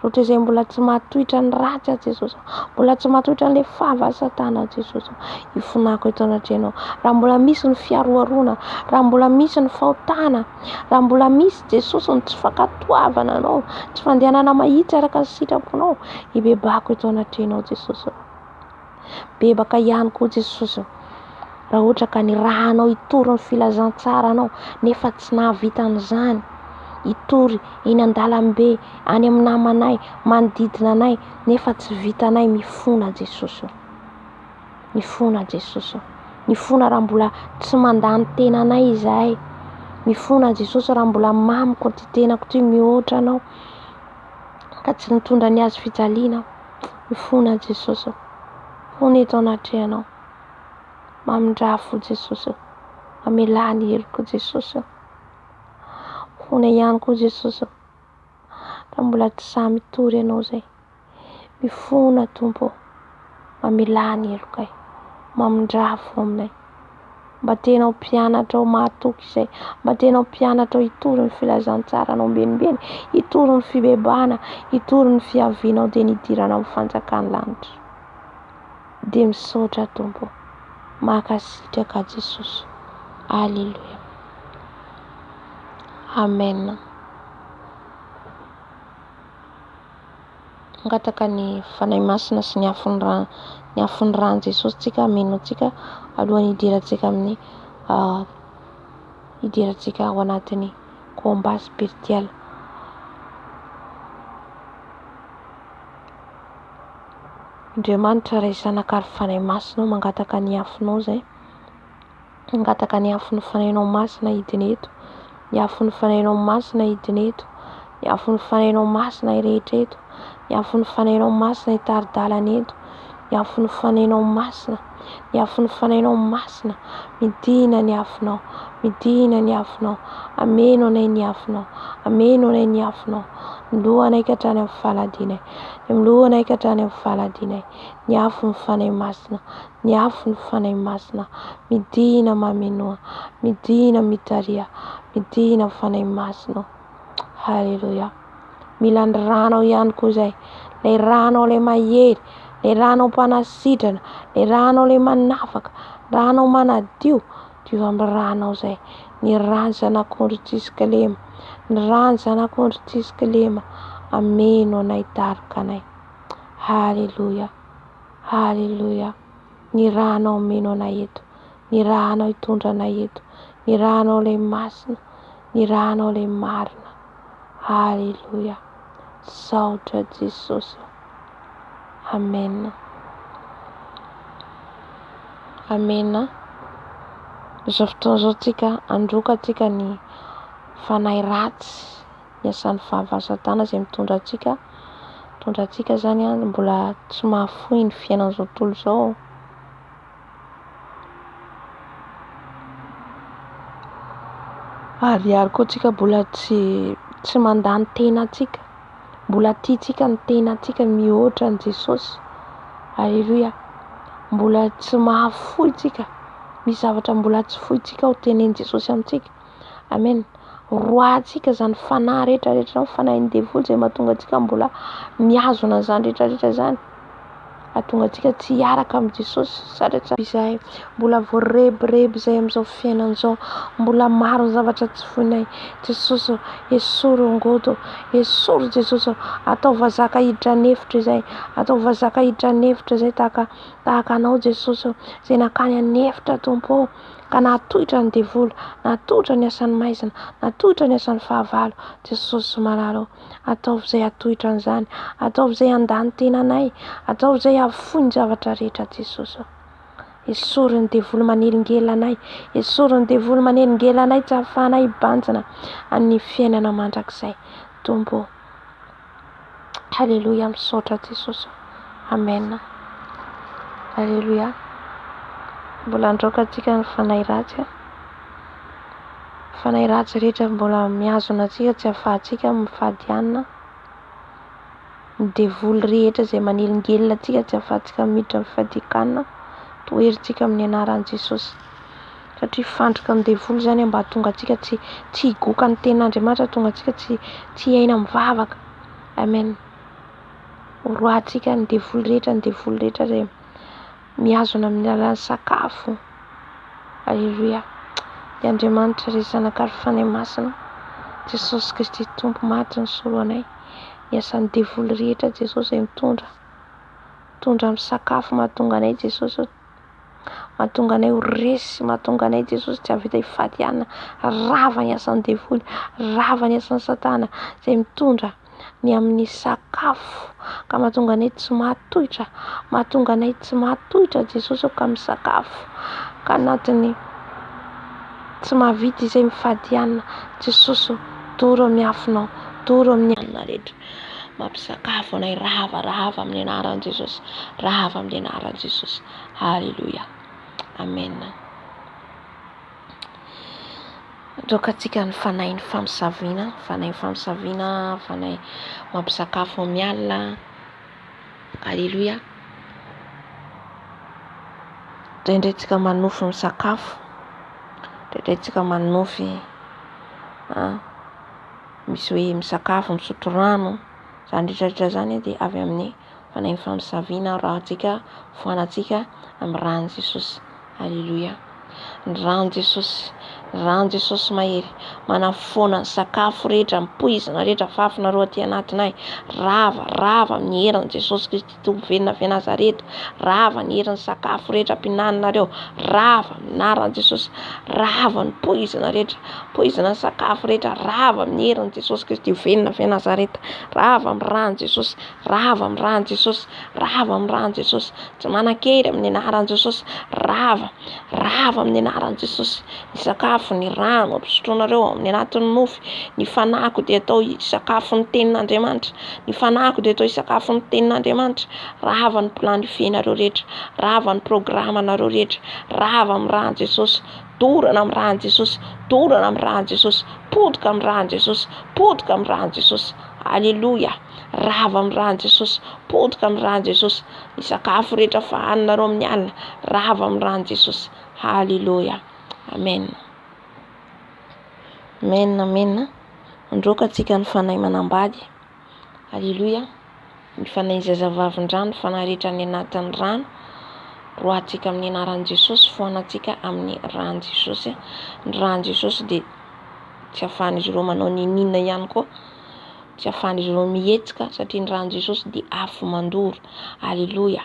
Ohatra izay mbola tsy mahatohitra ny ratsy Jesosy. Mbola tsy mahatohitra an'ilay fahavalo Satana Jesosy. Hifonako eto anatrehanao. Raha mbola misy ny fiaroharona, raha mbola misy ny fahotana, raha mbola misy Jesosy ny tsy fankatoavana anao, tsy fandehanana mahitsy araka ny sitraponao, hibebako eto anatrehanao Jesosy. Bebaka ihany koa Jesosy. Raha ohatra ka nirahanao hitory ny filazantsara anao nefa tsy nahavita an'izany. Hitory eny an-dalambe, any amin'ny namanay, manodidina anay nefa tsy vitanay, mifona Jesosy. Mifona Jesosy. Mifona raha mbola tsy mandany tenanay izahay. Mifona Jesosy raha mbola mamiko ty tenako ty mihoatra anao ka tsy nitondra ny azy fijaliana. Mifona Jesosy. Fona eto anatrehanao. Mamindrafo Jesosy. Amelany heriko Jesosy. Fona ihany koa Jesosy. Raha mbola tsy sahy mitory ianao izay. Mifona Tompo. Amelany heriko ay. Mamindrafo aminay. Mba tenao mpianatra ao mahatoky izay. Mba tenao mpianatra ao hitory ny filazantsara anao mbenimbeny. Hitory ny fibebana. Hitory ny fiavinao dia nidirana amin'ny fanjakany lanitra. Dia misaotra Tompo. Makasitraka Jesosy. Alleluia. Amen. Angataka ny fanahy masina sy ny afony rano Jesosy tsika ameno tsika alohan'ny hidirantsika amin'ny hidirantsika ao anatin'ny combat spirituel. Andriamanitra ray zanaka ary fanahy masina mangataka ny afonao zay. Mangataka ny afon'ny fanahinao masina hidiny eto. Ny afon'ny fanahinao masina hidiny eto. Ny afon'ny fanahinao masina hirehetra eto. Ny afon'ny fanahinao masina hitaridalana eto. Ny afon'ny fanahinao masina. Ny afon'ny fanahinao masina. Midina ny afonao. Midina ny afonao. Ameno anay ny afonao. Ameno anay ny afonao. Lohanay ka hatrany amin'ny faladinay. Lohanay ka hatrany amin'ny faladinay. Ny afon'ny fanahy masina. Ny afon'ny fanahy masina. Midina mamenoa. Midina mitaria. Midina fanahy masina. Halleluja. Mila ny ranao ihany koa izay. Ilay ranao ilay mahery. Ilay ranao mpanasitrana. Ilay ranao ilay manafaka. Ranao manadio. Diova amin'ny ranao izay. Ny rano zanak'ondry tsisika lema. Ny rano zanak'ondry tsisika lema. Ameno anay tarika anay. Halleluja. Halleluja. Ny ranao ameno anay eto. Ny ranao hitondra anay eto. Ny ranao ilay masina. Ny ranao ilay marina. Halleluja. Saotra Jesosy. Amen. Amen. Izao fotoana izao tsika androka tsika ny fanahy ratsy ny asan'ny vava Satana izay mitondra antsika zany mbola tsy mahafoy ny fiainan'izao tontolo izao. Ary koa tsika mbola tsy mandany tena tsika, mbola tiatsika ny tena tsika mihoatra ny Jesosy. Alleluia. Mbola tsy mahafoy tsika, misy zavatra mbola tsy foitsika ho tenen'i Jesosy amintsika. Amen. Roatsika zany fanahy rehetrarehetra, fanahin'ny devoly izay mahatonga antsika mbola miazona zany rehetrarehetra zany. Ahatonga antsika tsy hiaraka amin'ny Jesosy satria izay mbola voarebireby izay amin'izao fiainana izao, mbola maro ny zavatra tsy voinay. Jesosy esoro angoto, esoro Jesosy, atao vazaka hiditra nefitra izay, atao vazaka hiditra nefitra izay tahaka anao Jesosy, izay nakany anefitra Tompo, ka nahatohitra ny devoly, nahatohitra ny asan'ny maizina, nahatohitra ny asan'ny fahavalo. Jesosy malalo, ataovy izay hatohitra an'izany, ataovy izay handany tenanay, ataovy izay hahafoy ny zavatra rehetra Jesosy. Esoro ny devoly manelingelina anay, esoro ny devoly manelingelina anay tsy ahafahanay hibanjina amin'ny fiainana mandrakizay Tompo. Halleluia, misaotra Jesosy. Amen. Halleluia. Mbola androka antsika ny fanahy ratsy. Fanahy ratsy rehetra mbola miazona antsika tsy ahafahantsika mifadianina. Ny devoly rehetra izay manelingelina antsika tsy ahafahantsika miditra amin'ny fadikanana. Toerintsika amin'ny anaran'i Jesosy. Satria fandroka ny devoly zany mba hahatonga antsika tsy higoka ny ten'Andriamanitra, hahatonga antsika tsy hiaina mivavaka. Amen. Roatsika ny devoly rehetra izay miazona amin'ny alalan'ny sakafo. Alleluia. Dia Andriamanitra ry zanakary fanahy masina, Jesosy Kristy Tompo maty ny soroanay. Ny asan'ny devoly rehetra Jesosy izay mitondra amin'ny sakafo, mahatonga anay Jesosy, mahatonga anay ho resy, mahatonga anay Jesosy tsy havita hifadianana. Rava ny asan'ny devoly, rava ny asan'ny Satana izay mitondra ny amin'ny sakafo, ka mahatonga anay tsy mahatohitra Jesosy ka misakafo, ka anatiny tsy mahavita izay mifadianana. Jesosy doro amin'ny afinao, doro amin'ny anina rehetra, mampisakafo anay, rava amin'ny anaran'i Jesosy, rava amin'ny anaran'i Jesosy. Halleluia. Amen. Androka antsika ny fanahy famisaviana, fanahy mampisakafo amin'ny alina. Halleluia. Indraindray tsika manofy misakafo, indraindray tsika manofy misy hoe misakafo, misotro rano, zany rehetrarehetra zany dia avy amin'ny fanahy famisaviana raha antsika foanantsika amin'ny ran'i Jesosy. Halleluia. Ny ran'i Jesosy mahery manafoana ny sakafo rehetra, ny poizina rehetra fafina roa aty anatinay. Rava amin'ny herin'i Jesosy Kristy Tompo venona avy Nazareta, rava ny herin'ny sakafo rehetra mpinaninareo, rava amin'ny anaran'i Jesosy, rava ny poizina rehetra, poizina ny sakafo rehetra, rava amin'ny herin'i Jesosy Kristy venona avy Nazareta, rava amin'ny ran'i Jesosy, rava amin'ny ran'i Jesosy, rava amin'ny ran'i Jesosy, tsy manan-kery amin'ny anaran'i Jesosy, rava amin'ny anaran'i Jesosy. Ny sakafo, ny rano ampisotroanareo amin'ny anatin'ny nofy, ny fanahiko dia atao sakafo ny tenin'Andriamanitra, ny fanahiko dia atao sakafo ny tenin'Andriamanitra. Rava ny plan fiainareo rehetra, rava ny programanareo rehetra, rava amin'ny ran'i Jesosy, dorana amin'ny ran'i Jesosy, dorana amin'ny ran'i Jesosy, potika amin'ny ran'i Jesosy, potika amin'ny ran'i Jesosy. Alleluia. Rava amin'ny ran'i Jesosy, potika amin'ny ran'i Jesosy. Ny sakafo rehetra fahaninareo amin'ny alina, rava amin'ny ran'i Jesosy. Halleluia. Amen. Androka antsika ny fanahy manambady. Halleluia. Ny fanahy zazavavin-drano, ny fanahy rehetra ny anatin'ny rano, roatsika amin'ny anaran'i Jesosy, foanantsika amin'ny ran'i Jesosy. Ny ran'i Jesosy dia tsy ahafahan'izy ireo manao ninina ihany koa, tsy ahafahan'izy ireo mihetsika, satria ny ran'i Jesosy dia afo mandoro. Alleluia.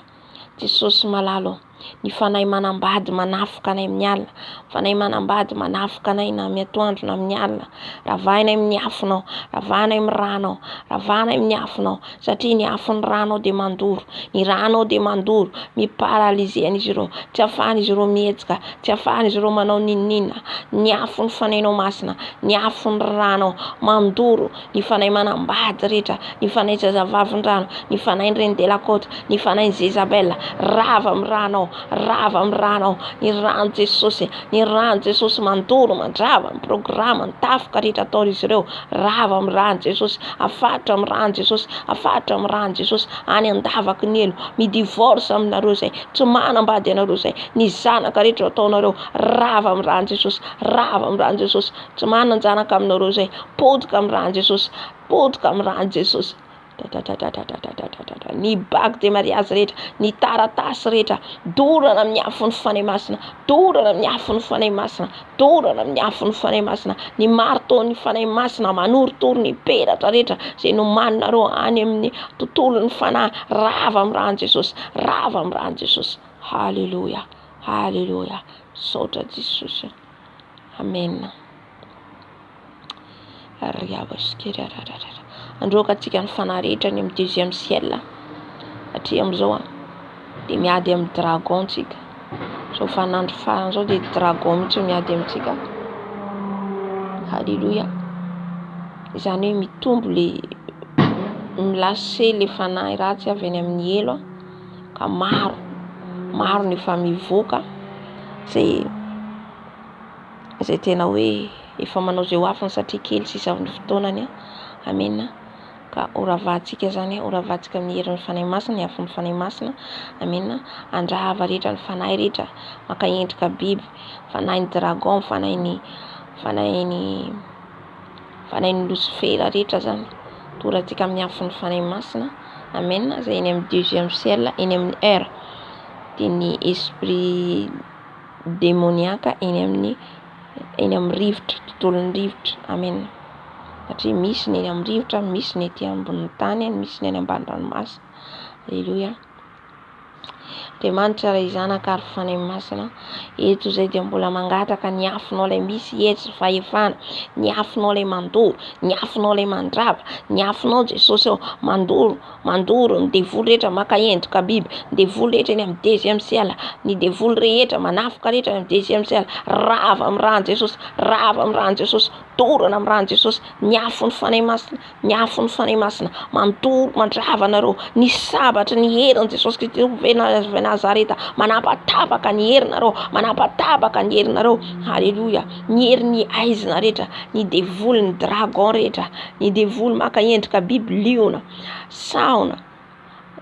Jesosy malalo, Ny fanahy manambady manafoka anay amin'ny alina. Fanahy manambady manafoka anay na amin'ny atoandro na amin'ny alina. Ravahanay amin'ny afonao, ravahanay amin'ny ranao, ravahanay amin'ny afonao. Satria ny afon'ny ranao dia mandoro. Ny ranao dia mandoro, miparalysé an'izy ireo. Tsy ahafahan'izy ireo mihetsika, tsy ahafahan'izy ireo manao ninina. Ny afon'ny fanahinao masina, ny afon'ny ranao mandoro. Ny fanahy manambady rehetra, ny fanahy zazavavindrano, ny fanahy Reine de la Côte, ny fanahy Jezabel, rava amin'ny ranao, rava amin'ny ranao. Ny rano Jesosy, ny rano Jesosy mandoro mandrava, ny programa, ny tafoka rehetra ataon'izy ireo, rava amin'ny rano Jesosy, afatra amin'ny rano Jesosy, afatra amin'ny rano Jesosy. Any andavaky ny elo, midivorce aminareo zay, tsy manambady anareo zay. Ny zanaka rehetra ataonareo, rava amin'ny rano Jesosy, rava amin'ny rano Jesosy. Tsy manan-janaka aminareo zay, potika amin'ny rano Jesosy, potika amin'ny rano Jesosy. Ny bague de mariage rehetra, ny taratasy rehetra, dorana amin'ny afon'ny fanahy masina, dorana amin'ny afon'ny fanahy masina, dorana amin'ny afon'ny fanahy masina. Ny marteau-ny fanahy masina manorotoro ny peratra rehetra zay nomaninareo any amin'ny tontolon'ny fanahy, rava amin'ny rano Jesosy, rava amin'ny rano Jesosy. Halleluja, halleluja. Saotra Jesosy. Amen. Androaka antsika ny fanahy rehetra ny amin'ny deuxième ciel. Satria amin'izao dia miady amin'ny dragon tsika. Zao fanandro farany zao dia dragon mihitsy miady amintsika. Halleluja. Izany hoe mitombo le milase le fanahy ratsy avy any amin'ny elo ka maro ny efa mivoaka zay tena hoe efa manao zay ho afiny satria kely sisa ny fotoanany. Amen. Ka oravahantsika zany, oravahantsika amin'ny herin'ny fanahy masina, ny afon'ny fanahy masina. Amen. Andrava rehetra ny fanahy rehetra maka endrika biby, fanahy dragon, fanahy Lucifera rehetra zany. Torantsika amin'ny afon'ny fanahy masina. Amen. Zay eny amin'ny deuxième ciel, eny amin'ny air. Dia ny esprit démoniaque eny amin'ny rivotra, tontolon'ny rivotra. Amen. Satria misy ny eny amin'ny rivotra, misy ny ety ambonin'ny tany, misy ny eny ambany ranomasina. Alleluia. Andriamanitra ray zanaka ary fanahy masina, eto zay dia mbola mangataka ny afonao ilay misy hetsy fahefana, ny afonao ilay mandoro, ny afonao ilay mandrava, ny afonao Jesosy mandoro ny devoly rehetra maka endrika biby, ny devoly rehetra eny amin'ny deuxième ciel, ny devoly rehetra manafoka rehetra eny amin'ny deuxième ciel, rava amin'ny rano Jesosy, rava amin'ny rano Jesosy, dorana amin'ny rano Jesosy. Ny afon'ny fanahy masina, ny afon'ny fanahy masina mandoro mandrava anareo. Ny sabatra ny herin'i Jesosy Kristy Nazareta manapatapaka ny herinareo, manapatapaka ny herinareo. Halleluja. Ny herin'ny aizina rehetra, ny devoly ny dragon rehetra, ny devoly maka endrika biby, liona, saona,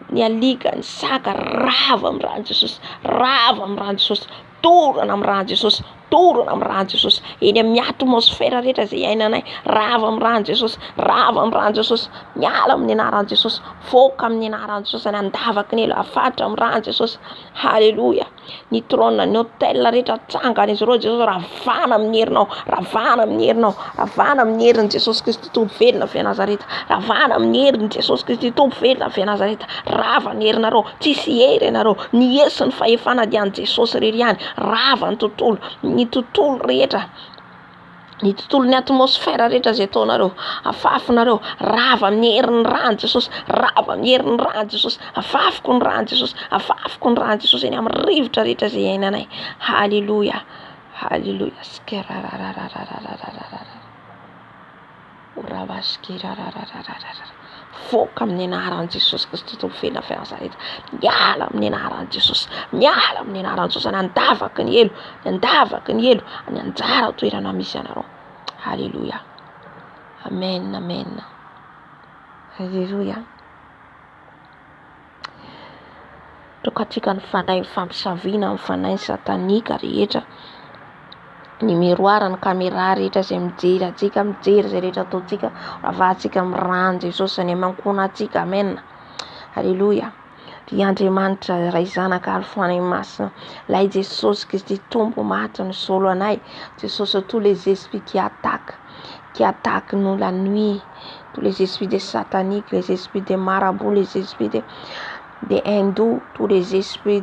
ny alika, ny saka, rava amin'ny rano Jesosy, rava amin'ny rano Jesosy, dorana amin'ny rano Jesosy, dorana amin'ny rano Jesosy. Eny amin'ny atmosfera rehetra zay iainanay, rava amin'ny rano Jesosy, rava amin'ny rano Jesosy. Miala amin'ny anaran'i Jesosy, voaka amin'ny anaran'i Jesosy, ny andavaky ny elo, afatra amin'ny rano Jesosy. Halleluja. Ny trône, ny hôtel rehetra tsangan'izy ireo Jesosy, ravana amin'ny herinao, ravana amin'ny herinao, ravana amin'ny herin'i Jesosy Kristy Tompo velona avy Nazareta, ravana amin'ny herin'i Jesosy Kristy Tompo velona avy Nazareta. Rava ny herinareo, tsisy hery ianareo. Ny hery sy ny fahefana dia an Jesosy irery ihany. Rava ny tontolo rehetra, ny tontolon'ny atmosfera rehetra zay ataonareo, afafinareo, rava amin'ny herin'ny rano Jesosy, rava amin'ny herin'ny rano Jesosy, afafiko ny rano Jesosy, afafiko ny rano Jesosy eny amin'ny rivotra rehetra zay iainanay. Halleluja, halleluja. Voaka amin'ny anaran'i Jesosy Kristy Tompo velona avy Nazareta. Miala amin'ny anaran'i Jesosy, miala amin'ny anaran'i Jesosy. Ny andavaky ny elo, ny andavaky ny elo, ny anjara toerana misy anareo. Halleluja. Amen, amen. Halleluja. Tokatsika ny fanahy fampisaviana, ny fanahy satanika rehetra, ny miroara, ny caméra rehetra zay mijery atsika, mijery zay rehetra ataontsika, ravahantsika amin'ny rano Jesosy ny amankona atsika. Amen. Halleluja. Ry Andriamanitra ray zanaka ary fanahy masina, lay Jesosy Kristy Tompo maty ny solo anay. Jesosy, tous les esprits qui attaquent nous la nuit, tous les esprits de sataniques, les esprits de marabouts, les esprits de hindous, tous les esprits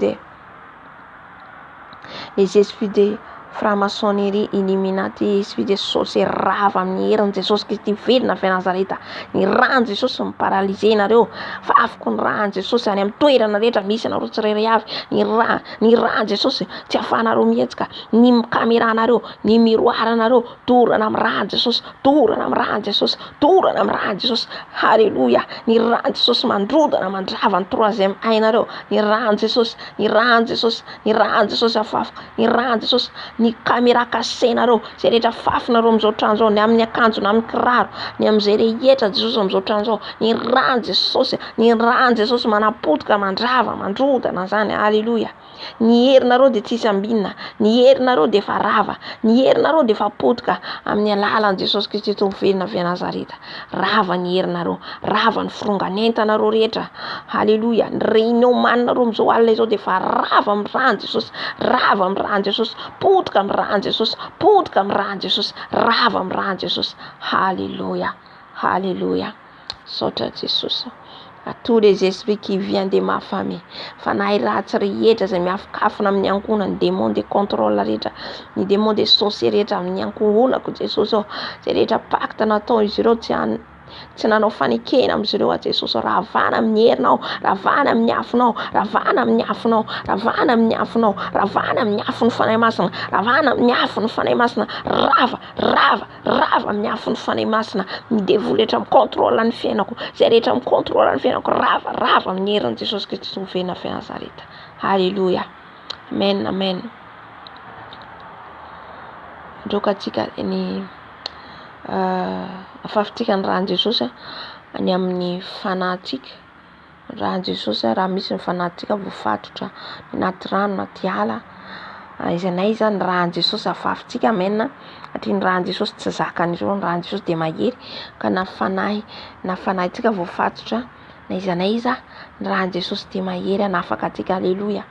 les esprits de franc-maçonnerie, illuminati, esprit de sorcier rava amin'ny herin'i Jesosy Kristy velona avy Nazareta. Ny rano Jesosy miparalize nareo, fa afaka ny rano Jesosy any amin'ny toerana rehetra misy anareo tsirairay avy. Ny rano Jesosy tsy ahafahanareo mihetsika, ny kameranareo, ny miroaranareo, dorana amin'ny rano Jesosy, dorana amin'ny rano Jesosy, dorana amin'ny rano Jesosy. Halleluja. Ny rano Jesosy mandrodana mandrava ny troisième ainareo. Ny rano Jesosy, ny rano Jesosy, ny rano Jesosy afafaka, ny rano Jesosy, ny caméra cassé-nareo, zay rehetra fafinareo amin'izao trano zao, ny amin'ny akanjo na amin'ny kiraro, ny amin'izay rehetra Jesosy amin'izao trano zao. Ny rano Jesosy, ny rano Jesosy manapotika mandrava mandrodana zany. Halleluja. Ny herinareo dia tsisy ambinina, ny herinareo dia efa rava, ny herinareo dia efa potika amin'ny alalan'i Jesosy Kristy tompon velona avy Nazareta. Rava ny herinareo, rava ny fironganentanareo rehetra. Halleluja. Ny réunion maninareo amin'izao alina izao dia efa rava amin'ny rano Jesosy, rava amin'ny rano Jesosy, potika amin'ny rano Jesosy, potika amin'ny rano Jesosy, rava amin'ny rano Jesosy. Halleluja. Halleluja. Saotra Jesosy. À tous les esprits qui viennent de ma famille, fanahy ratsy rehetra zay miafokafona amin'ny ankohona, ny démon de contrôle rehetra, ny démon de sorcier rehetra amin'ny ankohonako Jesosy ao, zay rehetra pacte natao izy ireo tsy nanao fanekena amin'izy ireo a Jesosy. Ravana amin'ny herinao, ravana amin'ny afonao, ravana amin'ny afonao, ravana amin'ny afonao, ravana amin'ny afon'ny fanahy masina, ravana amin'ny afon'ny fanahy masina, rava amin'ny afon'ny fanahy masina. Ny devoly rehetra mikontrôla ny fiainako, zay rehetra mikontrôla ny fiainako, rava amin'ny herin'i Jesosy Kristy tompon velona avy Nazareta. Halleluja. Amen, amen. Ndroka atsika ny afafintsika ny rano Jesosy any amin'ny fanahintsika. Rano Jesosy raha misy ny fanahintsika voafatotra anaty rano, anaty ala, izanay zany rano Jesosy afafintsika. Amen. Satria ny rano Jesosy tsy zakan'ireo, ny rano Jesosy dia mahery, ka na fanahintsika voafatotra na izanay iza, ny rano Jesosy dia mahery anafaka atsika. Halleluja.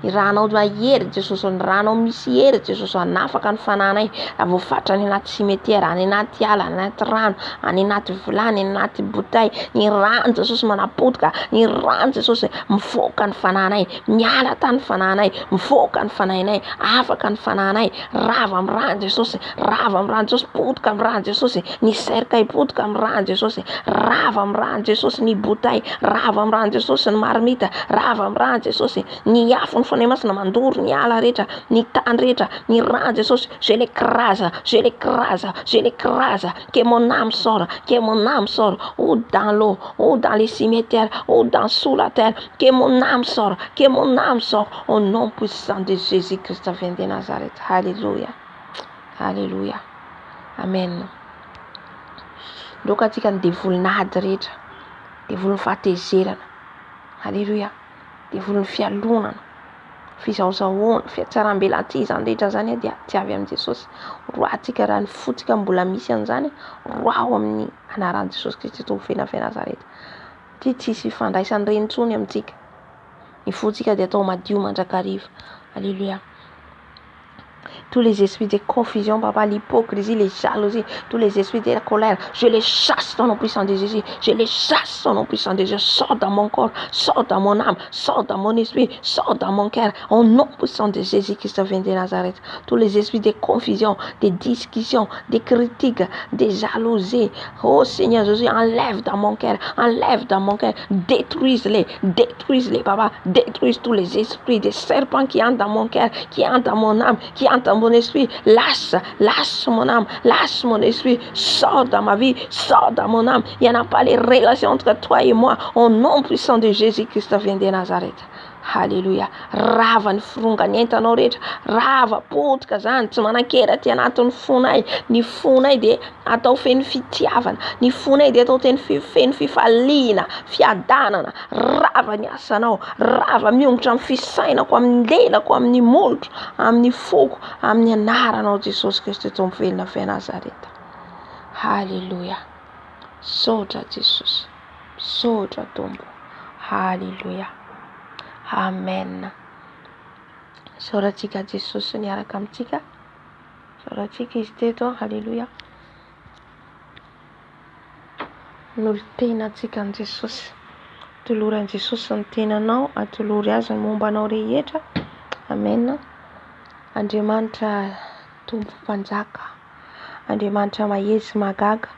Ny ranao mahery Jesosy, ny ranao misy hery Jesosy, anafaka ny fananay. Raha voafatra any anaty cimetière, any anaty ala, any anaty rano, any anaty vilany, any anaty botay, ny rano Jesosy manapotika, ny rano Jesosy mivoaka ny fananay, miala tany fananay, mivoaka ny fanahinay, afaka ny fananay. Rava amin'ny rano Jesosy, rava amin'ny rano Jesosy, potika amin'ny rano Jesosy, ny cercueil potika amin'ny rano Jesosy, rava amin'ny rano Jesosy, ny botay, rava amin'ny rano Jesosy, ny marmita, rava amin'ny rano Jesosy, ny afony fanahy masina mandoro ny ala rehetra, ny tany rehetra, ny rano Jesosy. Je l'écrase, je l'écrase, je l'écrase, que mon âme sort, que mon âme sort, ou dans l'eau, ou dans les cimetières, ou sous la terre, que mon âme sort, que mon âme sort, au nom puissant de Jésus-Christ vient de Nazareth. Alléluia. Alléluia. Amen. Ndroka atsika ny devolinady rehetra, devolin'ny fahatezerana. Alléluia. Devolin'ny fialonana, fizahozahoana, fiatsaram-belanty zany rehetra zany dia tsy avy amin'i Jesosy. Roatsika raha ny fotsika mbola misy an'izany, roao amin'ny anaran'i Jesosy Kristy tompon velona avy Nazareta. Ty tsisy fifandraisany reny intsony amintsika. Ny fotsika dia atao madio mandrakariva. Alléluia. Tous les esprits de confusion, papa, l'hypocrisie, les jalousies, tous les esprits de la colère, je les chasse dans le nom puissant de Jésus. Je les chasse dans le nom puissant de Jésus. Sors dans mon corps, sors dans mon âme, sors dans mon esprit, sors dans mon cœur. Au nom puissant de Jésus-Christ vient de Nazareth. Tous les esprits de confusion, de discussion, de critiques, de jalousie. Oh Seigneur Jésus, enlève dans mon cœur, enlève dans mon cœur. Détruise-les, papa. Détruise tous les esprits de serpents qui entrent dans mon cœur, qui entrent dans mon âme, qui entrent dans mon esprit. Lâche mon âme, lâche mon esprit. Sors dans ma vie, sors dans mon âme. Il n'y en a pas les relations entre toi et moi. Au nom puissant de Jésus-Christ vient de Nazareth. Halleluja. Rava ny fironganentanao rehetra, rava potika zany, tsy manan-kera ty anatin'ny fonay. Ny fonay dia atao feno fitiavana, ny fonay dia atao feno fifaliana, fiadanana. Rava ny asanao, rava miongotra amin'ny fisainako, amin'ny lelako, amin'ny molotro, amin'ny foko, amin'ny anaranao Jesosy Kristy tompon velona avy Nazareta. Halleluja. Saotra Jesosy, saotra Tompo. Halleluja. Amen. Soratsika Jesosy niaraka amintsika. Soratsika izy teto. Halleluja. Nolitenantsika an Jesosy. Toloran'i Jesosy ny tenanao, atolory azy ny mombanao rehetra. Amen. Andriamanitra tompo mpanjaka, Andriamanitra mahery magaga,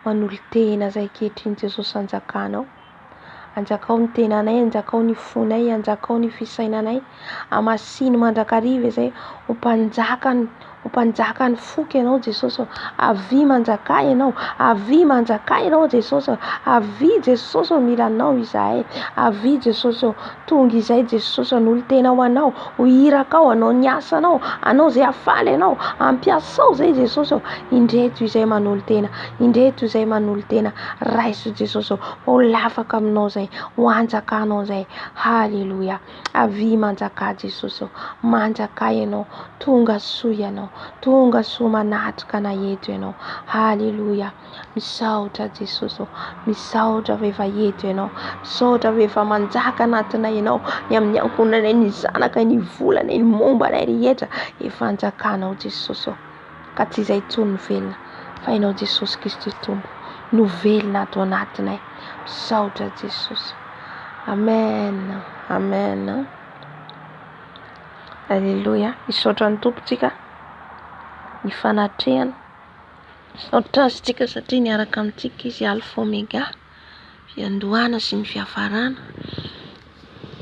manolo-tena izay ankehitriny Jesosy anjakanao. Anjakao ny tenanay, anjakao ny fonay, anjakao ny fisainanay. Amasiny mandrakariva izay ho mpanjaka ny foky ianao Jesosy. Avy manjaka ianao, avy manjaka ianao Jesosy. Avy Jesosy milanao izahay. Avy Jesosy tonga izay Jesosy hanolo-tena ho anao, ho irakao anao ny asanao, anao izay hafaly anao, ampiasao izay Jesosy. Indreto izay manolo-tena, indreto izay manolo-tena. Raiso Jesosy ho lafaka aminao izay, ho anjakanao izay. Haleloia. Avy manjaka Jesosy, manjaka ianao, tonga soa ianao, tonga soa manatrika na eto ianao. Haleloia. Misaotra Jesosy, misaotra fa efa eto ianao, misaotra fa efa manjaka anatinay ianao, ny amin'ny ankonanay, ny zanaka, ny volanay, ny mombanay rehetra efa anjakanao Jesosy. Ka tsy izay tsony velona fa ianao Jesosy Kristy tompo no velona ato anatinay. Misaotra Jesosy. Amen. Amen. Haleluia. Misaotra ny tompontsika, ny fanatrehana. Misaotra azy tsika satria niaraka amintsika izy alfa omega, fiandohana sy ny fiafarana.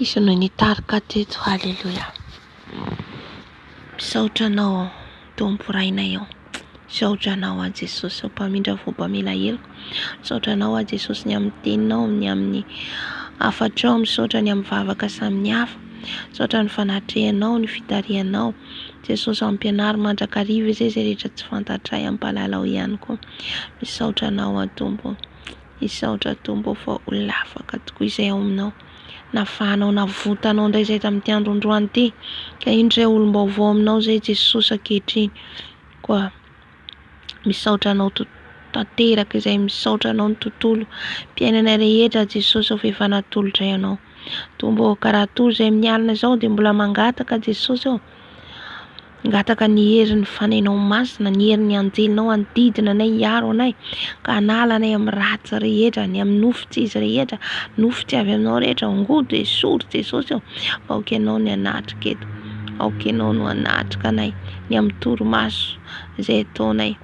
Izy no nitarika teto. Haleluia. Misaotra anao tompo rainay ao. Misaotra anao a Jesosy, mpamindra voapamela heloko. Misaotra anao a Jesosy, ny amin'ny teninao, ny amin'ny afatrao. Misaotra ny amin'ny vavaka samihafa. Misaotra ny fanatrehanao, ny fitarihanao Jesosy. Ampianary mandrakariva izay rehetra tsy fantatray, ampalalao ihany koa. Misaotra anao a tompo, misaotra tompo fa ho lafaka tokoa izay ao aminao. Nafahanao, navotanao indray izay tamin'ity androandroany ity, ka indray olom-baovao aminao izay Jesosy ankehitriny. Koa misaotra anao tanteraka izay, misaotra anao ny tontolo mpiainana rehetra Jesosy fa efa natolotra ianao. Tombo karaha toy izay mialina izao dia mbola mangataka Jesosy ao. Ngataka ny herin'ny fanainao masina, ny herin'ny anjelinao andidina anay, hiaro anay, ka hanala anay amin'ny ratsy rehetra, ny amin'ny nofo tsy izy rehetra, nofo tsy avy aminao rehetra, ongodo esory Jesosy ao. Aoka ianao ny hanatrika eto, aoka ianao no hanatrika anay, ny amin'ny torimaso izay ataonay.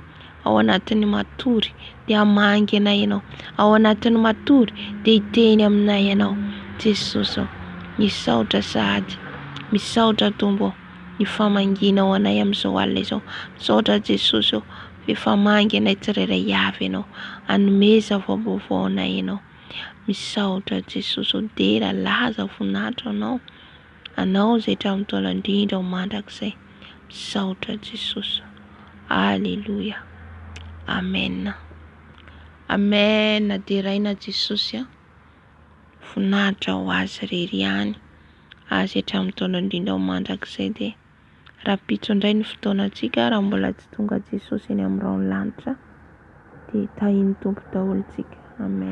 Ao anatin'ny matory dia hamangy anay ianao, ao anatin'ny matory dia hiteny aminay ianao Jesosy. Misaotra sady, misaotra tombo ny famanginao anay amin'izao alina izao. Misaotra Jesosy efa mangy anay tsirairay avy ianao, hanomeza vaovao anay ianao. Misaotra Jesosy, dera laza voninahitra anao, anao izay hatramin'ny taona indrindra ho mandrakizay. Misaotra Jesosy. Haleluia. Amen. Amen. Deraina Jesosy, voninahitra ho azy rery ihany, azy hatramin'ny taona indrindra ho mandrakizay. Dia rapitso indray ny fotoanantsika raha mbola tsy tonga Jesosy eny amin'ny raony lanitra, dia tahiny tompo daholo tsika. Amen.